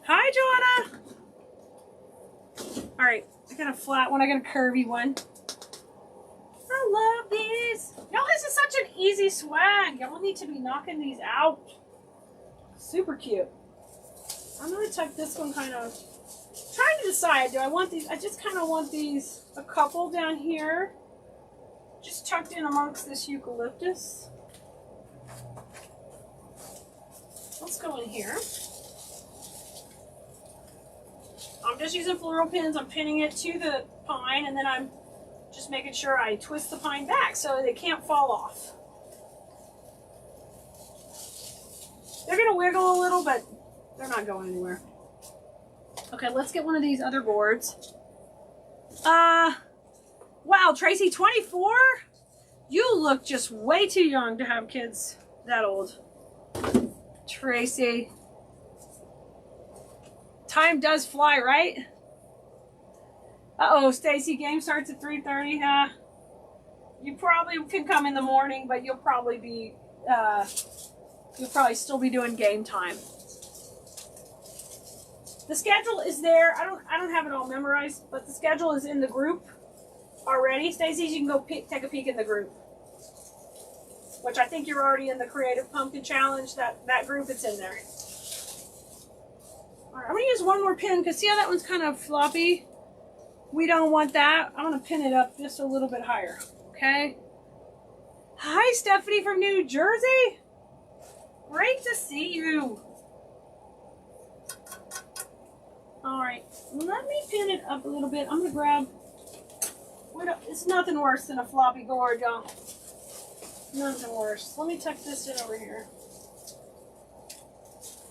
Speaker 1: Hi, Joanna. All right, I got a flat one. I got a curvy one. I love these. Y'all, this is such an easy swag. Y'all need to be knocking these out. Super cute. I'm going to tuck this one kind of, trying to decide, do I want these, I just kind of want these, a couple down here, just tucked in amongst this eucalyptus. Let's go in here. I'm just using floral pins. I'm pinning it to the pine, and then I'm just making sure I twist the pine back so they can't fall off. They're going to wiggle a little, but they're not going anywhere. Okay, let's get one of these other gourds. Wow, Tracy, 24? You look just way too young to have kids that old. Tracy. Time does fly, right? Uh-oh, Stacy, game starts at 3:30, huh? You probably can come in the morning, but you'll probably be, you'll probably still be doing game time. The schedule is there. I don't have it all memorized, but the schedule is in the group already. Stacy, you can go take a peek in the group. Which I think you're already in the Creative Pumpkin Challenge. That group, it's in there. Alright, I'm going to use one more pin because see how that one's kind of floppy? We don't want that. I'm going to pin it up just a little bit higher. Okay? Hi, Stephanie from New Jersey. Great to see you. Alright, let me pin it up a little bit. I'm going to grab... It's nothing worse than a floppy gourd, y'all. Nothing worse. Let me tuck this in over here.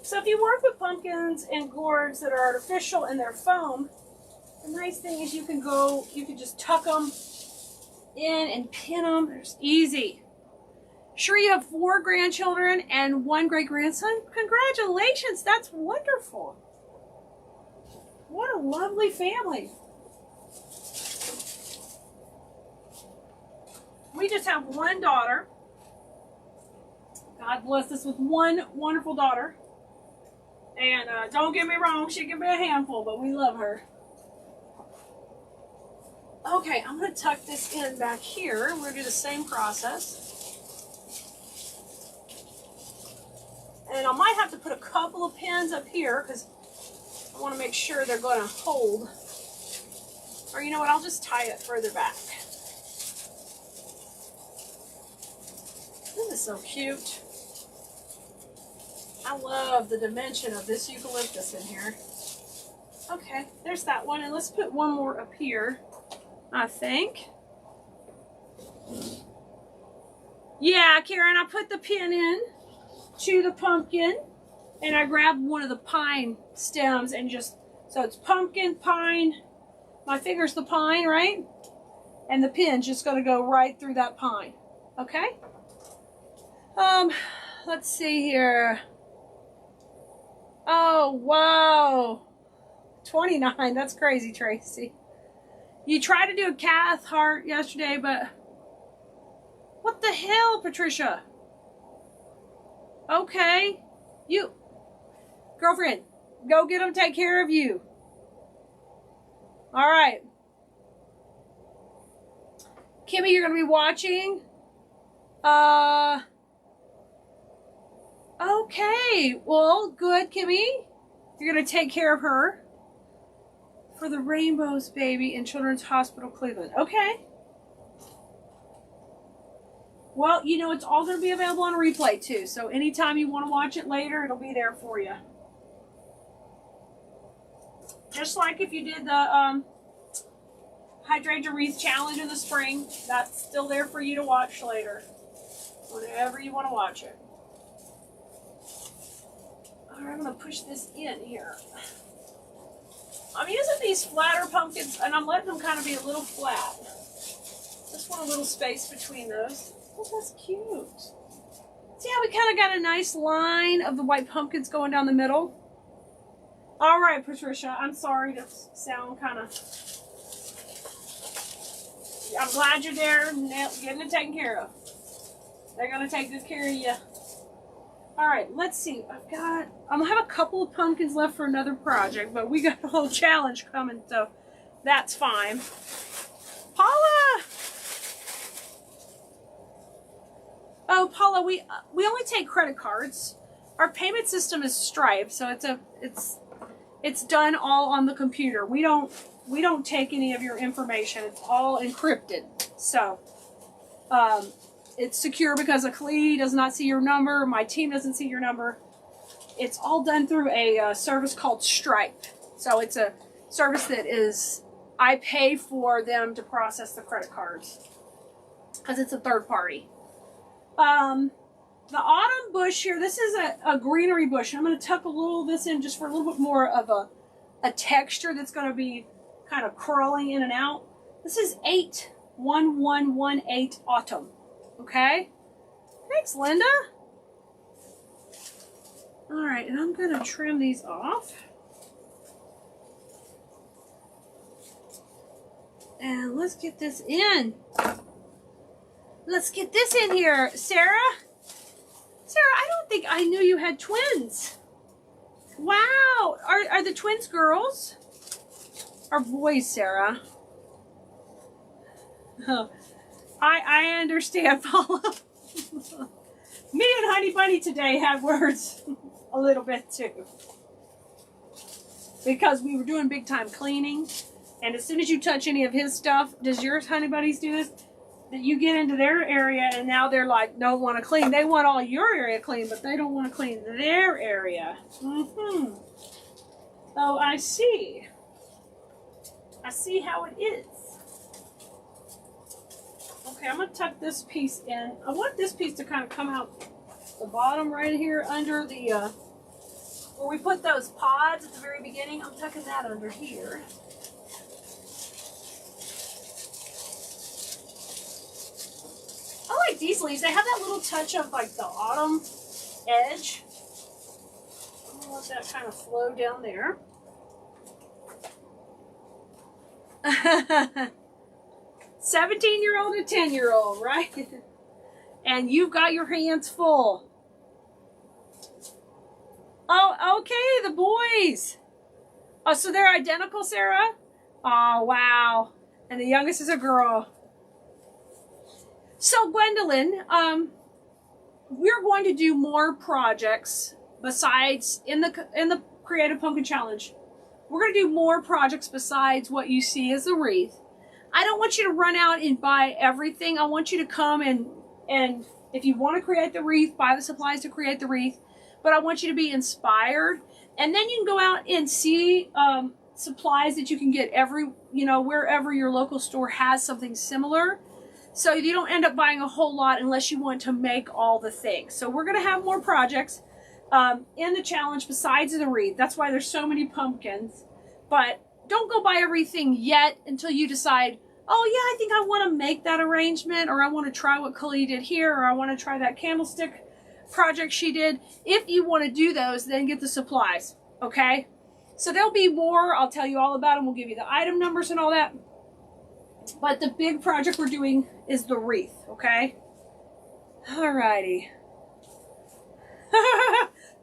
Speaker 1: So if you work with pumpkins and gourds that are artificial and they're foam, the nice thing is you can just tuck them in and pin them. It's easy. Sure, you have 4 grandchildren and 1 great-grandson? Congratulations, that's wonderful. What a lovely family. We just have 1 daughter. God bless us with 1 wonderful daughter. And don't get me wrong, she can be a handful, but we love her. Okay, I'm going to tuck this in back here. We're going to do the same process. And I might have to put a couple of pins up here because I want to make sure they're going to hold. Or you know what, I'll just tie it further back. This is so cute. I love the dimension of this eucalyptus in here. Okay, there's that one. And let's put one more up here, I think. Yeah, Karen, I put the pin in to the pumpkin, and I grabbed one of the pine stems and just, so it's pumpkin, pine, my finger's the pine, right? And the pin's just going to go right through that pine. Okay? Let's see here. Oh, wow. 29. That's crazy, Tracy. You tried to do a calf heart yesterday, but what the hell, Patricia? Okay. You, girlfriend, go get them, take care of you. All right. Kimmy, you're going to be watching. Okay. Well, good, Kimmy. You're going to take care of her for the Rainbows Baby in Children's Hospital Cleveland. Okay. Well, you know, it's all going to be available on replay, too. So anytime you want to watch it later, it'll be there for you. Just like if you did the Hydrangea Wreath Challenge in the spring, that's still there for you to watch later. Whenever you want to watch it. All right, I'm going to push this in here. I'm using these flatter pumpkins, and I'm letting them kind of be a little flat. Just want a little space between those. Oh, that's cute. See how we kind of got a nice line of the white pumpkins going down the middle? All right, Patricia, I'm sorry to sound kind of... I'm glad you're there, getting it taken care of. They're going to take good care of you. All right, let's see. I'm going to have a couple of pumpkins left for another project, but we got a whole challenge coming, so that's fine. Paula! Oh, Paula, we only take credit cards. Our payment system is Stripe, so it's done all on the computer. We don't take any of your information. It's all encrypted. So, it's secure because Khalid does not see your number. My team doesn't see your number. It's all done through a service called Stripe. So it's a service that I pay for them to process the credit cards because it's a third party. The autumn bush here, this is a greenery bush. I'm going to tuck a little of this in just for a little bit more of a texture that's going to be kind of curling in and out. This is 81118 autumn. Okay? Thanks, Linda. All right, and I'm going to trim these off. And let's get this in. Let's get this in here. Sarah? Sarah, I don't think I knew you had twins. Wow. Are the twins girls? Or boys, Sarah? Oh, I understand, Paula. Me and Honey Bunny today had words a little bit too. Because we were doing big time cleaning. And as soon as you touch any of his stuff, does yours, Honey Bunnies, do this? That you get into their area and now they're like, don't want to clean. They want all your area clean, but they don't want to clean their area. Mm-hmm. Oh, I see. I see how it is. Okay, I'm going to tuck this piece in. I want this piece to kind of come out the bottom right here under the, where we put those pods at the very beginning. I'm tucking that under here. I like these leaves, they have that little touch of like the autumn edge. I'm gonna let that kind of flow down there. 17-year-old and 10-year-old, right? And you've got your hands full. Oh, okay, the boys. Oh, so they're identical, Sarah? Oh, wow. And the youngest is a girl. So, Gwendolyn, we're going to do more projects besides in the Creative Pumpkin Challenge. We're going to do more projects besides what you see as a wreath. I don't want you to run out and buy everything. I want you to come and if you want to create the wreath, buy the supplies to create the wreath. But I want you to be inspired. And then you can go out and see supplies that you can get wherever your local store has something similar. So you don't end up buying a whole lot unless you want to make all the things. So we're going to have more projects in the challenge besides the wreath. That's why there's so many pumpkins. But don't go buy everything yet until you decide, oh yeah, I think I want to make that arrangement, or I want to try what Kali did here, or I want to try that candlestick project she did. If you want to do those, then get the supplies, okay? So there'll be more. I'll tell you all about them. We'll give you the item numbers and all that. But the big project we're doing is the wreath, okay? Alrighty.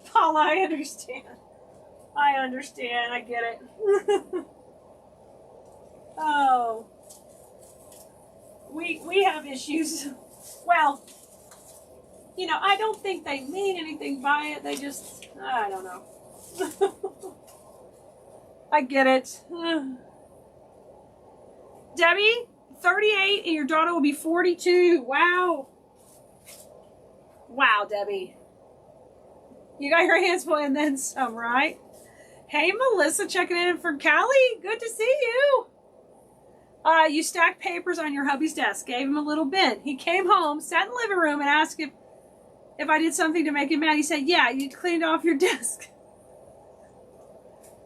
Speaker 1: Paula, I understand. I understand. I get it. Oh. We have issues. Well, I don't think they mean anything by it. They just, I don't know. I get it. Debbie, 38, and your daughter will be 42. Wow. Wow, Debbie. You got your hands full and then some, right? Hey, Melissa, checking in from Cali. Good to see you. You stacked papers on your hubby's desk. Gave him a little bit. He came home, sat in the living room, and asked if I did something to make him mad. He said, yeah, you cleaned off your desk.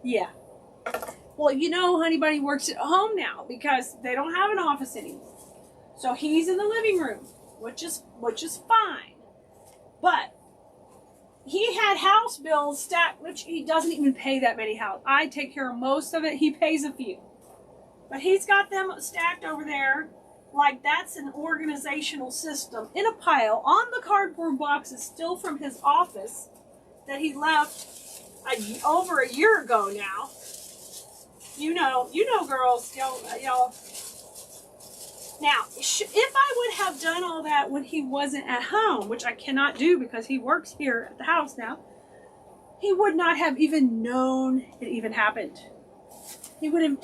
Speaker 1: Yeah. Well, Honey Bunny works at home now because they don't have an office anymore. So he's in the living room, which is fine. But he had house bills stacked, which he doesn't even pay that many house. I take care of most of it. He pays a few. But he's got them stacked over there like that's an organizational system in a pile on the cardboard boxes still from his office that he left over a year ago now. You know, girls, y'all. Now, if I would have done all that when he wasn't at home, which I cannot do because he works here at the house now, he would not have even known it even happened. He would have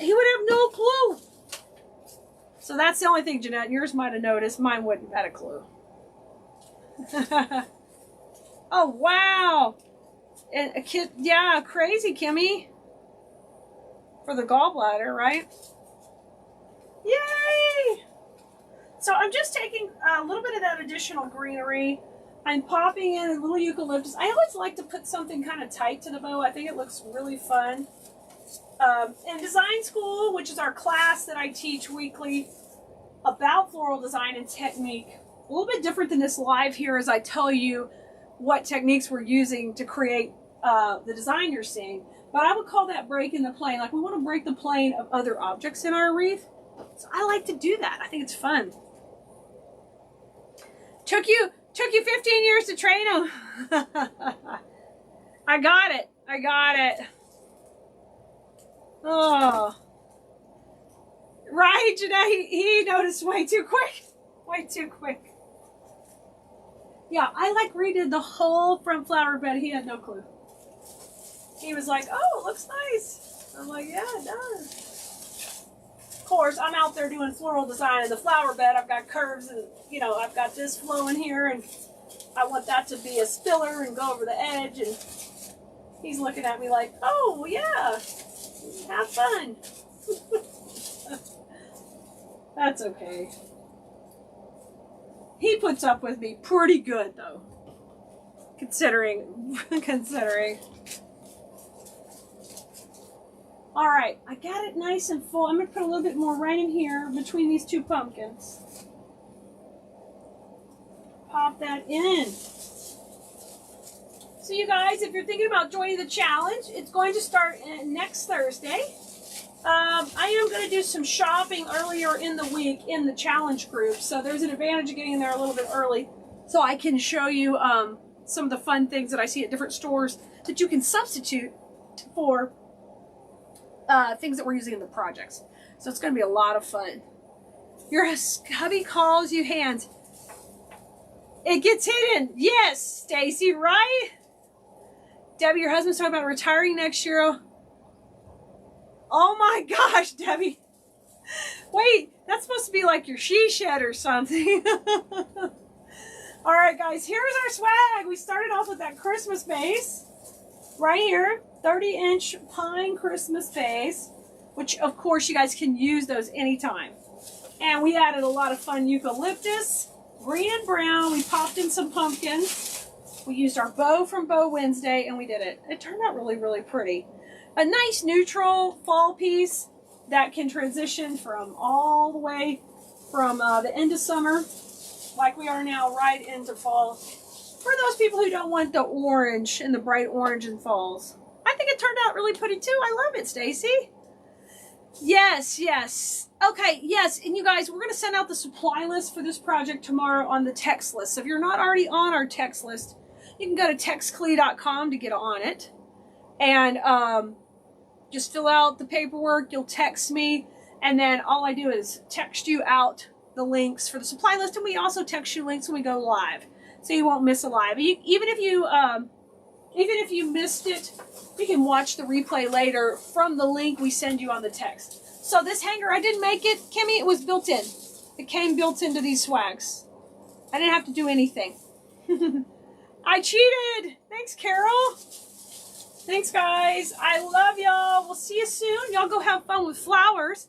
Speaker 1: no clue. So that's the only thing, Jeanette. Yours might have noticed. Mine wouldn't have had a clue. Oh, wow. And a kid, yeah, crazy, Kimmy. For the gallbladder, right? Yay! So I'm just taking a little bit of that additional greenery. I'm popping in a little eucalyptus. I always like to put something kind of tight to the bow. I think it looks really fun. In design school, which is our class that I teach weekly about floral design and technique, a little bit different than this live here as I tell you what techniques we're using to create the design you're seeing. But I would call that breaking the plane. Like we want to break the plane of other objects in our wreath. So I like to do that. I think it's fun. Took you 15 years to train him. I got it. Oh. Right, Jeanette, he noticed way too quick. Yeah, I redid the whole front flower bed. He had no clue. He was like, oh, it looks nice. I'm like, yeah, it does. Of course, I'm out there doing floral design in the flower bed. I've got curves and, I've got this flowing here and I want that to be a spiller and go over the edge. And he's looking at me like, oh, well, yeah, have fun. That's okay. He puts up with me pretty good, though. Considering. All right, I got it nice and full. I'm going to put a little bit more right in here between these two pumpkins. pop that in. So you guys, if you're thinking about joining the challenge, it's going to start next Thursday. I am going to do some shopping earlier in the week in the challenge group. So there's an advantage of getting in there a little bit early so I can show you some of the fun things that I see at different stores that you can substitute for things that we're using in the projects. So it's going to be a lot of fun. Your hubby calls you hands. It gets hidden. Yes, Stacy, right? Debbie, your husband's talking about retiring next year. Oh my gosh, Debbie. Wait, that's supposed to be like your she shed or something. All right, guys, here's our swag. We started off with that Christmas vase right here, 30-inch pine Christmas vase, which of course you guys can use those anytime. And we added a lot of fun eucalyptus, green and brown. We popped in some pumpkins. We used our bow from Bow Wednesday, and we did it. It turned out really, really pretty. A nice neutral fall piece that can transition from all the way from the end of summer, like we are now, right into fall. For those people who don't want the orange and the bright orange in falls. I think it turned out really pretty too. I love it, Stacy. Yes, yes. Okay, yes, and you guys, we're going to send out the supply list for this project tomorrow on the text list. So if you're not already on our text list, you can go to textclee.com to get on it. And just fill out the paperwork. You'll text me. And then all I do is text you out the links for the supply list. And we also text you links when we go live. So you won't miss a live. Even if you missed it, you can watch the replay later from the link we send you on the text. So this hanger, I didn't make it, Kimmy. It was built in. It came built into these swags. I didn't have to do anything. I cheated. Thanks, Carol. Thanks, guys. I love y'all. We'll see you soon. Y'all go have fun with flowers.